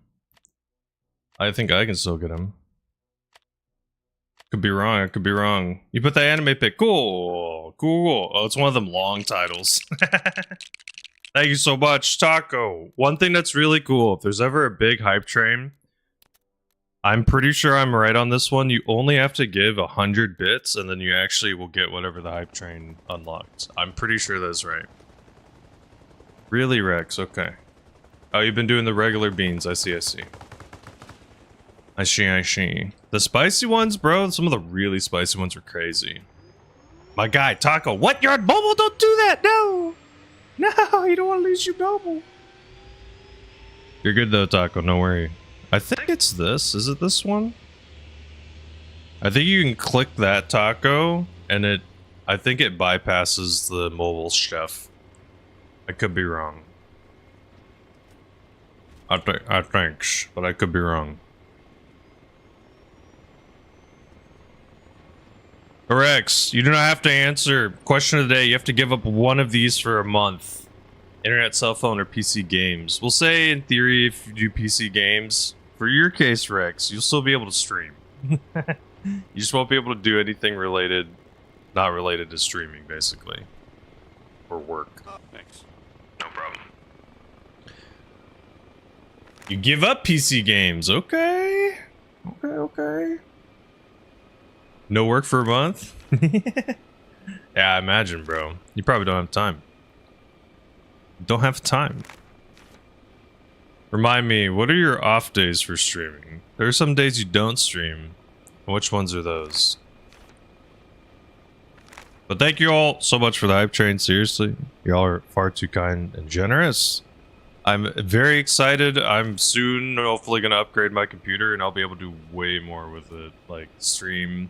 I think I can still get them. Could be wrong, I could be wrong. You put the anime pic. Cool. Cool. Oh, it's one of them long titles. Thank you so much, Taco. One thing that's really cool, if there's ever a big hype train, I'm pretty sure I'm right on this one. You only have to give 100 bits, and then you actually will get whatever the hype train unlocked. I'm pretty sure that's right. Really, Rex? Okay. Oh, you've been doing the regular beans. I see, I see. I see. The spicy ones, bro, some of the really spicy ones are crazy. My guy, Taco. What? You're on mobile? Don't do that! No! No, you don't want to lose your mobile. You're good, though, Taco. No worry. I think it's this. Is it this one? I think you can click that, Taco, and I think it bypasses the mobile chef. I could be wrong. I think, but I could be wrong. Rex, you do not have to answer. Question of the day, you have to give up one of these for a month. Internet, cell phone, or PC games. We'll say, in theory, if you do PC games, for your case, Rex, you'll still be able to stream. You just won't be able to do anything related, not related to streaming, basically. Or work. Thanks. No problem. You give up PC games, okay? Okay. No work for a month? Yeah, I imagine, bro. You probably don't have time. Don't have time. Remind me, what are your off days for streaming? There are some days you don't stream. Which ones are those? But thank you all so much for the hype train, seriously. Y'all are far too kind and generous. I'm very excited. I'm soon hopefully going to upgrade my computer and I'll be able to do way more with it. Like stream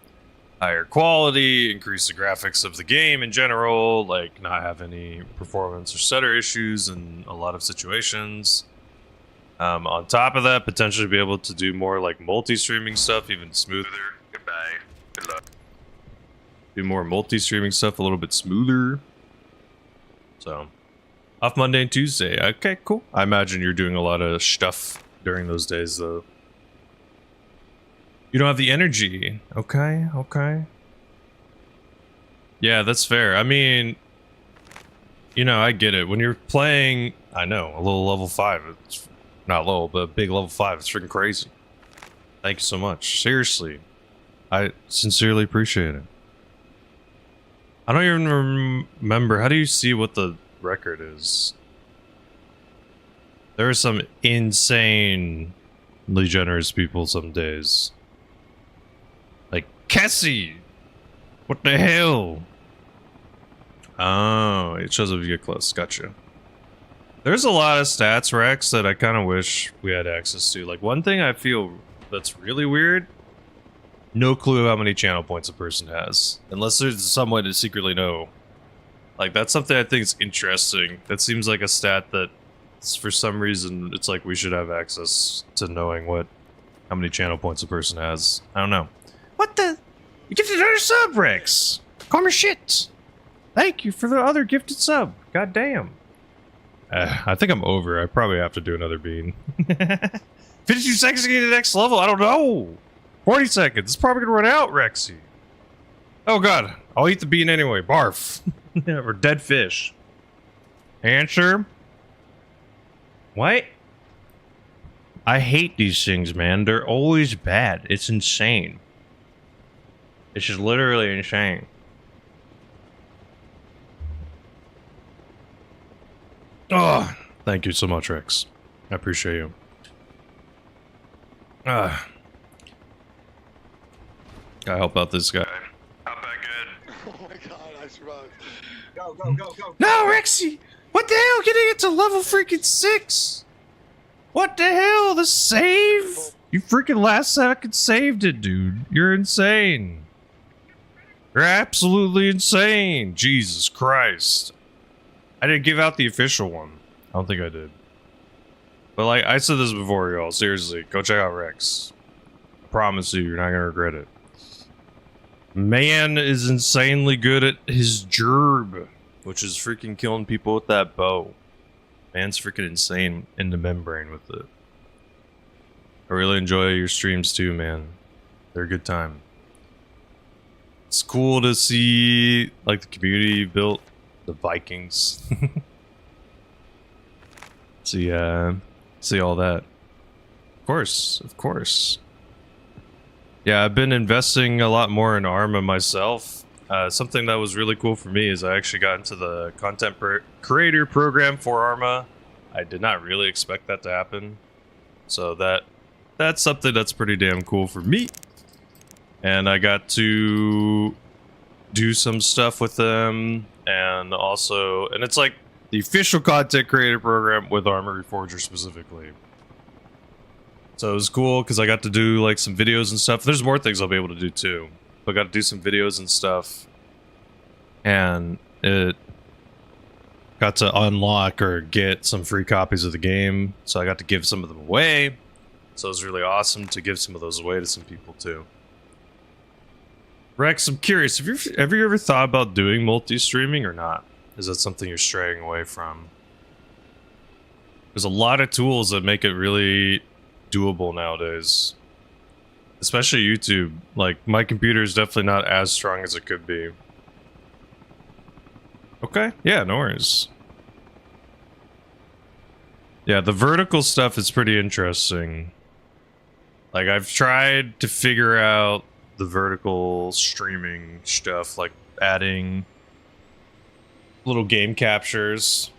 higher quality, increase the graphics of the game in general, like not have any performance or stutter issues in a lot of situations. On top of that, potentially be able to do more like multi-streaming stuff, even smoother. Goodbye. Good luck. Do more multi-streaming stuff a little bit smoother. So, off Monday and Tuesday. Okay, cool. I imagine you're doing a lot of stuff during those days, though. You don't have the energy. Okay. Yeah, that's fair. I mean, you know, I get it. When you're playing, I know, a little level 5, it's not low, but a big level 5, it's freaking crazy. Thank you so much. Seriously. I sincerely appreciate it. I don't even remember. How do you see what the record is? There are some insanely generous people some days. Like, Cassie! What the hell? Oh, it shows if you get close. Gotcha. There's a lot of stats, Rex, that I kind of wish we had access to. Like, one thing I feel that's really weird, no clue how many channel points a person has. Unless there's some way to secretly know. Like, that's something I think is interesting. That seems like a stat that, for some reason, it's like we should have access to knowing how many channel points a person has. I don't know. What the? You gifted another sub, Rex! Calm your shit! Thank you for the other gifted sub. God damn. I think I'm over. I probably have to do another bean. 52 seconds to get to the next level? I don't know. 40 seconds. It's probably gonna run out, Rexy. Oh god. I'll eat the bean anyway. Barf. Or dead fish. Answer. What? I hate these things, man. They're always bad. It's insane. It's just literally insane. Oh, thank you so much, Rex. I appreciate you. Gotta help out this guy. Not that good. Oh my god, I survived. Go, go, go, go. No, Rexy! What the hell? Getting it to level freaking 6! What the hell? The save? You freaking last second saved it, dude. You're insane. You're absolutely insane. Jesus Christ. I didn't give out the official one. I don't think I did. But like, I said this before, y'all. Seriously, go check out Rex. I promise you, you're not gonna regret it. Man is insanely good at his gerb, which is freaking killing people with that bow. Man's freaking insane in the membrane with it. I really enjoy your streams too, man. They're a good time. It's cool to see like the community built. The Vikings. See all that. Of course. Yeah, I've been investing a lot more in Arma myself. Something that was really cool for me is I actually got into the content creator program for Arma. I did not really expect that to happen. So that's something that's pretty damn cool for me. And I got to do some stuff with them. And also, and it's like the official content creator program with Arma Reforger specifically. So it was cool because I got to do like some videos and stuff. There's more things I'll be able to do too. But I got to do some videos and stuff. And it got to unlock or get some free copies of the game. So I got to give some of them away. So it was really awesome to give some of those away to some people too. Rex, I'm curious, have you ever thought about doing multi-streaming or not? Is that something you're straying away from? There's a lot of tools that make it really doable nowadays. Especially YouTube. Like, my computer is definitely not as strong as it could be. Okay, yeah, no worries. Yeah, the vertical stuff is pretty interesting. Like, I've tried to figure out the vertical streaming stuff, like adding little game captures.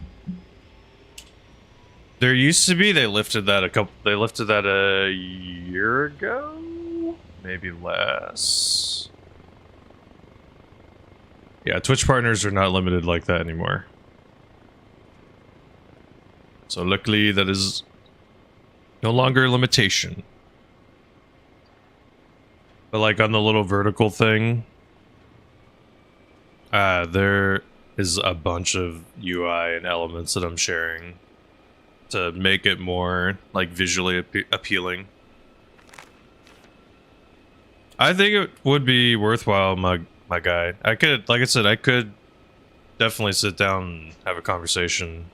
There used to be, they lifted that a year ago, maybe less. Yeah, Twitch partners are not limited like that anymore. So luckily that is no longer a limitation. But like on the little vertical thing, there is a bunch of UI and elements that I'm sharing to make it more like visually appealing. I think it would be worthwhile, my guy. I could, like I said, I could definitely sit down and have a conversation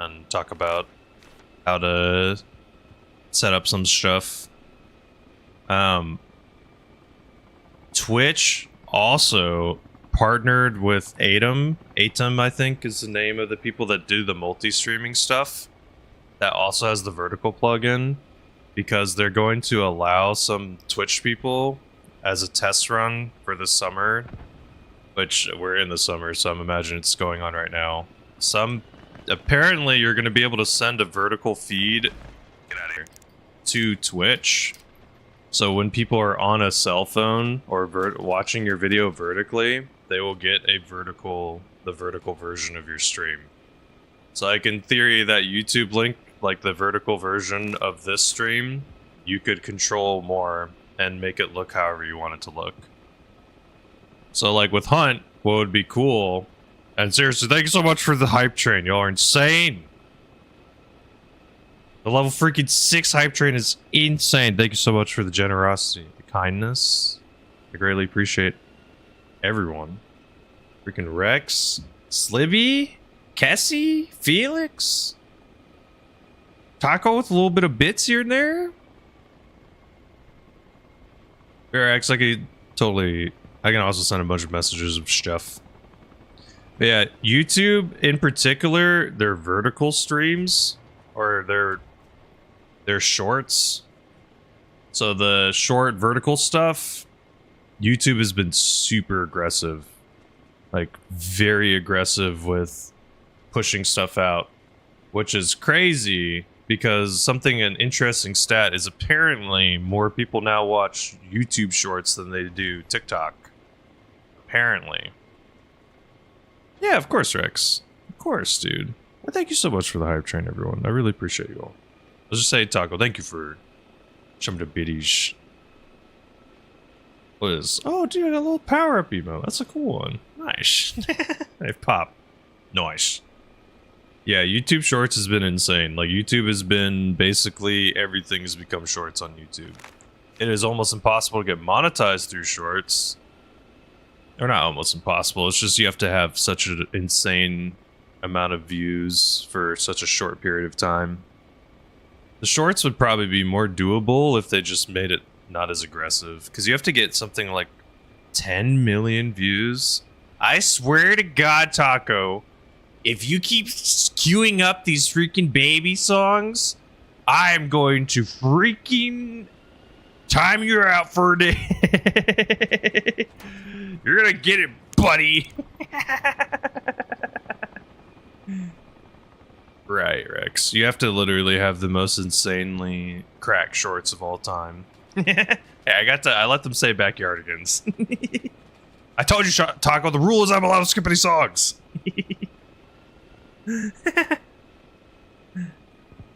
and talk about how to set up some stuff. Twitch also partnered with Atom. Atom, I think, is the name of the people that do the multi-streaming stuff. That also has the vertical plugin. Because they're going to allow some Twitch people as a test run for the summer which we're in the summer, so I'm imagining it's going on right now. Apparently you're going to be able to send a vertical feed, get out of here, to Twitch. So when people are on a cell phone or watching your video vertically, they will get the vertical version of your stream. So like in theory, that YouTube link, like the vertical version of this stream, you could control more and make it look however you want it to look. So like with Hunt, what would be cool, and seriously, thank you so much for the hype train. Y'all are insane. The level freaking 6 hype train is insane. Thank you so much for the generosity, the kindness. I greatly appreciate everyone. Freaking Rex, Slibby, Cassie, Felix, Taco with a little bit of bits here and there. Rex, I can also send a bunch of messages of stuff. But yeah, YouTube in particular, their vertical streams or their shorts. So the short vertical stuff, YouTube has been super aggressive. Like very aggressive with pushing stuff out, which is crazy because an interesting stat is apparently more people now watch YouTube shorts than they do TikTok. Apparently. Yeah, of course, Rex. Of course, dude. Well, thank you so much for the hype train, everyone. I really appreciate you all. Let's just say, Taco, thank you for some of the biddies. What is? Oh, dude, I got a little power-up emote. That's a cool one. Nice. Hey, pop. Nice. Yeah, YouTube Shorts has been insane. Like, YouTube has been basically everything has become Shorts on YouTube. It is almost impossible to get monetized through Shorts. Or not almost impossible. It's just you have to have such an insane amount of views for such a short period of time. The Shorts would probably be more doable if they just made it not as aggressive. Because you have to get something like 10 million views. I swear to God, Taco, if you keep queuing up these freaking baby songs, I'm going to freaking time you out for a day. You're gonna get it, buddy. Right, Rex. You have to literally have the most insanely cracked shorts of all time. Hey, I let them say backyardigans. I told you, Taco, the rule is I'm allowed to skip any songs.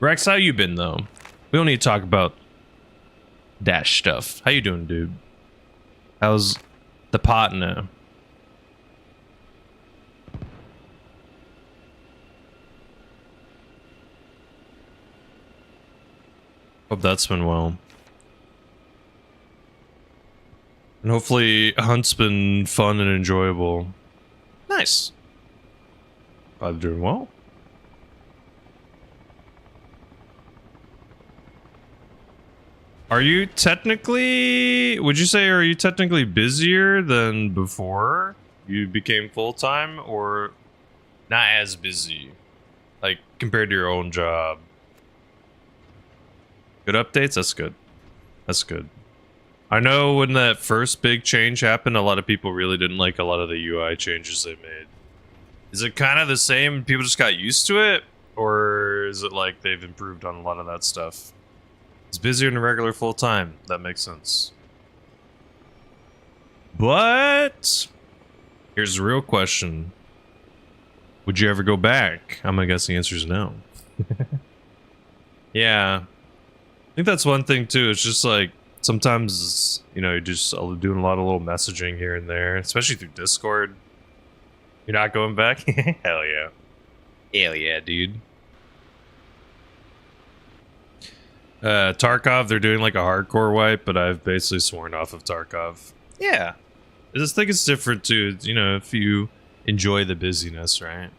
Rex, how you been, though? We don't need to talk about Dash stuff. How you doing, dude? How's the partner? Hope that's been well. And hopefully Hunt's been fun and enjoyable. Nice. I'm doing well. Are you technically, are you technically busier than before you became full-time, or not as busy? Like, compared to your own job? Good updates? That's good. That's good. I know when that first big change happened, a lot of people really didn't like a lot of the UI changes they made. Is it kind of the same? People just got used to it? Or is it like they've improved on a lot of that stuff? It's busier than a regular full-time. That makes sense. But here's the real question. Would you ever go back? I'm gonna guess the answer is no. Yeah. I think that's one thing too. It's just like sometimes, you know, you're just doing a lot of little messaging here and there, especially through Discord. You're not going back? Hell yeah. Hell yeah, dude. Tarkov, they're doing like a hardcore wipe, but I've basically sworn off of Tarkov. Yeah. I just think it's different too, you know, if you enjoy the busyness, right?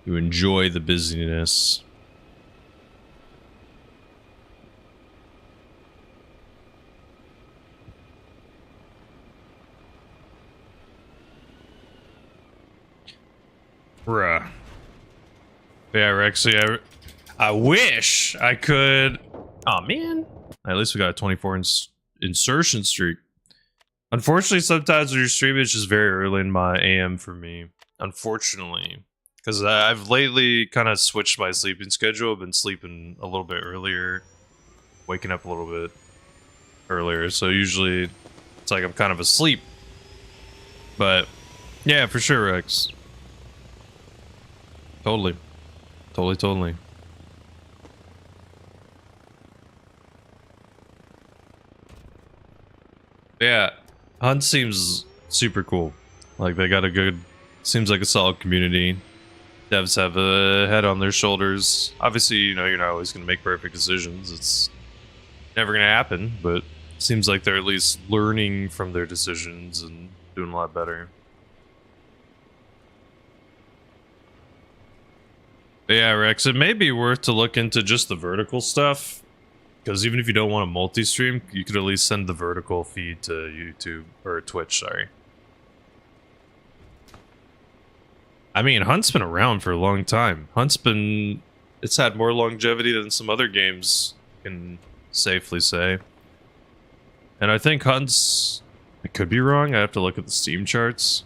You enjoy the busyness. Bruh. Yeah, Rexy, I wish I could... Oh, man. At least we got a 24 insertion streak. Unfortunately, sometimes when you're streaming, it's just very early in my AM for me. Unfortunately. Because I've lately kind of switched my sleeping schedule. I've been sleeping a little bit earlier. Waking up a little bit earlier. So usually, it's like I'm kind of asleep. But, yeah, for sure, Rex. Totally. Totally. Yeah, Hunt seems super cool. Like, they got a good... Seems like a solid community. Devs have a head on their shoulders. Obviously, you know, you're not always going to make perfect decisions. It's never going to happen, but seems like they're at least learning from their decisions and doing a lot better. But yeah, Rex, it may be worth to look into just the vertical stuff. Because even if you don't want to multi-stream, you could at least send the vertical feed to YouTube, or Twitch, sorry. I mean, Hunt's been around for a long time. It's had more longevity than some other games, I can safely say. And I think Hunt's, I could be wrong, I have to look at the Steam charts.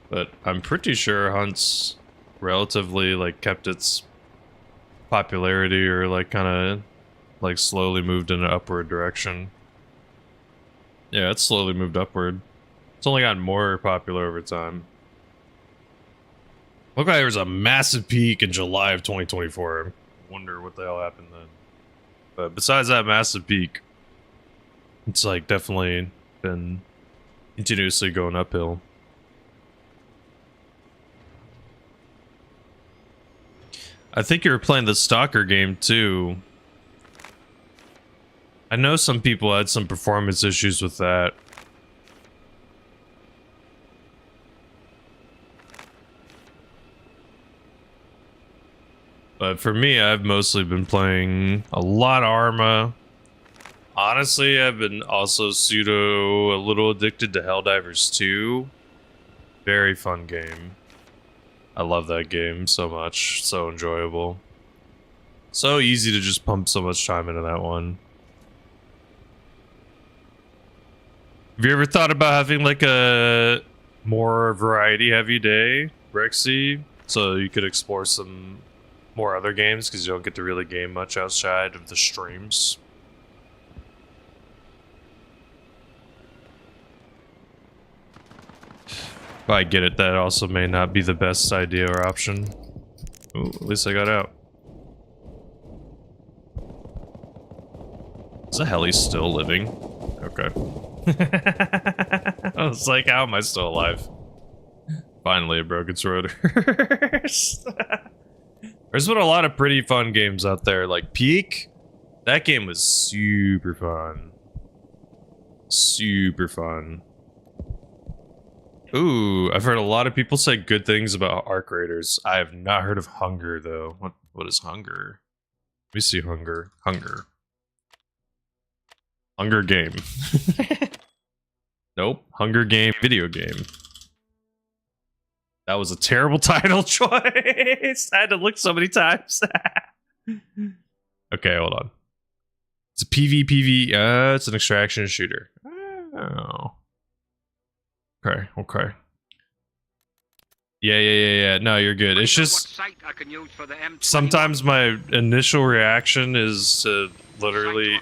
But I'm pretty sure Hunt's relatively, like, kept its popularity or, like, kind of, like, slowly moved in an upward direction. Yeah, it's slowly moved upward. It's only gotten more popular over time. Looked like there was a massive peak in July of 2024. I wonder what the hell happened then. But besides that massive peak, it's, like, definitely been continuously going uphill. I think you were playing the Stalker game too. I know some people had some performance issues with that. But for me, I've mostly been playing a lot of Arma. Honestly, I've been also pseudo a little addicted to Helldivers 2. Very fun game. I love that game so much. So enjoyable. So easy to just pump so much time into that one. Have you ever thought about having like a more variety heavy day, Rexy? So you could explore some more other games because you don't get to really game much outside of the streams. I get it, that also may not be the best idea or option. Ooh, at least I got out. Is the heli still living? Okay. I was like, how am I still alive? Finally, it broke its rotors. There's been a lot of pretty fun games out there, like Peak. That game was super fun. Super fun. Ooh, I've heard a lot of people say good things about Arc Raiders. I have not heard of Hunger, though. What is Hunger? Let me see Hunger. Hunger game. Nope. Hunger game video game. That was a terrible title choice. I had to look so many times. Okay, hold on. It's a PvPv. It's an extraction shooter. Oh. Okay. Yeah. No, you're good. It's just sometimes my initial reaction is to literally.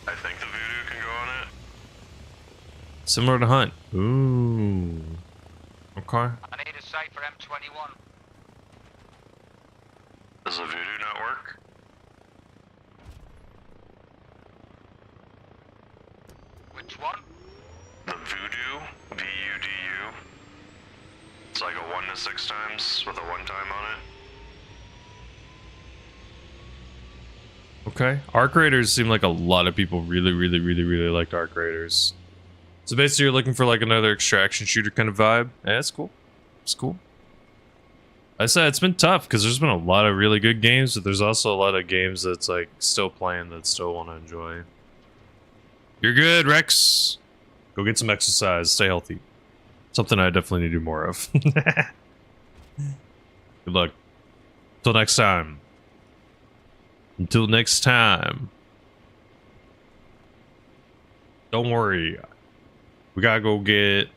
I think the Voodoo can go on it. Similar to Hunt. Ooh. Okay. I need a site for M21. Does the Voodoo not work? Which one? The Voodoo, V-U-D-U. It's like a 1 to 6 times with a 1 time on it. Okay. Arc Raiders seem like a lot of people really liked Arc Raiders. So basically you're looking for like another extraction shooter kind of vibe. Yeah, that's cool. It's cool. I said it's been tough because there's been a lot of really good games, but there's also a lot of games that's like still playing that still want to enjoy. You're good, Rex. Go get some exercise. Stay healthy. Something I definitely need to do more of. Good luck. Until next time. Until next time. Don't worry. We gotta go get...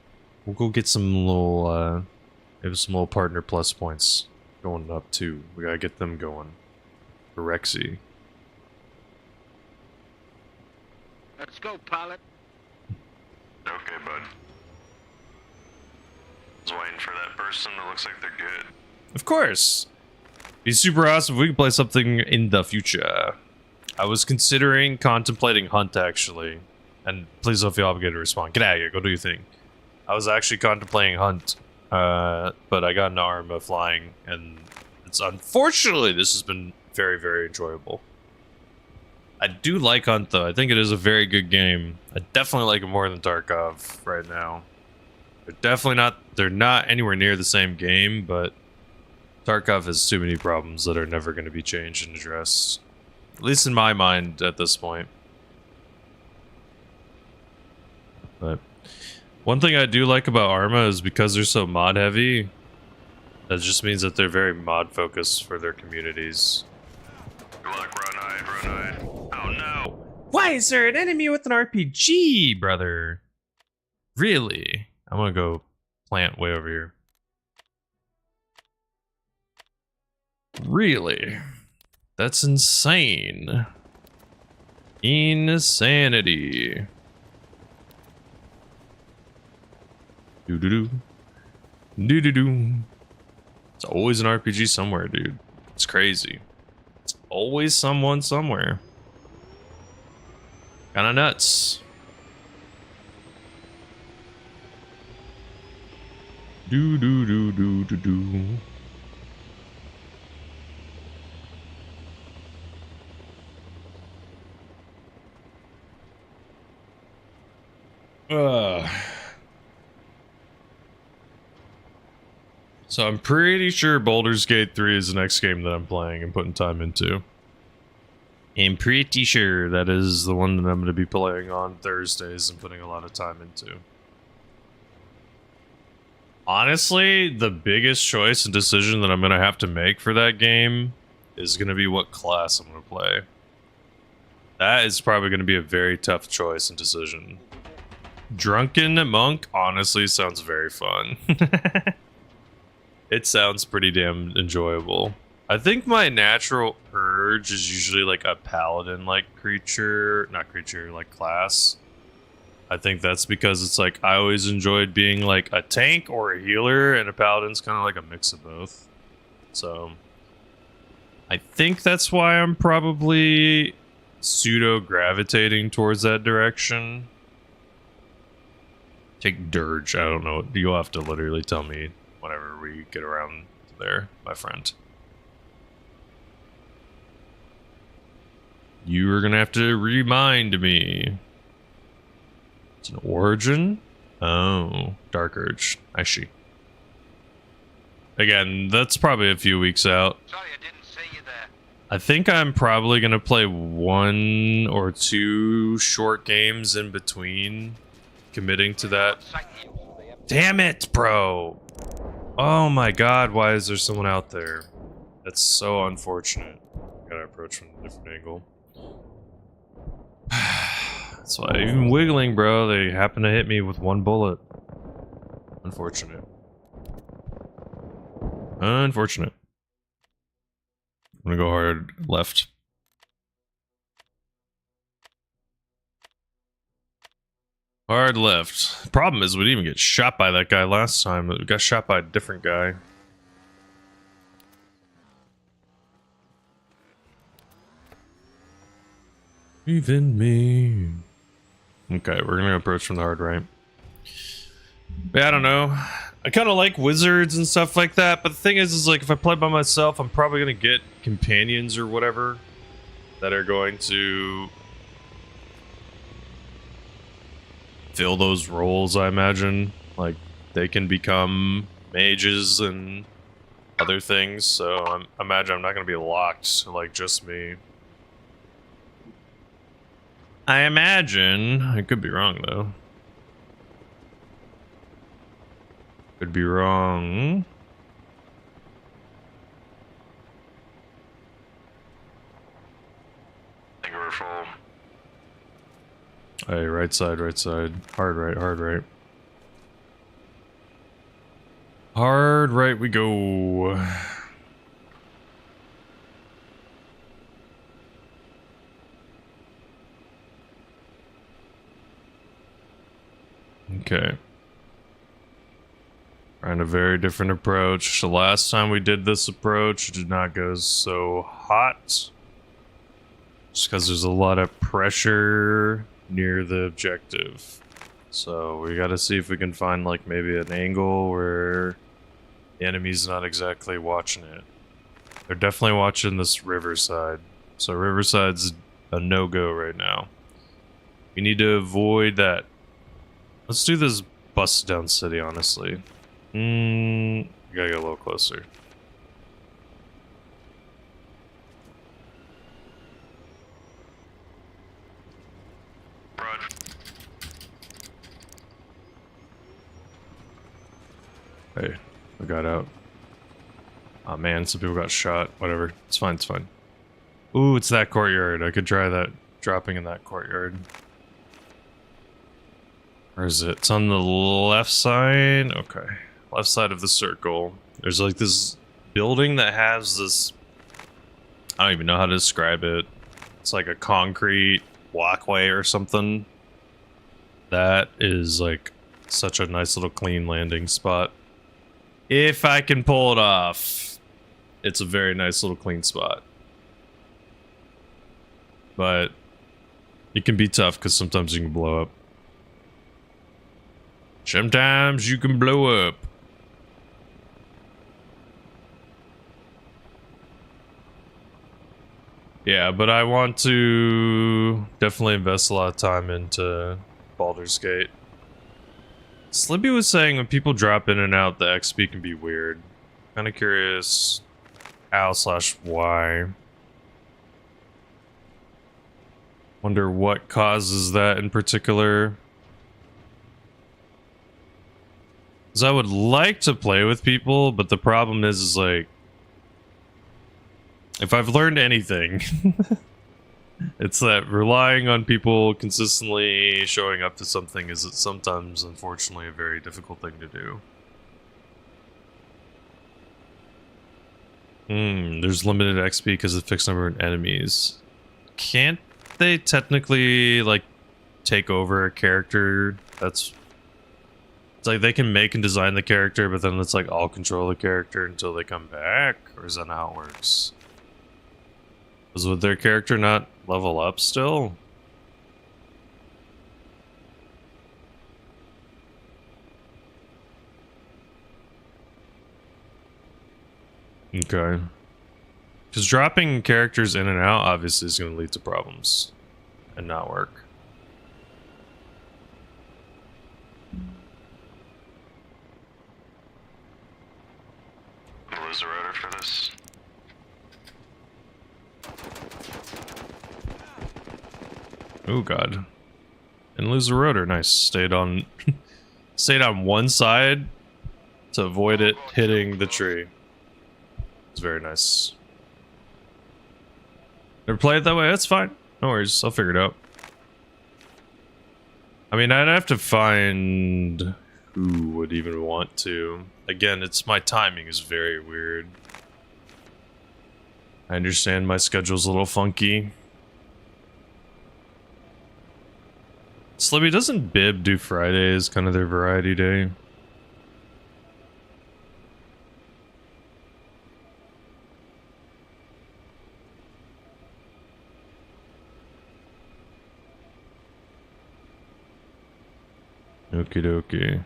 We'll go get some little, maybe some little partner plus points going up too. We gotta get them going. For Rexy. Let's go, pilot. Okay, bud. I was waiting for that person. It looks like they're good. Of course. Be super awesome if we can play something in the future. I was considering contemplating Hunt, actually. And please don't feel obligated to respond. Get out of here. Go do your thing. I was actually contemplating Hunt. But I got an Arma flying. And it's unfortunately, this has been very, very enjoyable. I do like Hunt, though. I think it is a very good game. I definitely like it more than Tarkov right now. They're not anywhere near the same game, but Tarkov has too many problems that are never going to be changed and addressed. At least in my mind at this point. But one thing I do like about Arma is because they're so mod heavy, that just means that they're very mod focused for their communities. Good luck, run. Oh no! Why is there an enemy with an RPG, brother? Really? I'm gonna go plant way over here. Really? That's insane. Insanity. Doo-doo-doo. Doo-doo-doo. It's always an RPG somewhere, dude. It's crazy. It's always someone somewhere. Kinda nuts. Do-do-do-do-do-do. So I'm pretty sure Baldur's Gate 3 is the next game that I'm playing and putting time into. I'm pretty sure that is the one that I'm going to be playing on Thursdays and putting a lot of time into. Honestly, the biggest choice and decision that I'm going to have to make for that game is going to be what class I'm going to play. That is probably going to be a very tough choice and decision. Drunken Monk honestly sounds very fun. It sounds pretty damn enjoyable. I think my natural urge is usually like a paladin-like creature, not creature, like class. I think that's because it's like I always enjoyed being like a tank or a healer, and a paladin's kind of like a mix of both. So I think that's why I'm probably pseudo-gravitating towards that direction. Take Dirge, I don't know. You'll have to literally tell me whenever we get around there, my friend. You are gonna have to remind me. It's an origin? Oh, Dark Urge. I see. Again, that's probably a few weeks out. Sorry, I didn't see you there. I think I'm probably gonna play 1 or 2 short games in between committing to that. Damn it, bro! Oh my god, why is there someone out there? That's so unfortunate. Gotta approach from a different angle. That's why, even wiggling, bro, they happen to hit me with 1 bullet. Unfortunate. Unfortunate. I'm gonna go hard left. Hard left. Problem is, we didn't even get shot by that guy last time. We got shot by a different guy. Even me. Okay, we're gonna approach from the hard right. But I don't know. I kind of like wizards and stuff like that, but the thing is like if I play by myself, I'm probably gonna get companions or whatever that are going to fill those roles, I imagine. Like, they can become mages and other things, so I imagine I'm not going to be locked to, like, just me. I imagine. I could be wrong, though. Could be wrong. Hey, right side, right side. Hard right, hard right. Hard right we go. Okay. Trying a very different approach. The last time we did this approach, it did not go so hot. Just because there's a lot of pressure near the objective. So we gotta see if we can find like maybe an angle where the enemy's not exactly watching it. They're definitely watching this riverside. So riverside's a no-go right now. We need to avoid that. Let's do this bust down city, honestly. We gotta get a little closer. Hey, I got out. Oh man, some people got shot. Whatever. It's fine, it's fine. Ooh, it's that courtyard. I could try that. Dropping in that courtyard. Where is it? It's on the left side? Okay. Left side of the circle. There's like this building that has this... I don't even know how to describe it. It's like a concrete walkway or something. That is like such a nice little clean landing spot. If I can pull it off, it's a very nice little clean spot. But it can be tough because sometimes you can blow up. Sometimes you can blow up. Yeah, but I want to definitely invest a lot of time into Baldur's Gate. Slibby was saying when people drop in and out, the XP can be weird. Kind of curious how/why. Wonder what causes that in particular. Because I would like to play with people, but the problem is like, if I've learned anything, it's that relying on people consistently showing up to something is sometimes, unfortunately, a very difficult thing to do. There's limited XP because of fixed number of enemies. Can't they technically, like, take over a character that's... It's like they can make and design the character, but then it's like I'll control the character until they come back? Or is that not how it works? Would their character not level up still? Okay. Because dropping characters in and out obviously is going to lead to problems and not work. Lose a rotor for this. Oh god. And lose the rotor. Nice. Stayed on stayed on one side to avoid it hitting the tree. It's very nice. Never played it that way? That's fine. No worries. I'll figure it out. I mean, I'd have to find who would even want to. Again, it's my timing is very weird. I understand my schedule's a little funky. Slibby, doesn't Bib do Fridays, kind of their variety day? Okie dokie.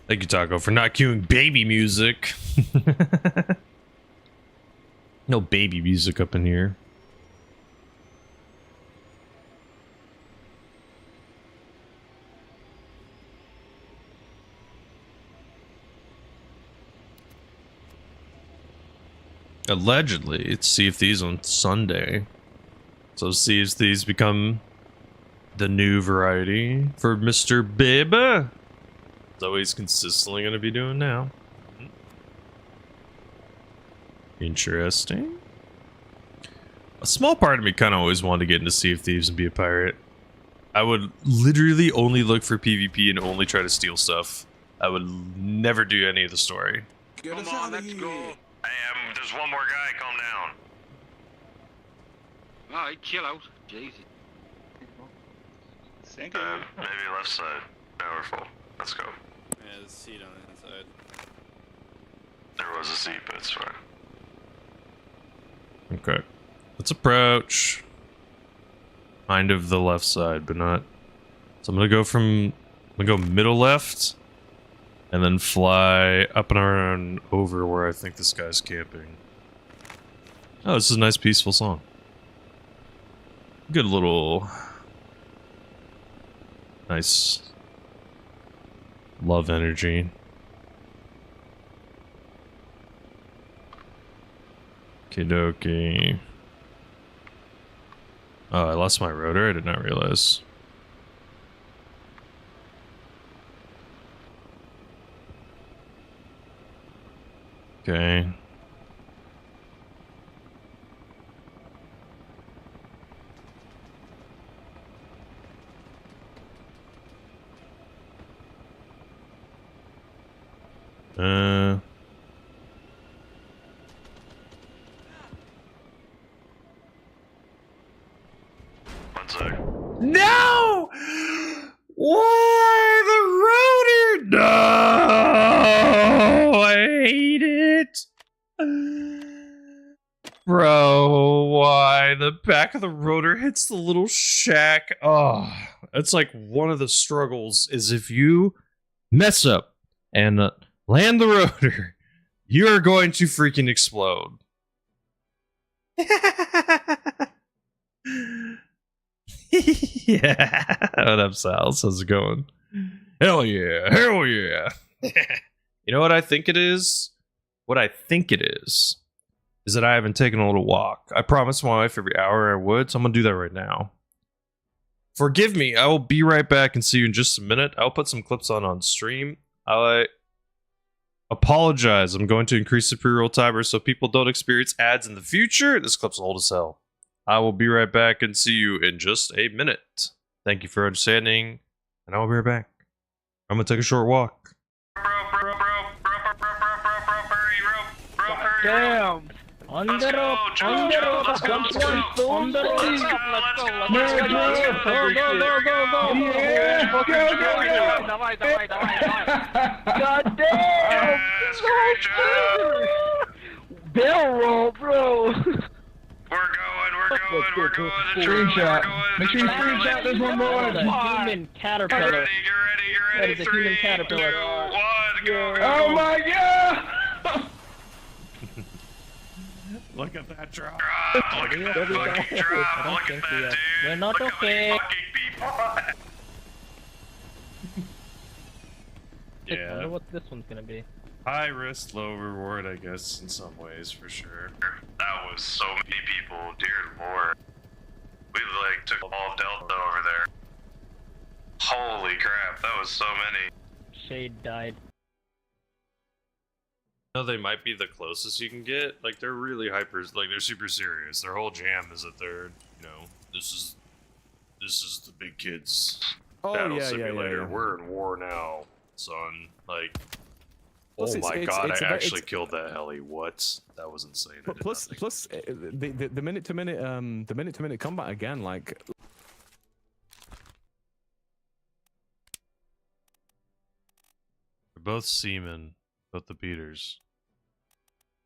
Thank you, Taco, for not queuing baby music. No baby music up in here. Allegedly, it's Sea of Thieves on Sunday. So Sea of Thieves become the new variety for Mr. Bib. That's always consistently going to be doing now. Interesting. A small part of me kind of always wanted to get into Sea of Thieves and be a pirate. I would literally only look for PvP and only try to steal stuff. I would never do any of the story. Come on, let's go. Hey, there's one more guy. Calm down. Alright, chill out. Jesus. Maybe left side. Now we're full. Let's go. Yeah, there's a seat on the inside. There was a seat, but it's fine. Okay. Let's approach. Kind of the left side, but not. So I'm gonna go middle left. And then fly up and around over where I think this guy's camping. Oh, this is a nice peaceful song. Good little... nice... love energy. Okie. Oh, I lost my rotor? I did not realize. Okay. One sec. No! Why the rotor? No! I hate it. Bro, why? The back of the rotor hits the little shack. Oh, it's like one of the struggles is if you mess up and land the rotor, you're going to freaking explode. Yeah. What up, Sal? How's it going? Hell yeah. Hell yeah. You know what I think it is? What I think it is that I haven't taken a little walk. I promised my wife every hour I would, so I'm going to do that right now. Forgive me. I will be right back and see you in just a minute. I'll put some clips on stream. I apologize. I'm going to increase the pre-roll timer so people don't experience ads in the future. This clip's old as hell. I will be right back and see you in just a minute. Thank you for understanding, and I will be right back. I'm gonna take a short walk. Damn! On the rope! On the rope! Let's go! On the rope! Let's go! Давай, давай, давай, давай! God damn! Barrel roll, bro! We're going. Screenshot. Make sure you screenshot this one more. The human caterpillar. You're ready. That is a human caterpillar. 2, 1, go. Oh my god! Look at that drop. Look at that fucking drop. Look at that, dude. We're not okay. Yeah. I wonder what this one's gonna be. High risk, low reward, I guess, in some ways, for sure. That was so many people, dear lord. We like took all of Delta over there. Holy crap, that was so many. Shade died. No, they might be the closest you can get. Like, they're really like, they're super serious. Their whole jam is that they're, you know, this is the big kids battle simulator. Yeah. We're in war now, son. Like, Plus, oh my it's god, I about- actually killed that heli. What? That was insane. I did Plus, not plus, the minute to minute combat again, like. They're both seamen, both the beaters.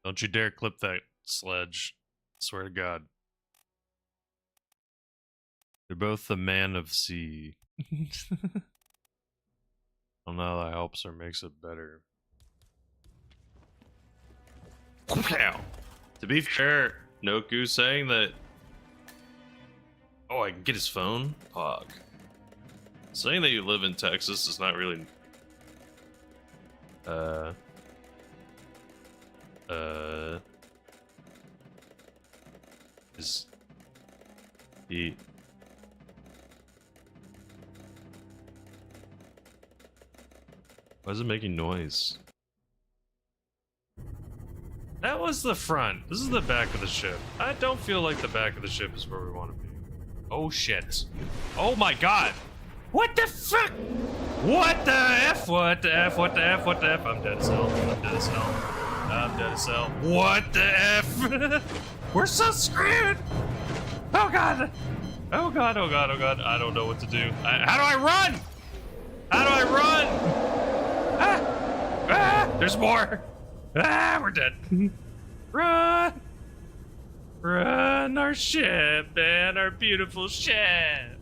Don't you dare clip that sledge. Swear to God. They're both the man of sea. I don't know how that helps or makes it better. Now, to be fair, Noku saying that. Oh, I can get his phone? Pog. Saying that you live in Texas is not really. Is he. Why is it making noise? That is the front? This is the back of the ship. I don't feel like the back of the ship is where we want to be. Oh shit. Oh my god. What the fuck? What the F? What the F? What the F? What the F? I'm dead as hell. I'm dead as hell. I'm dead as hell. What the F? We're so screwed. Oh god. Oh god, oh god, oh god. I don't know what to do. How do I run? How do I run? Ah! There's more. We're dead. Run! Run our ship, man, our beautiful ship.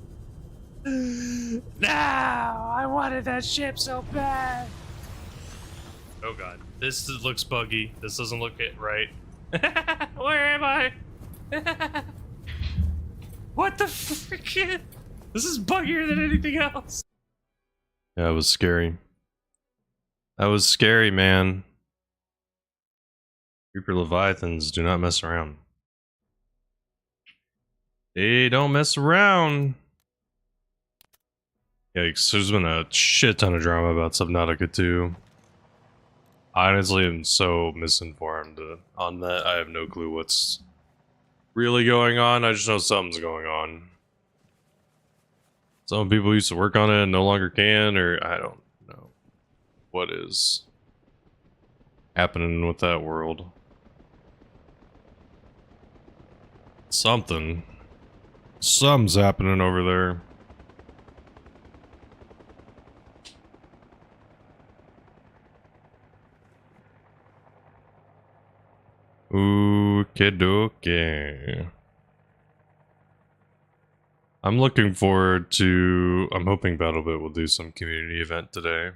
Now, I wanted that ship so bad. Oh god, this looks buggy. This doesn't look it right. Where am I? What the frick? This is buggier than anything else. That was scary. That was scary, man. Reaper Leviathans do not mess around. They don't mess around. Yikes, there's been a shit ton of drama about Subnautica 2. I honestly am so misinformed on that. I have no clue what's really going on. I just know something's going on. Some people used to work on it and no longer can, or I don't know what is happening with that world. Something's happening over there. Okay. I'm looking forward to... I'm hoping BattleBit will do some community event today.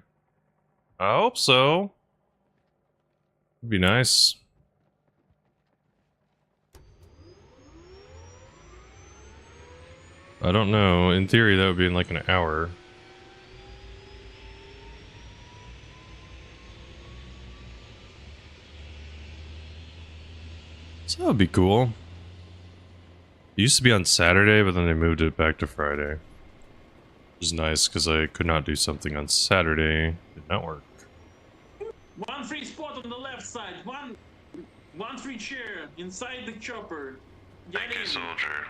I hope so. It'd be nice. I don't know. In theory, that would be in like an hour. So that would be cool. It used to be on Saturday, but then they moved it back to Friday. Which is nice, because I could not do something on Saturday. It did not work. One free spot on the left side. One free chair inside the chopper. Thank you, soldier.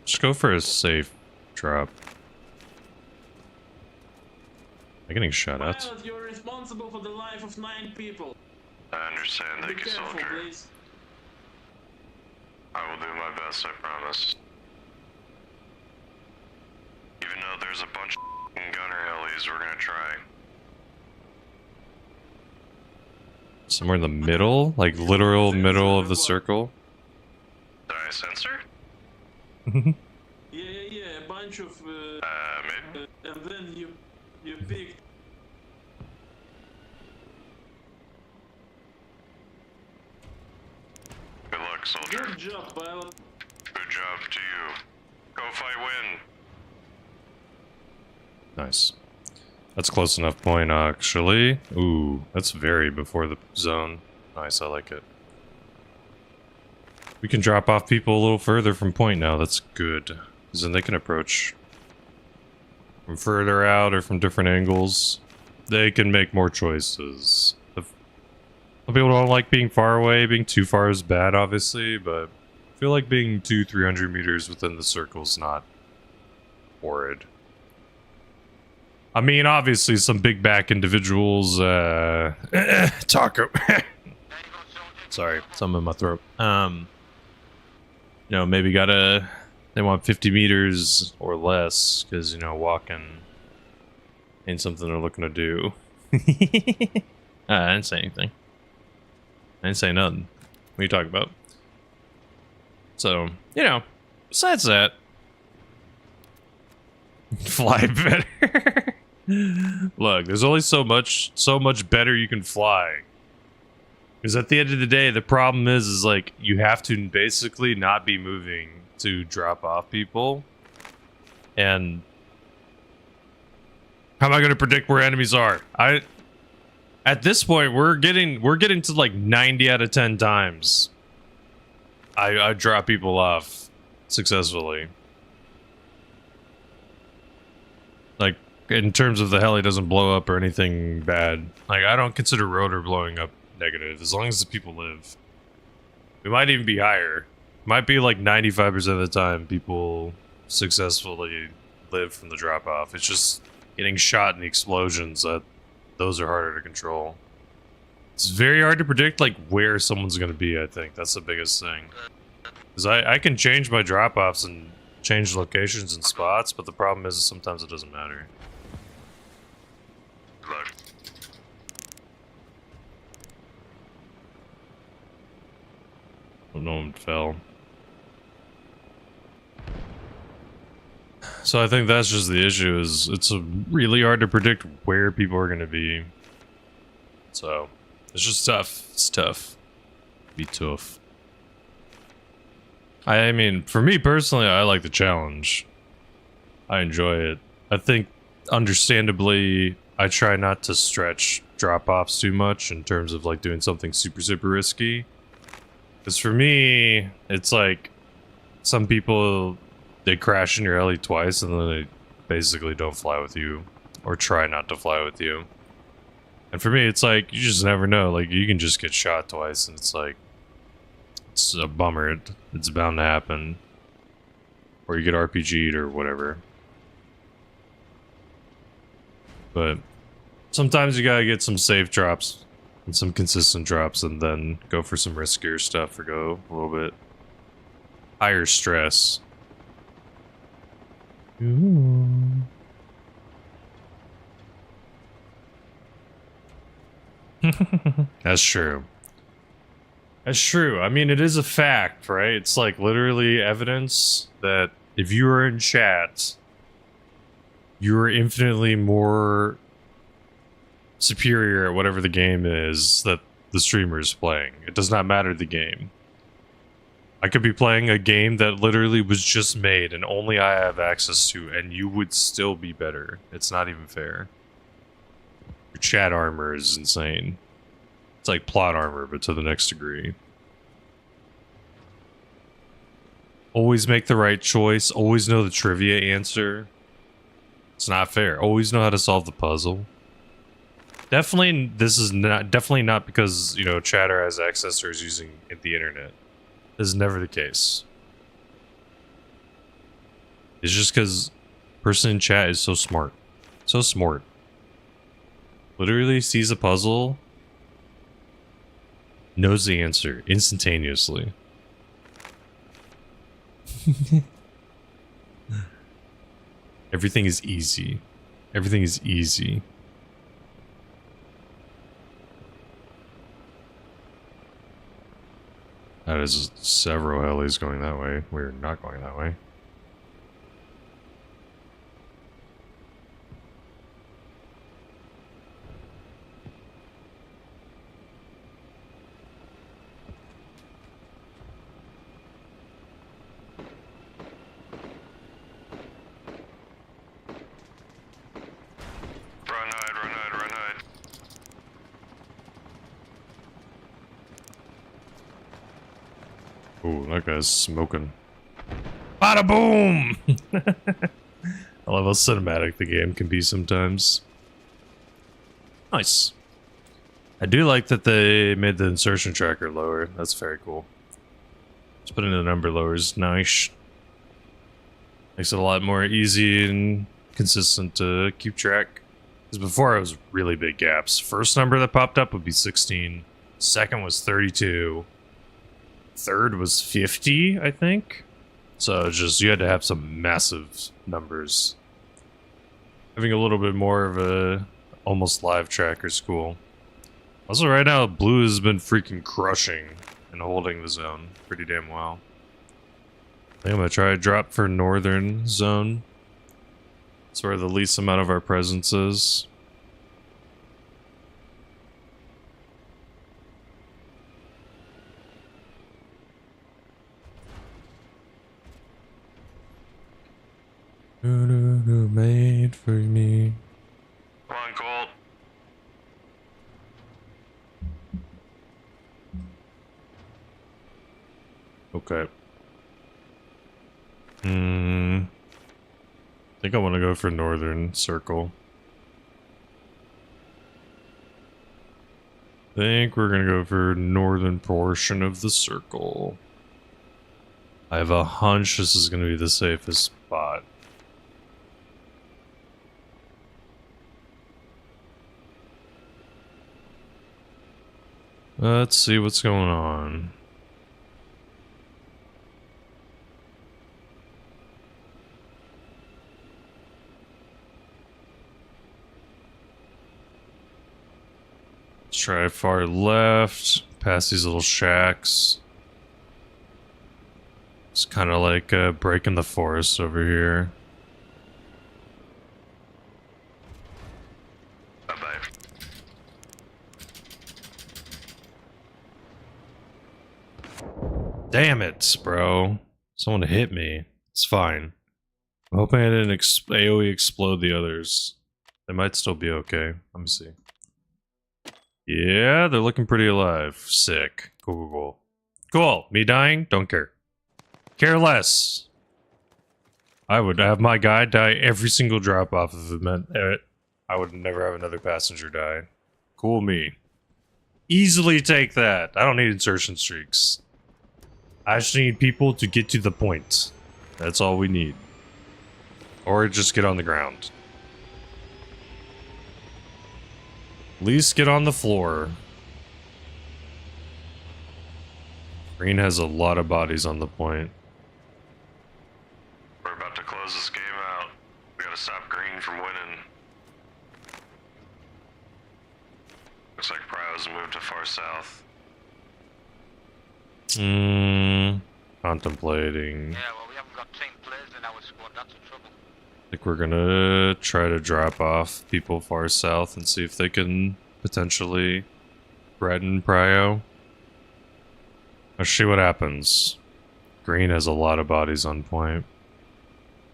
Just go for a safe drop. Am I getting shot at? Pilot, you're responsible for the life of 9 people. I understand. Thank you, Careful, soldier. please. I will do my best, I promise. Even though there's a bunch of gunner helis, we're gonna try. Somewhere in the middle? Like literal middle of the circle? Did I censor? Yeah, a bunch of... maybe? and then you picked... Good luck, soldier. Good job, pilot. Good job to you. Go fight win. Nice. That's close enough point, actually. Ooh, that's very before the zone. Nice, I like it. We can drop off people a little further from point now. That's good. Because then they can approach from further out or from different angles. They can make more choices. Some people don't like being far away. Being too far is bad, obviously, but I feel like being 200-300 meters within the circle is not horrid. I mean, obviously, some big back individuals, taco. Sorry, something in my throat. You know, maybe they want 50 meters or less, because, you know, walking ain't something they're looking to do. I didn't say anything. I didn't say nothing. What are you talking about? So, you know, besides that, fly better. Look, there's only so much better you can fly. Because at the end of the day, the problem is like, you have to basically not be moving to drop off people. And how am I going to predict where enemies are? At this point, we're getting to like 90 out of 10 times I drop people off successfully. Like, in terms of the heli doesn't blow up or anything bad. Like, I don't consider rotor blowing up negative, as long as the people live. We might even be higher. Might be like 95% of the time people successfully live from the drop-off. It's just getting shot in the explosions that those are harder to control. It's very hard to predict, like, where someone's going to be, I think. That's the biggest thing. Because I can change my drop-offs and change locations and spots, but the problem is sometimes it doesn't matter. Look. Oh, no one fell. So I think that's just the issue, is it's really hard to predict where people are going to be. So, it's just tough. It's tough. Be tough. I mean, for me personally, I like the challenge. I enjoy it. I think, understandably, I try not to stretch drop-offs too much in terms of, like, doing something super, super risky. Because for me, it's like, some people, they crash in your heli twice and then they basically don't fly with you. Or try not to fly with you. And for me, it's like, you just never know. Like, you can just get shot twice and it's like, it's a bummer. It's bound to happen. Or you get RPG'd or whatever. But sometimes you gotta get some safe drops and some consistent drops and then go for some riskier stuff or go a little bit higher stress. Ooh. That's true. That's true. I mean, it is a fact, right? It's like literally evidence that if you are in chat, you are infinitely more superior at whatever the game is that the streamer is playing. It does not matter the game. I could be playing a game that literally was just made and only I have access to, and you would still be better. It's not even fair. Your chat armor is insane. It's like plot armor, but to the next degree. Always make the right choice. Always know the trivia answer. It's not fair. Always know how to solve the puzzle. Definitely, this is definitely not because, you know, chatter has access or is using the internet. This is never the case. It's just because person in chat is so smart. So smart. Literally sees a puzzle, knows the answer instantaneously. Everything is easy. Everything is easy. That is several helis going that way. We're not going that way. Run, hide, run, hide, run, hide. Ooh, that guy's smoking. Bada boom! I love how cinematic the game can be sometimes. Nice. I do like that they made the insertion tracker lower. That's very cool. Just putting the number lower is nice. Makes it a lot more easy and consistent to keep track. Because before it was really big gaps. First number that popped up would be 16. Second was 32. Third was 50, I think. So it's just, you had to have some massive numbers. Having a little bit more of a almost live tracker is cool. Also, right now, blue has been freaking crushing and holding the zone pretty damn well. I think I'm gonna try a drop for northern zone. That's where the least amount of our presence is. Made for me. Come on, Colt. Okay. I think I want to go for northern circle. I think we're gonna go for northern portion of the circle. I have a hunch this is gonna be the safest spot. Let's see what's going on. Let's try far left, past these little shacks. It's kind of like breaking the forest over here. Bye-bye. Damn it, bro. Someone hit me. It's fine. I'm hoping I didn't AoE explode the others. They might still be okay. Let me see. Yeah, they're looking pretty alive. Sick. Cool, cool, cool. Cool. Me dying? Don't care. Care less. I would have my guy die every single drop off if it meant I would never have another passenger die. Cool me. Easily take that. I don't need insertion streaks. I just need people to get to the point. That's all we need. Or just get on the ground. At least get on the floor. Green has a lot of bodies on the point. We're about to close this game out. We gotta stop Green from winning. Looks like Prio's moved to far south. Contemplating. Yeah, well, we haven't got team players in our squad. That's the trouble. I think we're gonna try to drop off people far south and see if they can potentially threaten Prio. Let's see what happens. Green has a lot of bodies on point.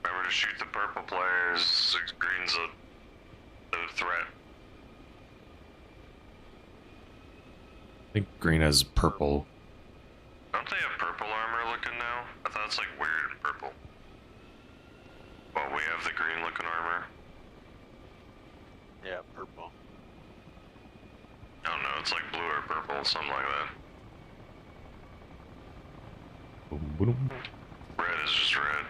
Remember to shoot the purple players. Green's a threat. I think Green has purple. Don't they have purple armor looking now? I thought it's like weird and purple. Well, we have the green looking armor. Yeah, purple. I don't know, it's like blue or purple, something like that. Boom, boom. Red is just red.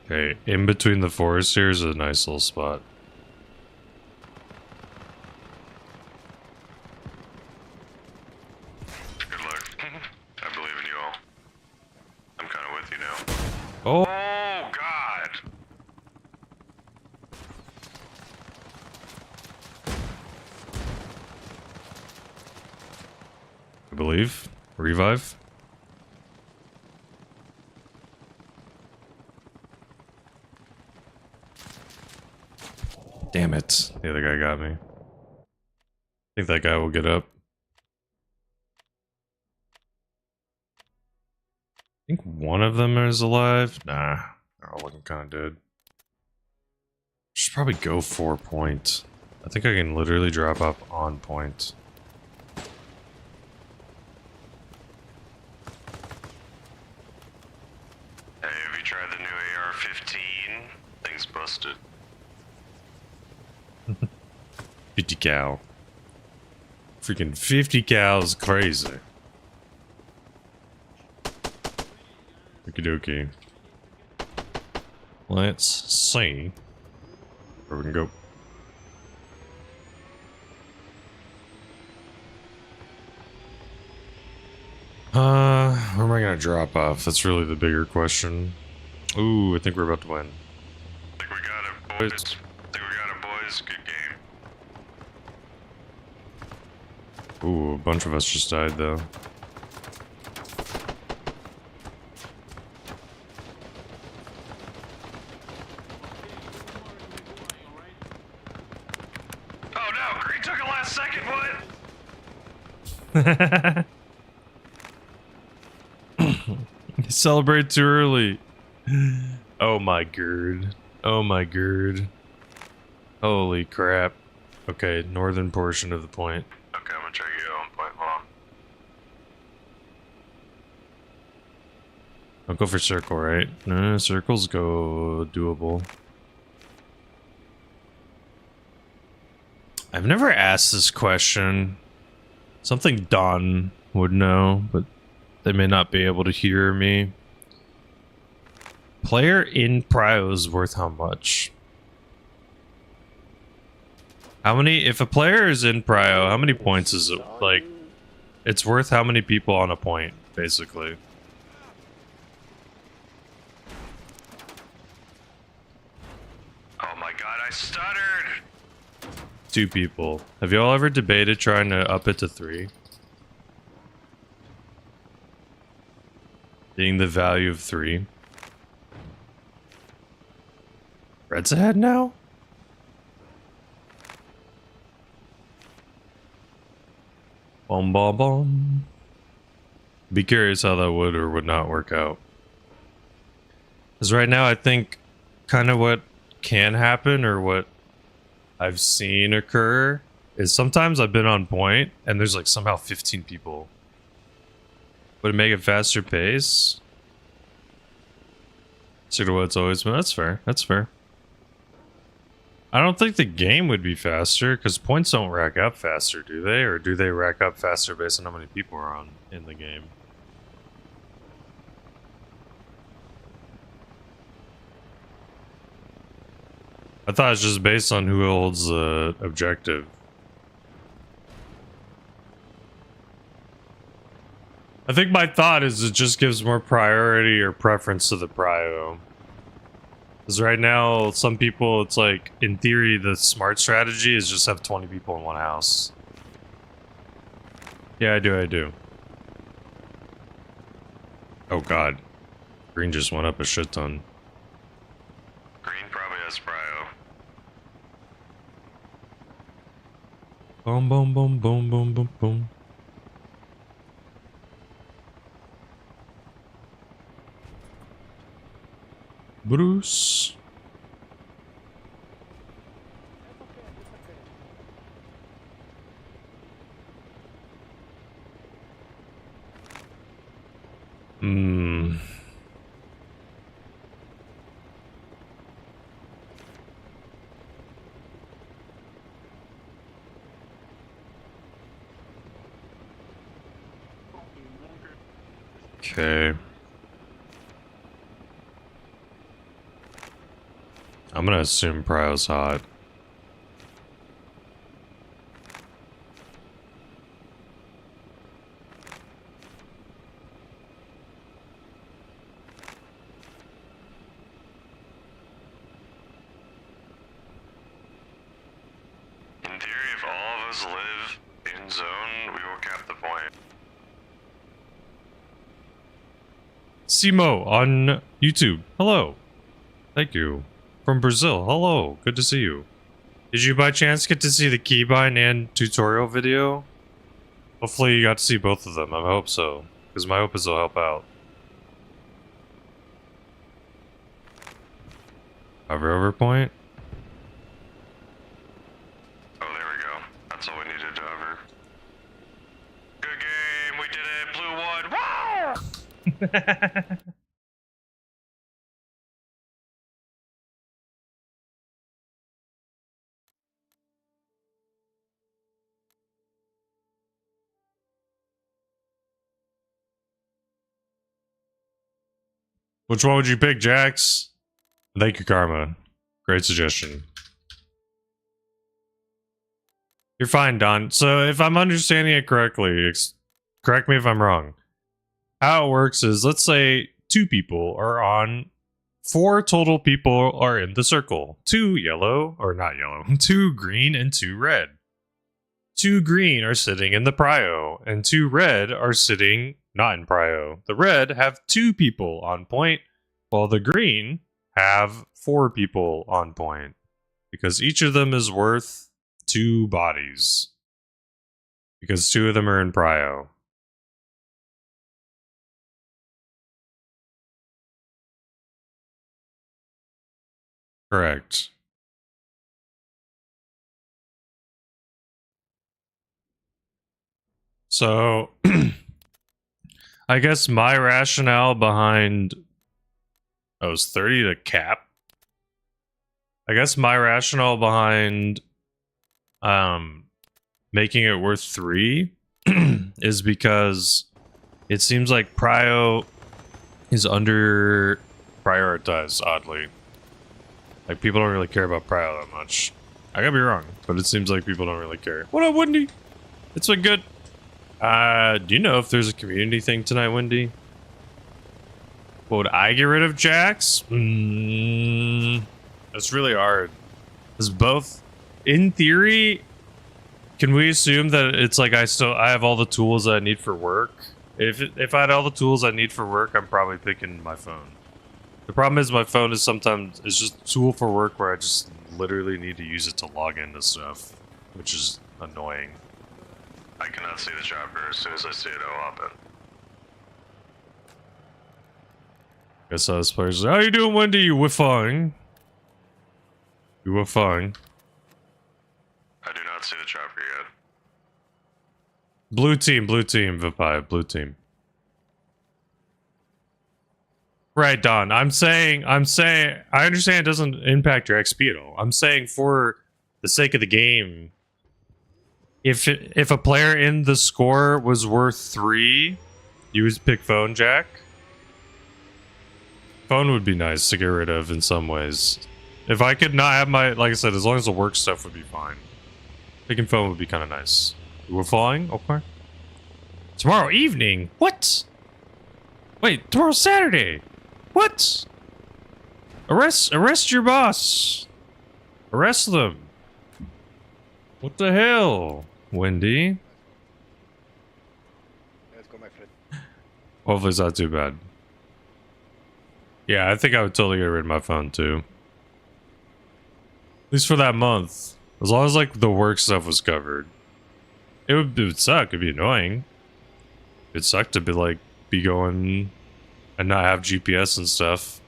Okay, in between the forests here is a nice little spot. Good luck. I believe in you all. I'm kind of with you now. Oh! Oh, God! I believe. Revive. Damn it. The other guy got me. I think that guy will get up. I think one of them is alive. Nah, they're all looking kind of dead. Should probably go 4 point. I think I can literally drop up on point. Hey, have you tried the new AR-15? Thing's busted. 50 cal. Freaking 50 cal is crazy. Okie dokie. Let's see where we can go. Where am I gonna drop off? That's really the bigger question. Ooh, I think we're about to win. I think we got it, boys. I think we got it, boys. Good game. Ooh, a bunch of us just died though. Oh no, Green took it last second, what? Celebrate too early. Oh my god. Oh my god. Holy crap. Okay, northern portion of the point. Okay, I'm gonna check you out on point. Hold on. I'll go for circle, right? No, circles go doable. I've never asked this question. Something Don would know, but they may not be able to hear me. Player in Prio is worth how much? How many, if a player is in Prio, how many points is it? Like, it's worth how many people on a point, basically. Oh my god, I stuttered! 2 people. Have y'all ever debated trying to up it to 3? Being the value of 3. Red's ahead now? Boom, boom, boom. Be curious how that would or would not work out. Because right now I think kind of what can happen or what I've seen occur is sometimes I've been on point and there's like somehow 15 people. Would it make it faster pace? Sort of what it's always been. That's fair. That's fair. I don't think the game would be faster because points don't rack up faster, do they? Or do they rack up faster based on how many people are on in the game? I thought it's just based on who holds the objective. I think my thought is it just gives more priority or preference to the prio. Because right now, some people, it's like, in theory, the smart strategy is just have 20 people in one house. Yeah, I do. Oh god. Green just went up a shit ton. Green probably has prio. Boom, boom, boom, boom, boom, boom, boom. Bruce. Hmm. Okay. I'm gonna assume Prio's hot. In theory, if all of us live in zone, we will cap the point. Simo on YouTube. Hello. Thank you. From Brazil. Hello. Good to see you. Did you by chance get to see the keybind and tutorial video? Hopefully you got to see both of them. I hope so. Because my hope is they'll help out. Hover over point. Oh, there we go. That's all we needed to hover. Good game, we did it, blue one. Woo! Which one would you pick, Jax? Thank you, Karma. Great suggestion. You're fine, Don. So if I'm understanding it correctly, correct me if I'm wrong. How it works is, let's say 2 people are on, 4 total people are in the circle. 2 yellow, or not yellow, 2 green and 2 red. 2 green are sitting in the prio, and 2 red are sitting not in prio. The red have 2 people on point, while the green have 4 people on point. Because each of them is worth 2 bodies. Because 2 of them are in prio. Correct. So, I guess my rationale behind... Oh, it's 30 to cap? I guess my rationale behind making it worth 3 is because it seems like prio is under prioritized, oddly. Like, people don't really care about prio that much. I could be wrong, but it seems like people don't really care. What up, Wendy? It's been good. Do you know if there's a community thing tonight, Wendy? Would I get rid of Jax? That's really hard. Because both, in theory, can we assume that it's like I have all the tools that I need for work? If I had all the tools I need for work, I'm probably picking my phone. The problem is my phone is sometimes it's just a tool for work where I just literally need to use it to log into stuff, which is annoying. I cannot see the chopper. As soon as I see it, I'll hop in. Guess this player's like, how you doing, Wendy? We're fine. You were fine. I do not see the chopper yet. Blue team, Vapai, blue team. Right, Don. I'm saying, I understand it doesn't impact your XP at all. I'm saying for the sake of the game, if a player in the score was worth 3, you would pick phone, Jack. Phone would be nice to get rid of in some ways. If I could not have my, like I said, as long as the work stuff would be fine. Picking phone would be kind of nice. We're flying? Okay. Tomorrow evening? What? Wait, tomorrow's Saturday. What? Arrest your boss. Arrest them. What the hell, Wendy? Let's go, my friend. Hopefully it's not too bad. Yeah, I think I would totally get rid of my phone too. At least for that month. As long as like the work stuff was covered. It would suck, it'd be annoying. It'd suck to be going and not have GPS and stuff.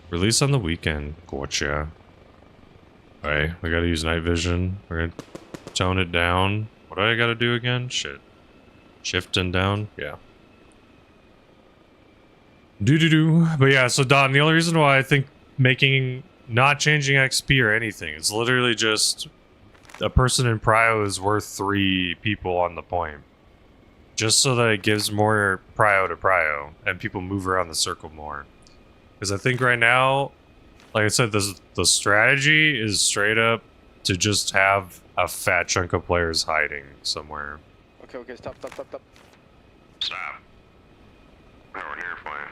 Release on the weekend. Gotcha. Alright, we gotta use night vision. We're gonna tone it down. What do I gotta do again? Shit. Shift and down? Yeah. But yeah, so Don, the only reason why I think not changing XP or anything, it's literally just a person in prio is worth 3 people on the point. Just so that it gives more prio to prio and people move around the circle more. Because I think right now, like I said, the strategy is straight up to just have a fat chunk of players hiding somewhere. Okay, stop. Stop. No, we're here for you.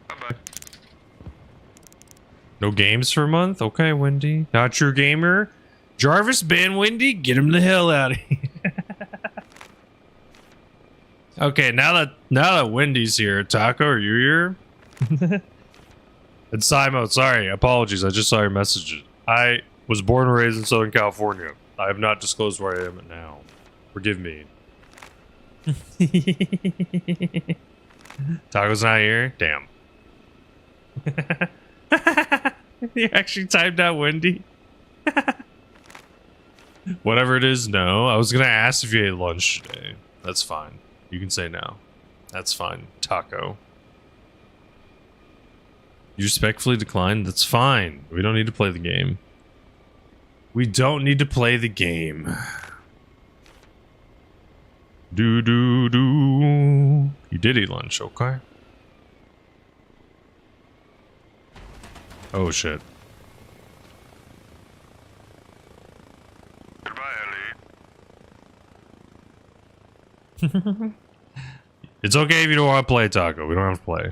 Bye-bye. No games for a month? Okay, Wendy. Not true gamer. Jarvis, ban Wendy, get him the hell out of here. Okay, now that Wendy's here, Taco, are you here? And Simo, sorry, apologies, I just saw your messages. I was born and raised in Southern California. I have not disclosed where I am at now. Forgive me. Taco's not here? Damn. You actually typed out Wendy? Whatever it is, no. I was gonna ask if you ate lunch today. That's fine. You can say no. That's fine. Taco. You respectfully declined? That's fine. We don't need to play the game. We don't need to play the game. You did eat lunch, okay? Oh shit. It's okay if you don't want to play, Taco. We don't have to play.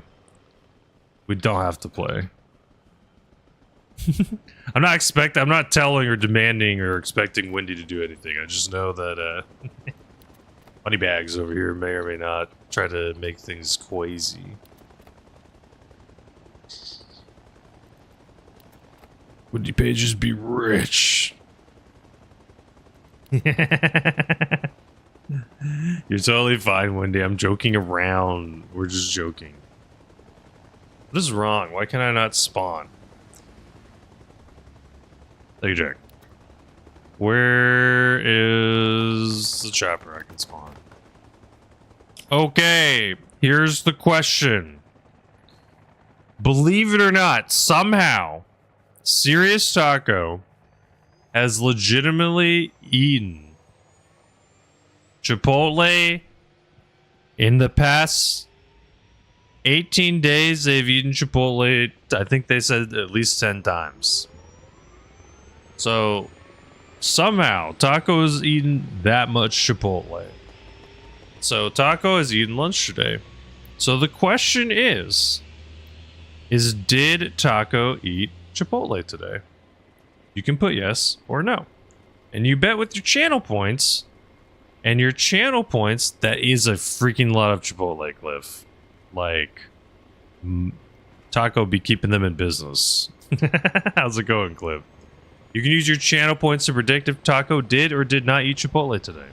We don't have to play. I'm not telling or demanding or expecting Wendy to do anything. I just know that Moneybags over here may or may not try to make things crazy. Wendy Pages be rich. You're totally fine, Wendy. I'm joking around. We're just joking. What is wrong? Why can I not spawn? Take a check. Where is the chopper I can spawn? Okay, here's the question. Believe it or not, somehow, Serious Taco has legitimately eaten Chipotle in the past 18 days. They've eaten Chipotle, I think they said at least 10 times. So somehow Taco has eaten that much Chipotle. So Taco has eaten lunch today. So the question is did Taco eat Chipotle today? You can put yes or no. And you bet with your channel points. And your channel points, that is a freaking lot of Chipotle, Cliff. Like, Taco be keeping them in business. How's it going, Cliff? You can use your channel points to predict if Taco did or did not eat Chipotle today.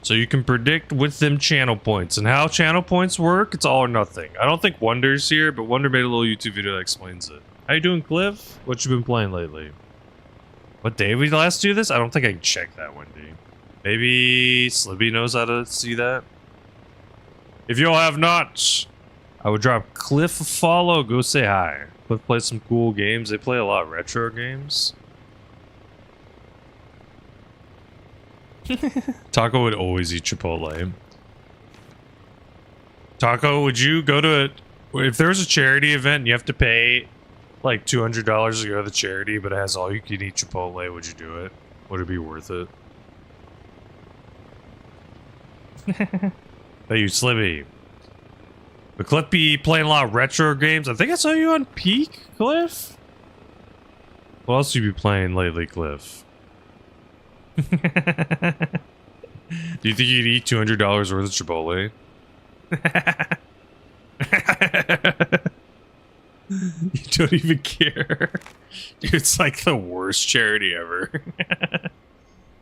So you can predict with them channel points. And how channel points work, it's all or nothing. I don't think Wonder's here, but Wonder made a little YouTube video that explains it. How you doing, Cliff? What you been playing lately? What day we last do this? I don't think I can check that, Wendy. Maybe Slibby knows how to see that. If y'all have not, I would drop Cliff a follow. Go say hi. Cliff plays some cool games. They play a lot of retro games. Taco would always eat Chipotle. Taco, would you go to it if there's a charity event and you have to pay like $200 to go to the charity, but it has all you can eat Chipotle, would you do it? Would it be worth it? Hey, you Slibby. But Cliff be playing a lot of retro games. I think I saw you on Peak, Cliff. What else have you be playing lately, Cliff? Do you think you'd eat $200 worth of Chipotle? You don't even care. Dude, it's like the worst charity ever.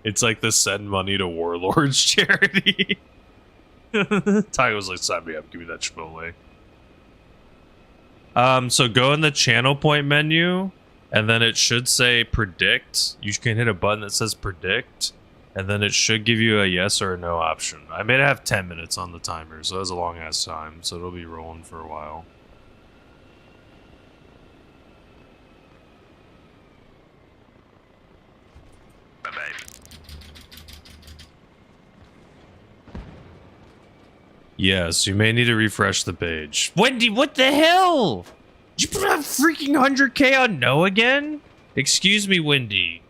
It's like the send money to warlords charity. Ty was like, sign me up, give me that Chipotle. So go in the channel point menu, and then it should say predict. You can hit a button that says predict, and then it should give you a yes or a no option. I made it have 10 minutes on the timer, so that's a long ass time, so it'll be rolling for a while. Yes, you may need to refresh the page. Wendy, what the hell? Did you put a freaking 100k on no again? Excuse me, Wendy.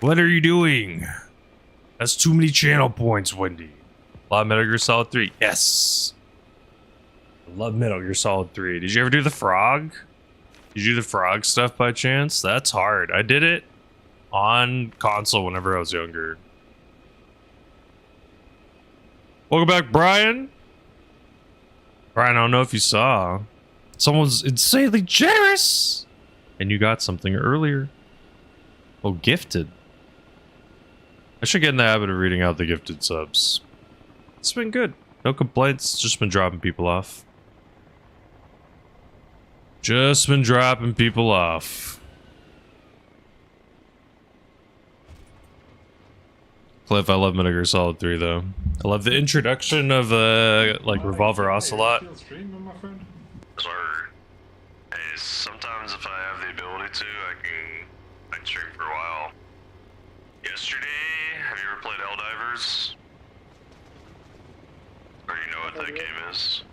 What are you doing? That's too many channel points, Wendy. Love Metal Gear Solid 3. Yes. I love Metal Gear Solid 3. Did you ever do the frog? Did you do the frog stuff by chance? That's hard. I did it on console whenever I was younger. Welcome back, Brian. Brian, I don't know if you saw. Someone's insanely generous. And you got something earlier. Oh, gifted. I should get in the habit of reading out the gifted subs. It's been good. No complaints. Just been dropping people off. Just been dropping people off. Cliff, I love Metal Gear Solid 3 though. I love the introduction of like Revolver Ocelot. Sorry. Hey, sometimes if I have the ability to, I can stream for a while. Yesterday, have you ever played Helldivers? Or you know what that game is?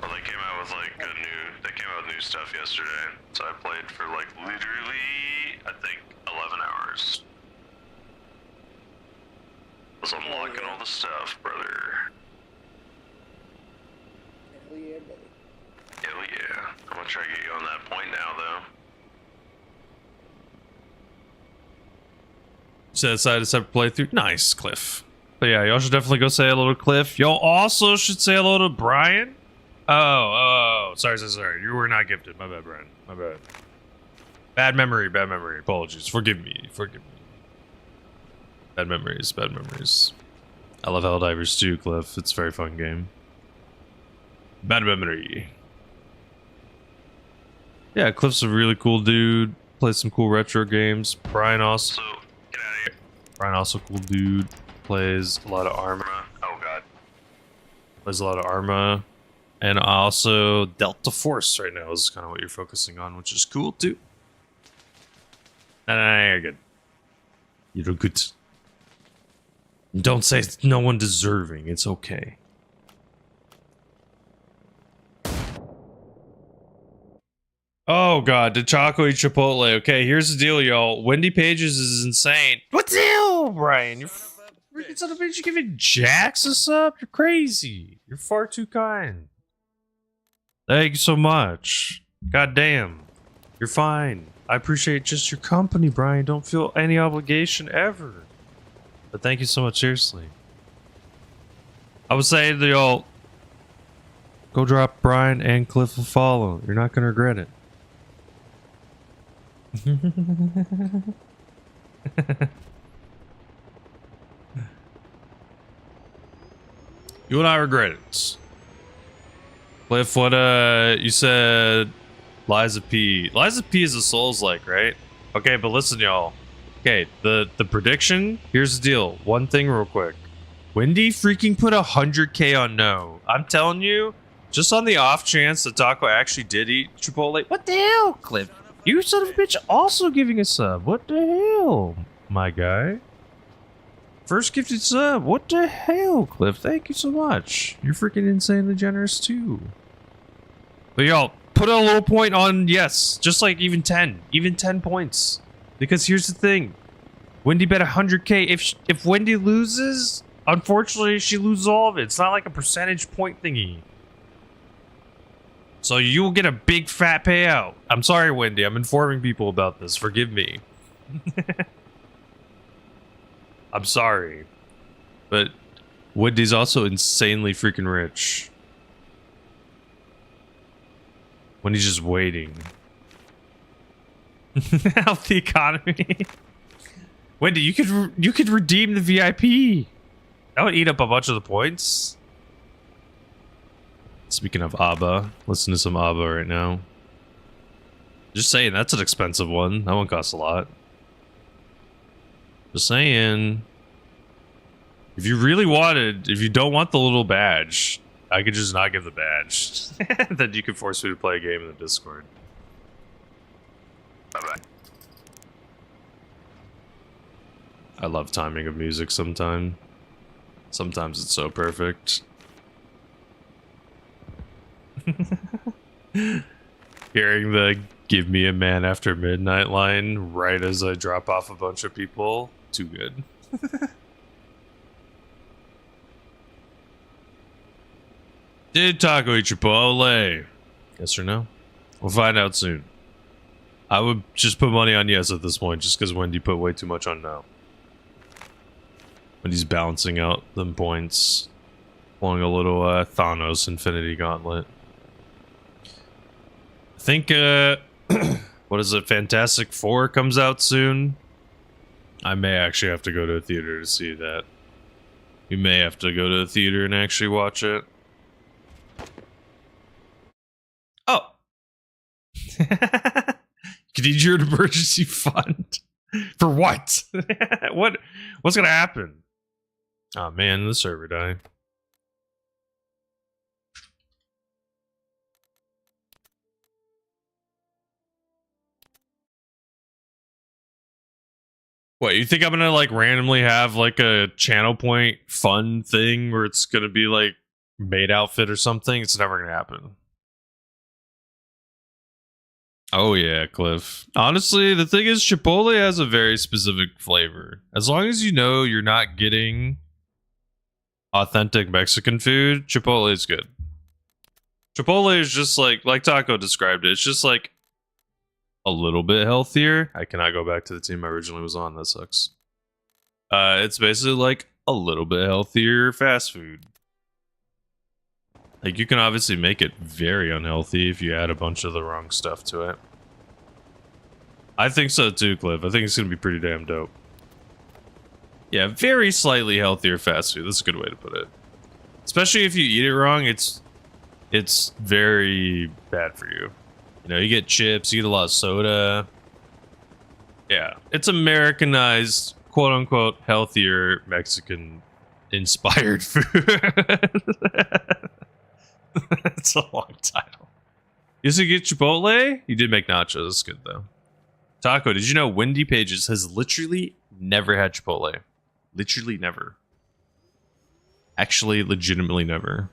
Well, they came out with like they came out with new stuff yesterday. So I played for like literally, I think, 11 hours. Was unlocking all the stuff, brother. Hell yeah, buddy. Hell yeah. I'm gonna try to get you on that point now, though. Set aside a separate playthrough. Nice, Cliff. But yeah, y'all should definitely go say hello to Cliff. Y'all also should say hello to Brian. Oh, sorry. You were not gifted. My bad, Brian. My bad. Bad memory. Apologies. Forgive me. Bad memories. I love Helldivers too, Cliff. It's a very fun game. Bad memory. Yeah, Cliff's a really cool dude. Plays some cool retro games. Brian also. Get out of here. Brian also cool dude. Plays a lot of Arma. Oh god. Plays a lot of Arma. And also Delta Force right now is kind of what you're focusing on, which is cool too. Nah, you're good. You're good. Don't say no one deserving. It's okay. Oh god, did Choco eat Chipotle? Okay, here's the deal, y'all. Wendy Pages is insane. What the hell, Brian? You're freaking son of a bitch. You giving Jax a sub? You're crazy. You're far too kind. Thank you so much. God damn. You're fine. I appreciate just your company, Brian. Don't feel any obligation ever. But thank you so much, seriously. I would say to y'all, go drop Brian and Cliff a follow. You're not gonna regret it. You will not regret it. Cliff, what you said Liza P. Liza P is a Souls-like, right? Okay, but listen, y'all. Okay, the prediction, here's the deal. One thing real quick. Wendy freaking put 100k on no. I'm telling you, just on the off chance that Taco actually did eat Chipotle. What the hell, Cliff? You son of a bitch also giving a sub. What the hell, my guy? First gifted sub. What the hell, Cliff? Thank you so much. You're freaking insanely generous too. But y'all, put a little point on yes. Just like even 10. Even 10 points. Because here's the thing. Wendy bet 100k. If Wendy loses, unfortunately, she loses all of it. It's not like a percentage point thingy. So you will get a big fat payout. I'm sorry, Wendy. I'm informing people about this. Forgive me. I'm sorry. But Wendy's also insanely freaking rich. Wendy's just waiting. Healthy economy. Wendy, you could redeem the VIP. That would eat up a bunch of the points. Speaking of ABBA, listen to some ABBA right now. Just saying, that's an expensive one. That one costs a lot. Just saying. If you really wanted, if you don't want the little badge, I could just not give the badge. Then you could force me to play a game in the Discord. Bye-bye. I love timing of music sometimes. Sometimes it's so perfect. Hearing the "Give me a man after midnight" line right as I drop off a bunch of people. Too good. Did Taco eat Chipotle? Yes or no? We'll find out soon. I would just put money on yes at this point, just because Wendy put way too much on no. Wendy's balancing out them points. Pulling a little Thanos Infinity Gauntlet. I think, what is it, Fantastic Four comes out soon? I may actually have to go to a theater to see that. You may have to go to a theater and actually watch it. Oh. You need your emergency fund. For what? What's gonna happen? Oh man, the server died. What, you think I'm gonna like randomly have like a channel point fun thing where it's gonna be like maid outfit or something? It's never gonna happen. Oh yeah, Cliff. Honestly, the thing is Chipotle has a very specific flavor. As long as you know you're not getting authentic Mexican food, Chipotle is good. Chipotle is just like Taco described it. It's just like a little bit healthier. I cannot go back to the team I originally was on. That sucks. It's basically like a little bit healthier fast food. Like, you can obviously make it very unhealthy if you add a bunch of the wrong stuff to it. I think so too, Cliff. I think it's going to be pretty damn dope. Yeah, very slightly healthier fast food. That's a good way to put it. Especially if you eat it wrong, it's very bad for you. You know, you get chips, you get a lot of soda. Yeah, it's Americanized, quote unquote, healthier Mexican inspired food. It's a long title. You used to get Chipotle? You did make nachos. That's good though. Taco, did you know Wendy Pages has literally never had Chipotle? Literally never. Actually, legitimately never.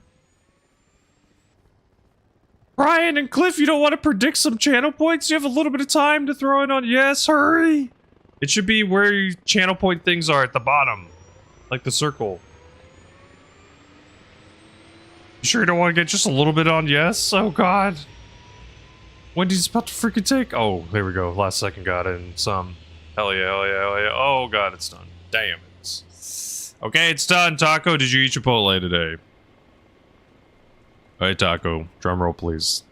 Brian and Cliff, you don't want to predict some channel points? You have a little bit of time to throw in on yes, hurry! It should be where your channel point things are at the bottom. Like the circle. You sure you don't want to get just a little bit on yes? Oh god. Wendy's about to freaking take. Oh, there we go. Last second got in some. Hell yeah, hell yeah, hell yeah. Oh god, it's done. Damn it. Okay, it's done. Taco, did you eat Chipotle today? Hey Taco, drum roll please.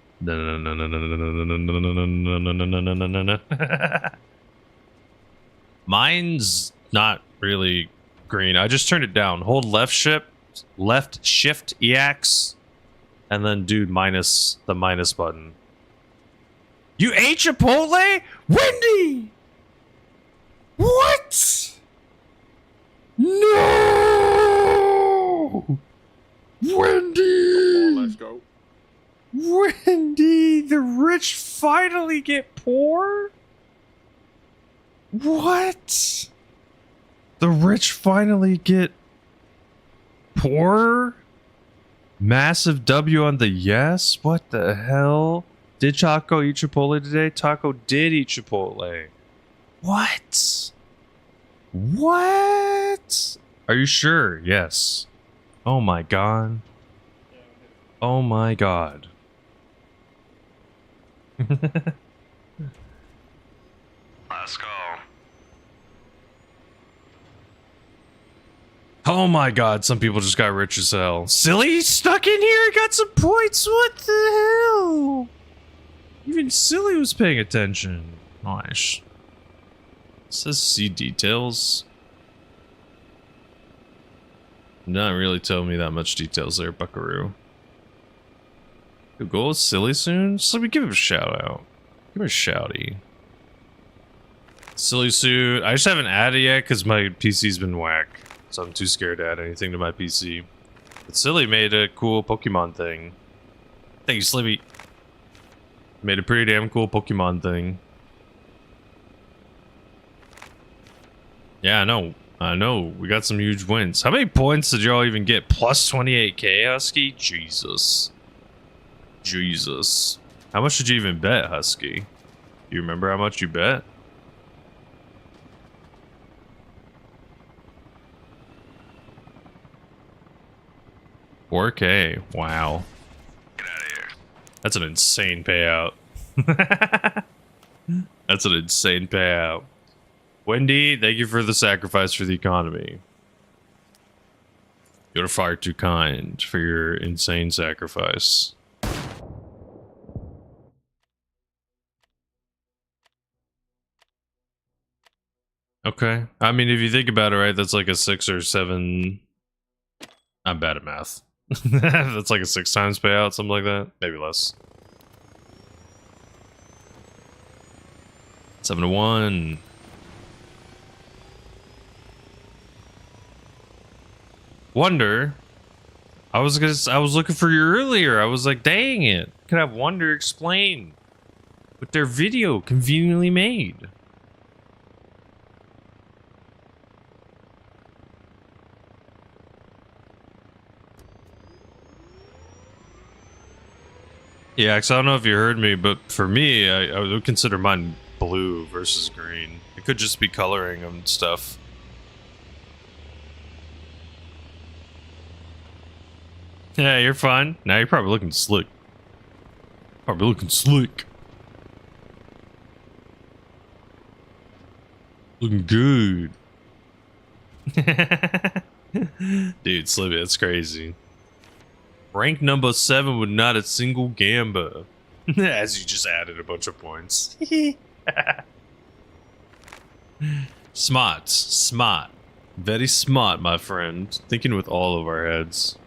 Mine's not really green. I just turned it down. Hold left shift EX, and then do minus the minus button. You ate Chipotle? Wendy! What? No! Wendy! Let's go. Wendy, the rich finally get poor? What? The rich finally get poor? Massive W on the yes? What the hell? Did Taco eat Chipotle today? Taco did eat Chipotle. What? What? Are you sure? Yes. Oh my god. Oh my god. Last call. Oh my god, some people just got rich as hell. Silly stuck in here, got some points. What the hell? Even Silly was paying attention. Nice. It says see details. Not really telling me that much details there, Buckaroo. Could go with Silly soon? Just let me give him a shout out. Give him a shouty. Silly suit. I just haven't added it yet because my PC's been whack. So I'm too scared to add anything to my PC. But Silly made a cool Pokemon thing. Thank you, Slippy. Made a pretty damn cool Pokemon thing. Yeah, I know. I know. We got some huge wins. How many points did y'all even get? Plus 28k, Husky? Jesus. Jesus. How much did you even bet, Husky? Do you remember how much you bet? $4K. Wow. Get out of here. That's an insane payout. That's an insane payout. Wendy, thank you for the sacrifice for the economy. You're far too kind for your insane sacrifice. Okay. I mean, if you think about it, right, that's like a 6 or 7... I'm bad at math. That's like a 6 times payout, something like that. Maybe less. 7-1. Wonder. I was looking for you earlier. I was like, dang it. Could have Wonder explain with their video conveniently made. Yeah, cause I don't know if you heard me, but for me, I would consider mine blue versus green. It could just be coloring and stuff. Yeah, you're fine. Now you're probably looking slick. Probably looking slick. Looking good. Dude, Slippy, that's crazy. Rank number 7 with not a single gamba. As you just added a bunch of points. Smart. Smart. Very smart, my friend. Thinking with all of our heads.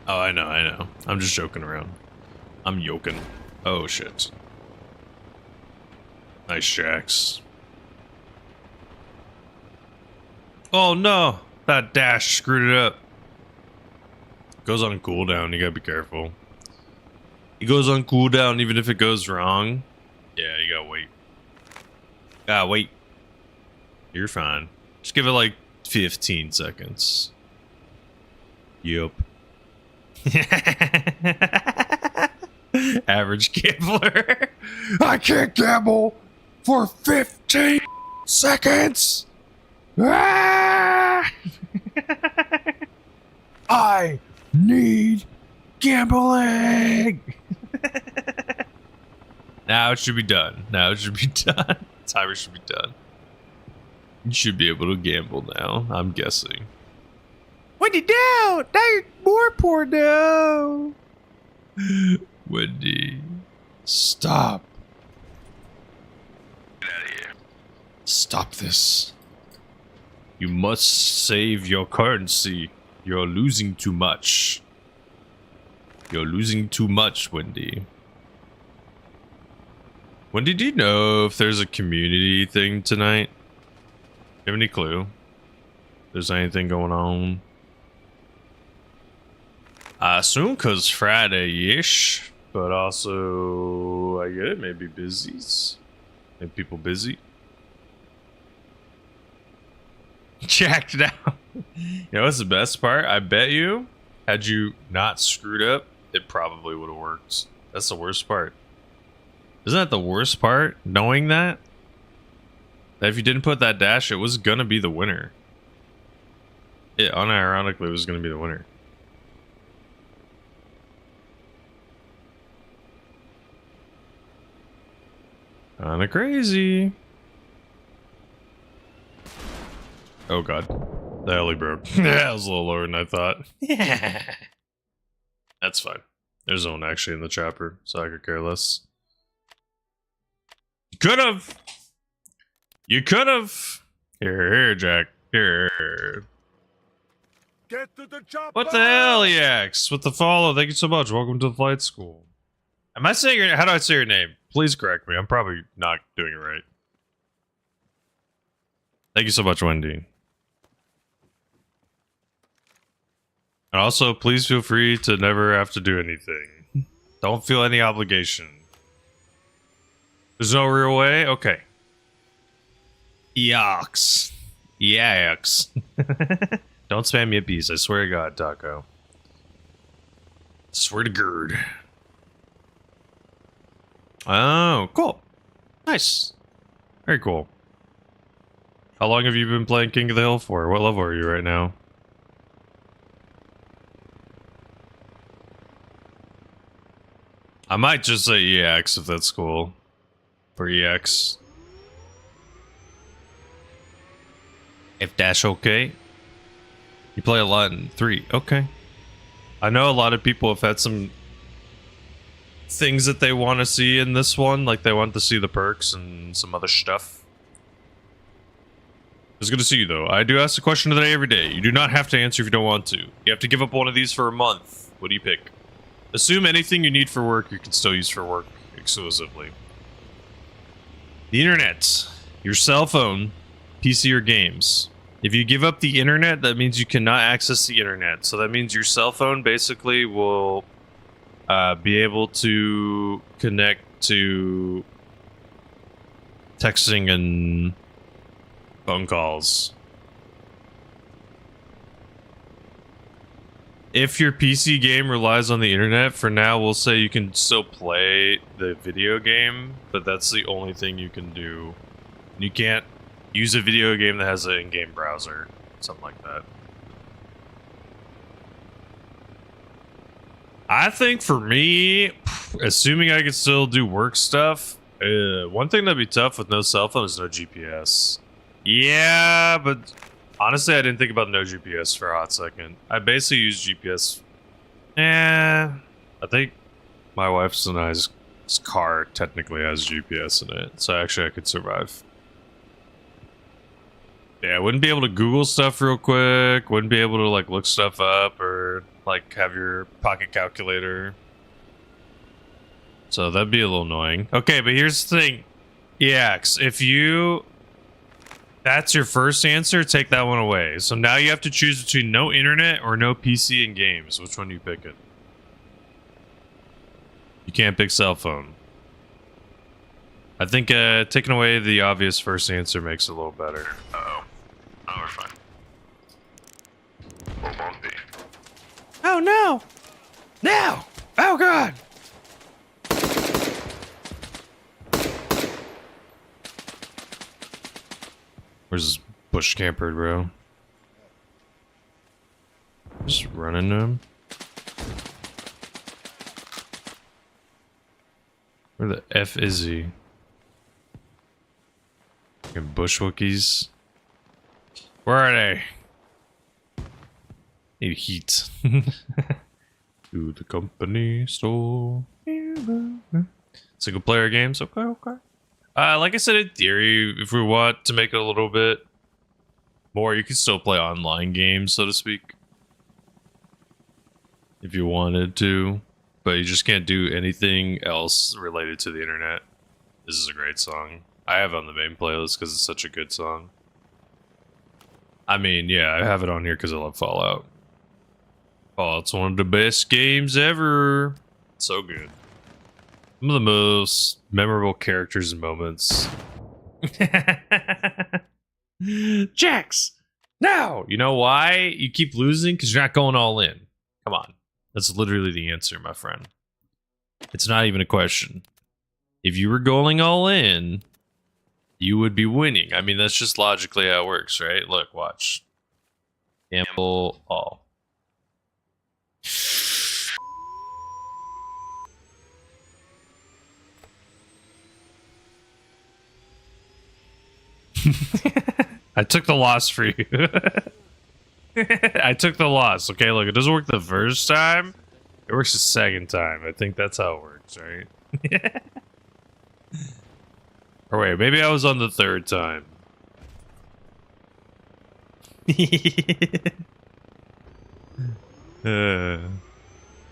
Oh, I know. I'm just joking around. I'm yoking. Oh, shit. Nice jacks. Oh, no. That dash screwed it up. Goes on cooldown. You gotta be careful. It goes on cooldown even if it goes wrong. Yeah, you gotta wait. Wait. You're fine. Just give it like 15 seconds. Yup. Average gambler. I can't gamble for 15 seconds. Ah! I need gambling. Now it should be done. Timer should be done. You should be able to gamble now, I'm guessing. Wendy, down! Now you're more poor now. Wendy, stop. Get out of here. Stop this. You must save your currency. You're losing too much. You're losing too much, Wendy. Wendy, do you know if there's a community thing tonight? You have any clue? If there's anything going on? I assume because Friday-ish, but also, I get it, maybe busies. Maybe people busy. Jacked out. You know what's the best part? I bet you, had you not screwed up, it probably would have worked. That's the worst part. Isn't that the worst part? Knowing that? That if you didn't put that dash, it was gonna be the winner. It unironically was gonna be the winner. Kinda crazy. Oh god. The heli broke. That was a little lower than I thought. Yeah. That's fine. There's no one actually in the chopper, so I could care less. Could've! You could've! Here, Jack. Here. Get to the chopper! What the hell, Yax? With the follow, thank you so much. Welcome to the flight school. Am I saying your, how do I say your name? Please correct me. I'm probably not doing it right. Thank you so much, Wendy. And also, please feel free to never have to do anything. Don't feel any obligation. There's no real way? Okay. Yucks. Yucks. Don't spam me a piece. I swear to God, Taco. Swear to Gerd. Oh, cool. Nice. Very cool. How long have you been playing King of the Hill for? What level are you right now? I might just say EX if that's cool. For EX. If that's okay. You play a lot in 3. Okay. I know a lot of people have had some things that they want to see in this one. Like they want to see the perks and some other stuff. It's good to see you though. I do ask the question of the day every day. You do not have to answer if you don't want to. You have to give up one of these for a month. What do you pick? Assume anything you need for work you can still use for work exclusively. The internet, your cell phone, PC, or games. If you give up the internet, that means you cannot access the internet. So that means your cell phone basically will be able to connect to texting and phone calls. If your PC game relies on the internet, for now we'll say you can still play the video game, but that's the only thing you can do. You can't use a video game that has an in-game browser, something like that. I think for me, assuming I can still do work stuff, one thing that'd be tough with no cell phone is no GPS. Yeah, but honestly, I didn't think about no GPS for a hot second. I basically use GPS. I think my wife's and I's car technically has GPS in it, so actually I could survive. Yeah, I wouldn't be able to Google stuff real quick. Wouldn't be able to like look stuff up or like have your pocket calculator. So that'd be a little annoying. Okay, but here's the thing. EX, if that's your first answer, take that one away. So now you have to choose between no internet or no PC and games. Which one are you picking? You can't pick cell phone. I think taking away the obvious first answer makes it a little better. Uh-oh. Oh, we're fine. Or won't be. Oh no! Now! Oh god! Where's this bush camper, bro? Just run into him. Where the F is he? Fucking bush Wookiees. Where are they? Need heat. To the company store. Single player games? Okay, okay. Like I said, in theory, if we want to make it a little bit more, you can still play online games, so to speak. If you wanted to. But you just can't do anything else related to the internet. This is a great song. I have it on the main playlist because it's such a good song. I mean, yeah, I have it on here because I love Fallout. Fallout's one of the best games ever. So good. Some of the most memorable characters and moments. Jax! No! You know why you keep losing? Because you're not going all in. Come on. That's literally the answer, my friend. It's not even a question. If you were going all in, you would be winning. I mean, that's just logically how it works, right? Look, watch. Gamble all. I took the loss for you. I took the loss. Okay, look, it doesn't work the first time. It works the second time. I think that's how it works, right? Or wait, maybe I was on the third time. It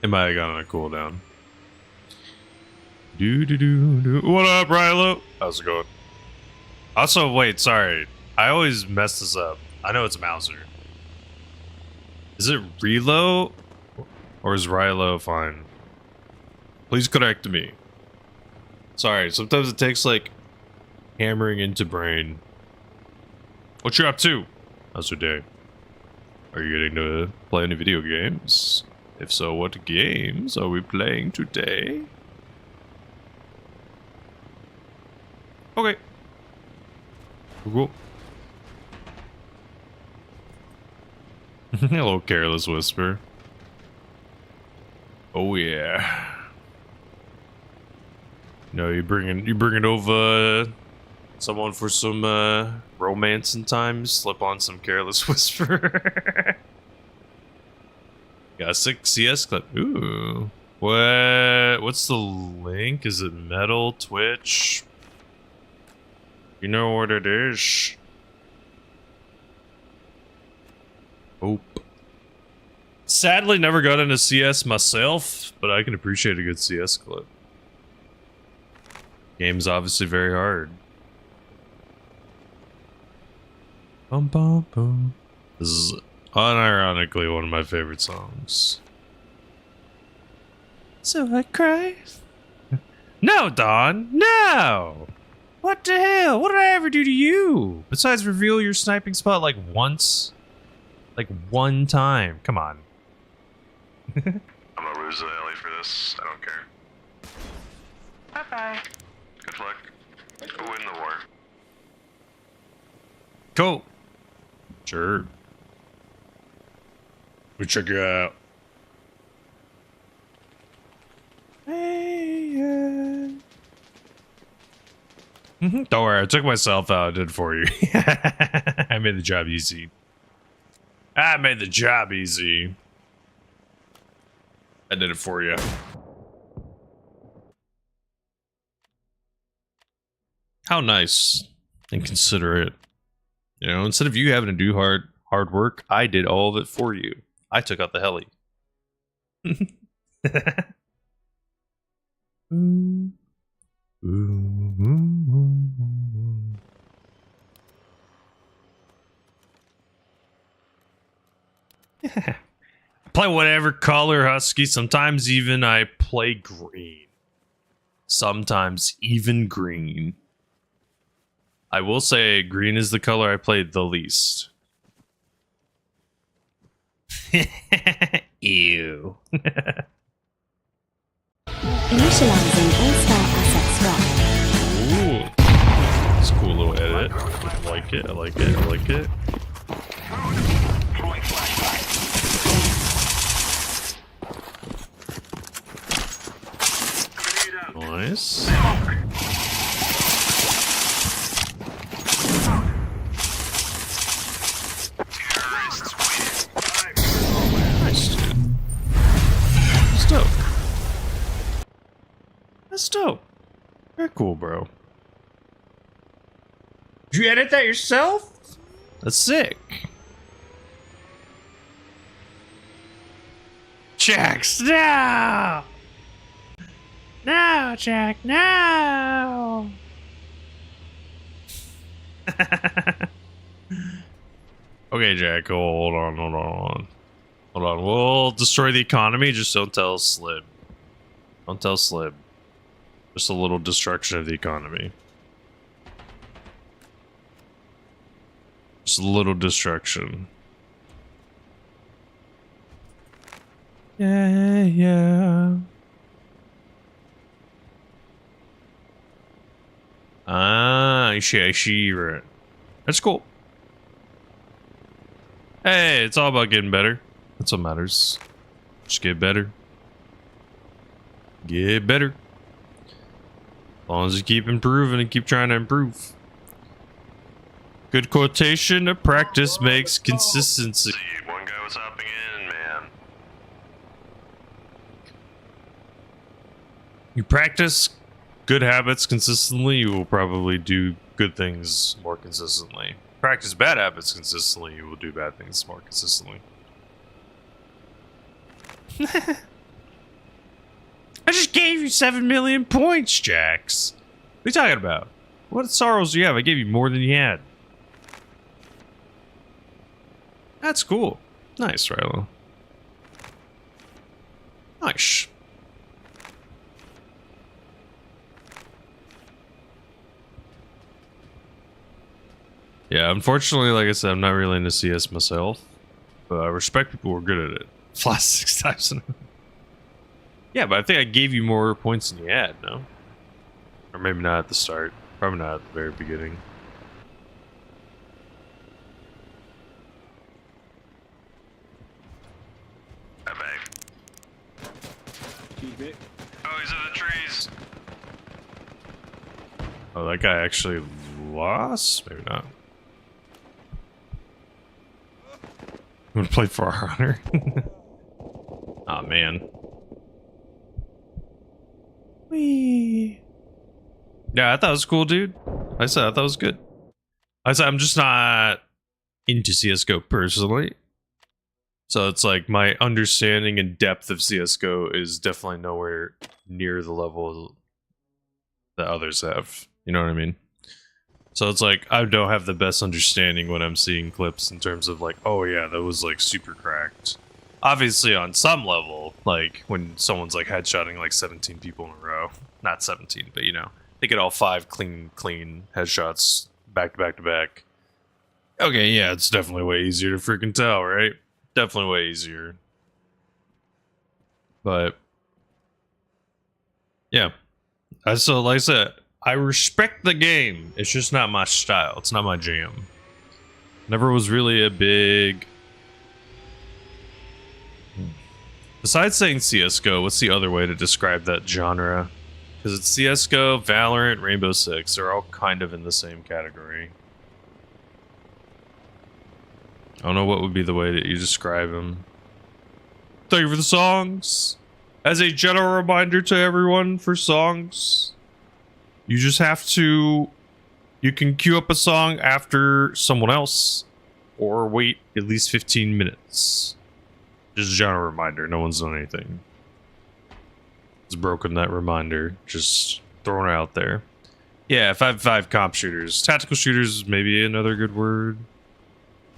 might have gone on a cooldown. What up, Rilo? How's it going? Also, wait, sorry. I always mess this up. I know it's Mauser. Is it Relo? Or is Rilo fine? Please correct me. Sorry, sometimes it takes, like, hammering into brain. What you up to? How's your day? Are you getting to play any video games? If so, what games are we playing today? Okay. Cool. Hello, Careless Whisper. Oh yeah. No, you bringing over someone for some romance and time. Slip on some Careless Whisper. Got a 6 CS clip. Ooh. What's the link? Is it Metal, Twitch? You know what it is. Hope. Sadly, never got into CS myself, but I can appreciate a good CS clip. Game's obviously very hard. Bum, bum, bum. This is unironically one of my favorite songs. So I cry. No, Don, no! What the hell? What did I ever do to you? Besides reveal your sniping spot like once? Like one time. Come on. I'm gonna lose the alley for this. I don't care. Bye-bye. Good luck. Go win the war. Cool. Sure. We check you out. Hey, Don't worry, I took myself out. I did it for you. I made the job easy. I made the job easy. I did it for you. How nice and considerate. You know, instead of you having to do hard work, I did all of it for you. I took out the heli. Play whatever color, Husky. Sometimes even I play green. Sometimes even green. I will say green is the color I played the least. Ew. Initializing all-star asset swap. Ooh. It's a cool little edit. I like it, I like it, I like it. Nice. Nice, dude. That's dope. That's dope. Very cool, bro. Did you edit that yourself? That's sick. Jax, no! No, Jack, no! Okay, Jack, hold on. Hold on, we'll destroy the economy, just don't tell Slib. Don't tell Slib. Just a little destruction of the economy. Just a little destruction. Yeah. Ah, I see, right. That's cool. Hey, it's all about getting better. That's what matters. Just get better. Get better. As long as you keep improving and keep trying to improve. Good quotation, a practice makes consistency. One guy was hopping in, man. You practice good habits consistently, you will probably do good things more consistently. Practice bad habits consistently, you will do bad things more consistently. I just gave you 7 million points, Jax. What are you talking about? What sorrows do you have? I gave you more than you had. That's cool. Nice, Rilo. Nice. Yeah, unfortunately, like I said, I'm not really into CS myself, but I respect people who are good at it. Flash 6 times in a row. Yeah, but I think I gave you more points than you had, no? Or maybe not at the start. Probably not at the very beginning. Oh, he's in the trees. Oh, that guy actually lost? Maybe not. I'm gonna play for our honor. Aw, man. Whee. Yeah, I thought it was cool, dude. I said I thought it was good. I said I'm just not into CSGO personally. So it's like my understanding and depth of CSGO is definitely nowhere near the level that others have. You know what I mean? So it's like, I don't have the best understanding when I'm seeing clips in terms of like, oh yeah, that was like super cracked. Obviously on some level, like when someone's like headshotting like 17 people in a row. Not 17, but you know, they get all 5 clean headshots back to back to back. Okay, yeah, it's definitely way easier to freaking tell, right? Definitely way easier. But yeah. So like I said, I respect the game. It's just not my style. It's not my jam. Never was really a big... Besides saying CSGO, what's the other way to describe that genre? Because it's CSGO, Valorant, Rainbow Six. They're all kind of in the same category. I don't know what would be the way that you describe them. Thank you for the songs. As a general reminder to everyone for songs, you just have to... You can queue up a song after someone else, or wait at least 15 minutes. Just a general reminder. No one's done anything. It's broken that reminder. Just throwing it out there. Yeah, 5v5 comp shooters. Tactical shooters, maybe another good word.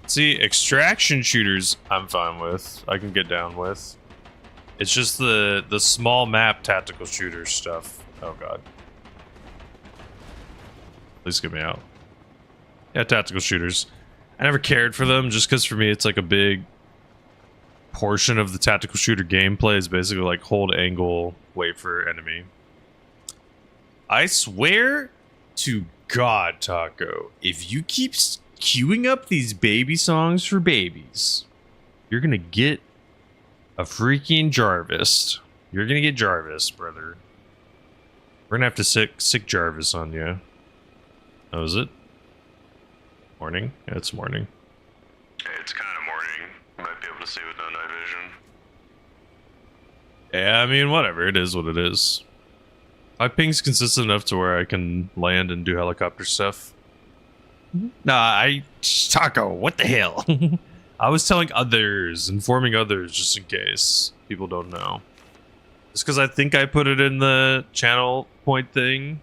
See, extraction shooters, I'm fine with. I can get down with. It's just the small map tactical shooter stuff. Oh god. Please get me out. Yeah, tactical shooters. I never cared for them just because for me it's like a big portion of the tactical shooter gameplay is basically like hold angle, wait for enemy. I swear to God, Taco, if you keep queuing up these baby songs for babies, you're gonna get a freaking Jarvis. You're gonna get Jarvis, brother. We're gonna have to sick Jarvis on you. Oh, is it? Morning? Yeah, it's morning. Hey, it's kind of morning. You might be able to see with no night vision. Yeah, I mean, whatever. It is what it is. My ping's consistent enough to where I can land and do helicopter stuff. Nah, Taco, what the hell? I was telling others, informing others just in case people don't know. Just because I think I put it in the channel point thing.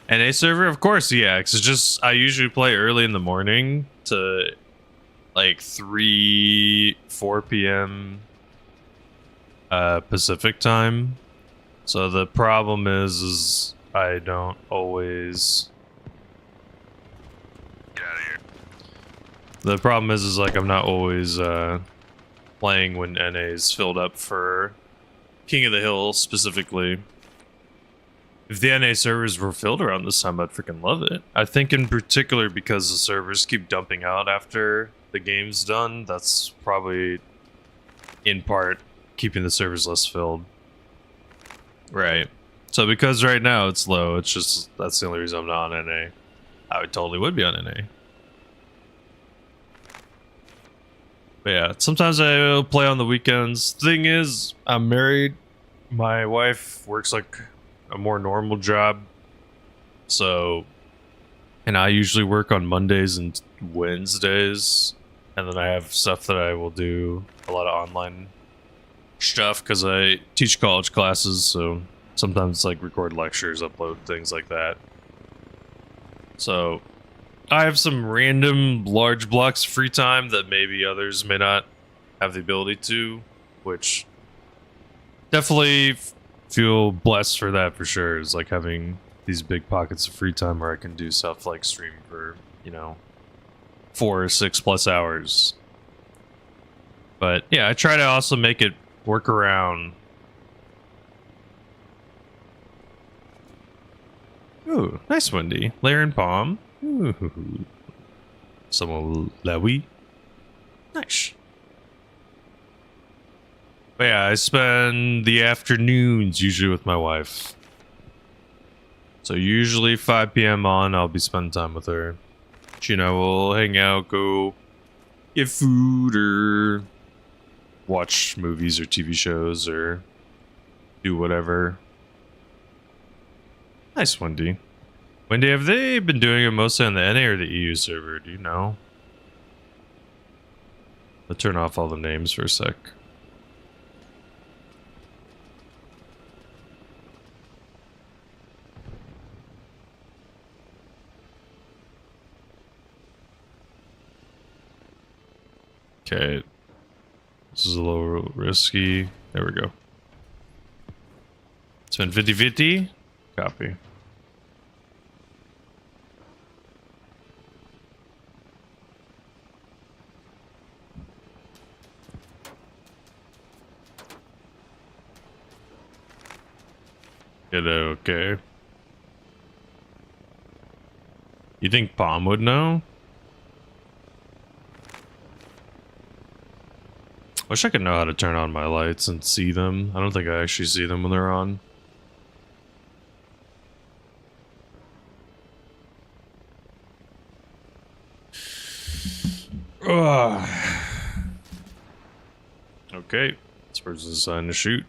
NA server? Of course, yeah. Because it's just, I usually play early in the morning to like 4 p.m. Pacific time. So the problem is I don't always... Get out of here. The problem is like I'm not always playing when NA is filled up for King of the Hill specifically. If the NA servers were filled around this time, I'd freaking love it. I think in particular because the servers keep dumping out after the game's done, that's probably in part keeping the servers less filled. Right. So because right now it's low, it's just, that's the only reason I'm not on NA. I totally would be on NA. But yeah, sometimes I'll play on the weekends. Thing is, I'm married. My wife works like a more normal job. So, and I usually work on Mondays and Wednesdays. And then I have stuff that I will do, a lot of online stuff because I teach college classes. So sometimes like record lectures, upload things like that. So I have some random large blocks of free time that maybe others may not have the ability to, which definitely feel blessed for that for sure. Is like having these big pockets of free time where I can do stuff like stream for, you know, 4 or 6+ hours. But yeah, I try to also make it work around. Ooh, nice Wendy. Lair and Palm. Ooh. Some Lewy. Nice. But yeah, I spend the afternoons usually with my wife. So usually 5 p.m. on, I'll be spending time with her. You know, we'll hang out, go get food, or watch movies or TV shows, or do whatever. Nice, Wendy. Wendy, have they been doing it mostly on the NA or the EU server? Do you know? I'll turn off all the names for a sec. Okay. This is a little risky. There we go. It's been 50-50. Copy. Okay. You think Palm would know? Wish I could know how to turn on my lights and see them. I don't think I actually see them when they're on. Ugh. Okay. This person's assigned to shoot.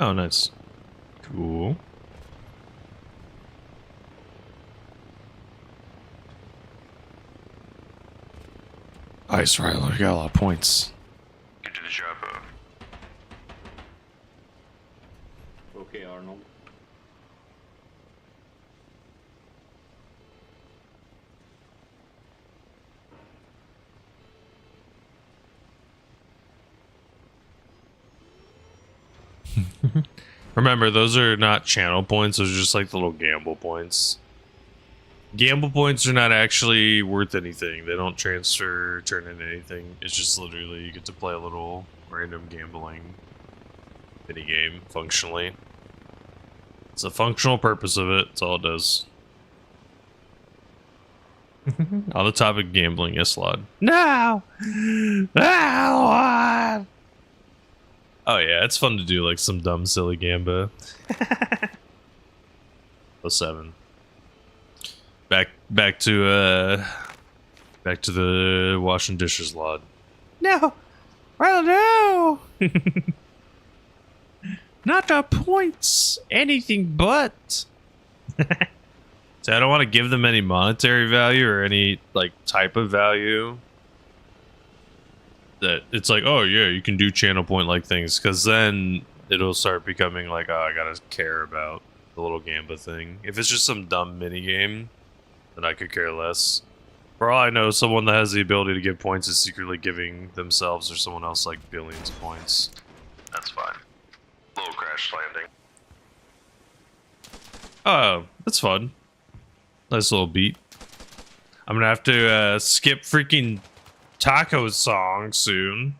Oh, nice. Cool. Nice, Rylo. You got a lot of points. Get to the chopper. Okay, Arnold. Remember, those are not channel points. Those are just like the little gamble points. Gamble points are not actually worth anything. They don't transfer, turn into anything. It's just literally you get to play a little random gambling mini game functionally. It's the functional purpose of it. That's all it does. On the topic of gambling, yes, Lod. No! No! Oh yeah, it's fun to do like some dumb, silly gamba. 07. Back to the washing dishes, Lod. No, well, no, not the points. Anything but. So I don't want to give them any monetary value or any like type of value. That it's like, oh yeah, you can do channel point like things, because then it'll start becoming like, oh, I gotta care about the little gamba thing. If it's just some dumb mini game, then I could care less. For all I know, someone that has the ability to give points is secretly giving themselves or someone else like billions of points. That's fine. Little crash landing. Oh, that's fun. Nice little beat. I'm gonna have to skip freaking Taco's song soon.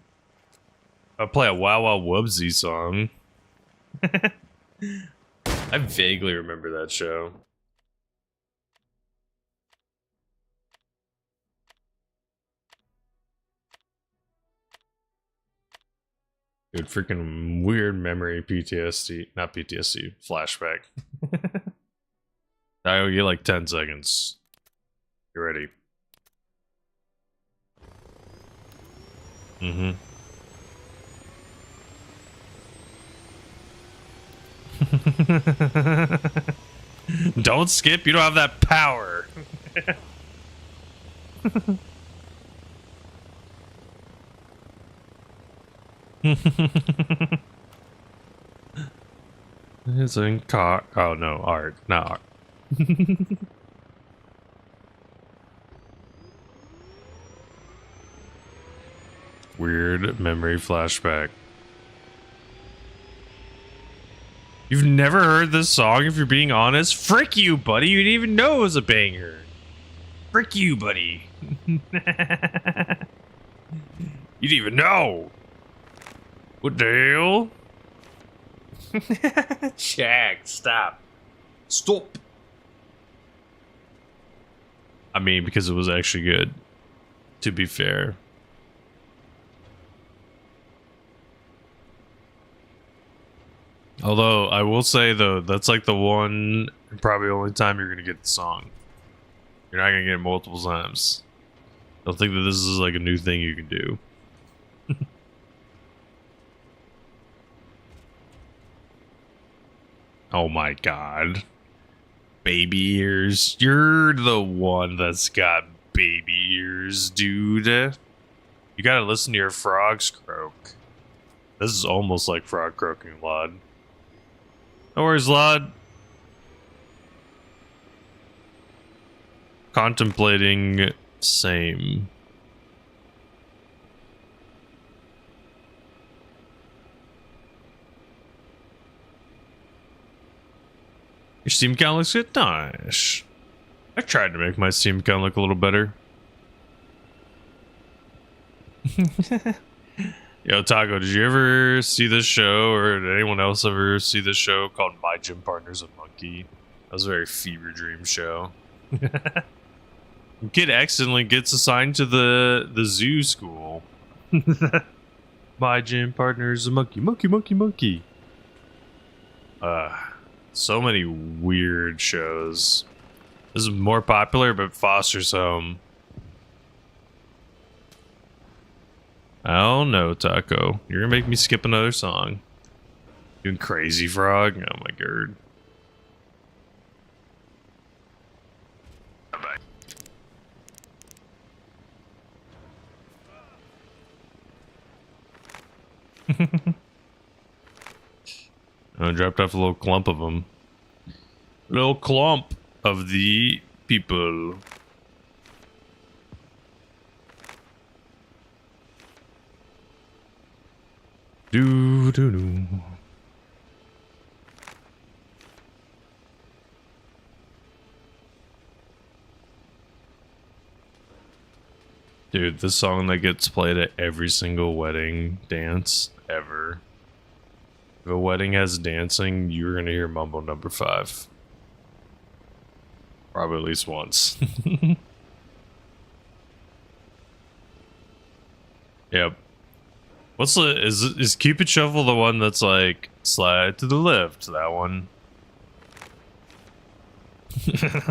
I'll play a Wow Wow Wubsy song. I vaguely remember that show. Dude, freaking weird memory PTSD. Not PTSD, flashback. I owe you like 10 seconds. You ready? Mm-hmm. Don't skip, you don't have that power. It's in car. Oh no, art, not art. Weird memory flashback. You've never heard this song if you're being honest? Frick you, buddy. You didn't even know it was a banger. Frick you, buddy. You didn't even know. What the hell? Jack, stop. Stop. I mean, because it was actually good. To be fair. Although, I will say, though, that's like the one, probably only time you're going to get the song. You're not going to get it multiple times. I don't think that this is like a new thing you can do. Oh my god. Baby ears. You're the one that's got baby ears, dude. You gotta listen to your frogs croak. This is almost like frog croaking, Lod. No worries, Lod. Contemplating same. Your Steam count looks good? Nice. I tried to make my Steam count look a little better. Yo, Taco, did you ever see this show, or did anyone else ever see this show called My Gym Partner's a Monkey? That was a very fever dream show. Kid accidentally gets assigned to the zoo school. My gym partner's a monkey, monkey, monkey, monkey. So many weird shows. This is more popular, but Foster's Home. I don't know, Taco. You're gonna make me skip another song. Doing Crazy Frog? Oh my god. I dropped off a little clump of them. Little clump of the people. Do do do. Dude, this song that gets played at every single wedding dance ever. If a wedding has dancing, you're gonna hear Mumbo number 5. Probably at least once. Yep. What's the is Cupid Shuffle the one that's like slide to the left? That one.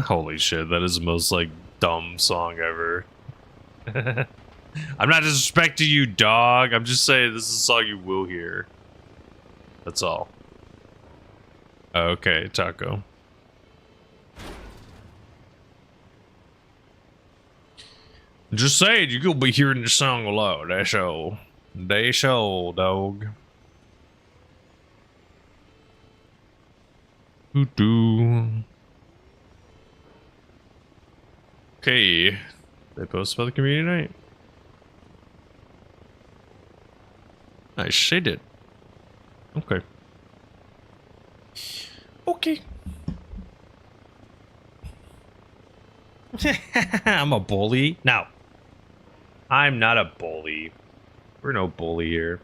Holy shit, that is the most like dumb song ever. I'm not disrespecting you, dog. I'm just saying this is a song you will hear. That's all. Okay, Taco. Just saying, you're gonna be hearing this song a lot. That's all. That's all, dog. Doo-doo. Okay. They post about the community night? Nice, they did. Okay. Okay. I'm a bully? No. I'm not a bully. We're no bully here.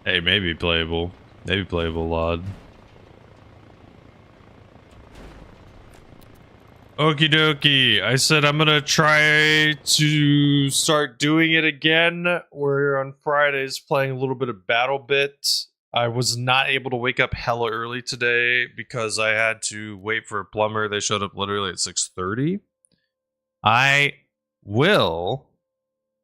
Hey, maybe playable. Maybe playable, Lod. Okie dokie. I said I'm gonna try to start doing it again. We're on Fridays playing a little bit of Battle Bit. I was not able to wake up hella early today because I had to wait for a plumber. They showed up literally at 6:30. I will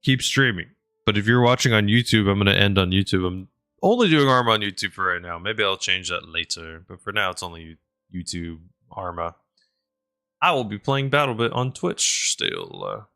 keep streaming. But if you're watching on YouTube, I'm going to end on YouTube. I'm only doing Arma on YouTube for right now. Maybe I'll change that later. But for now, it's only YouTube Arma. I will be playing BattleBit on Twitch still.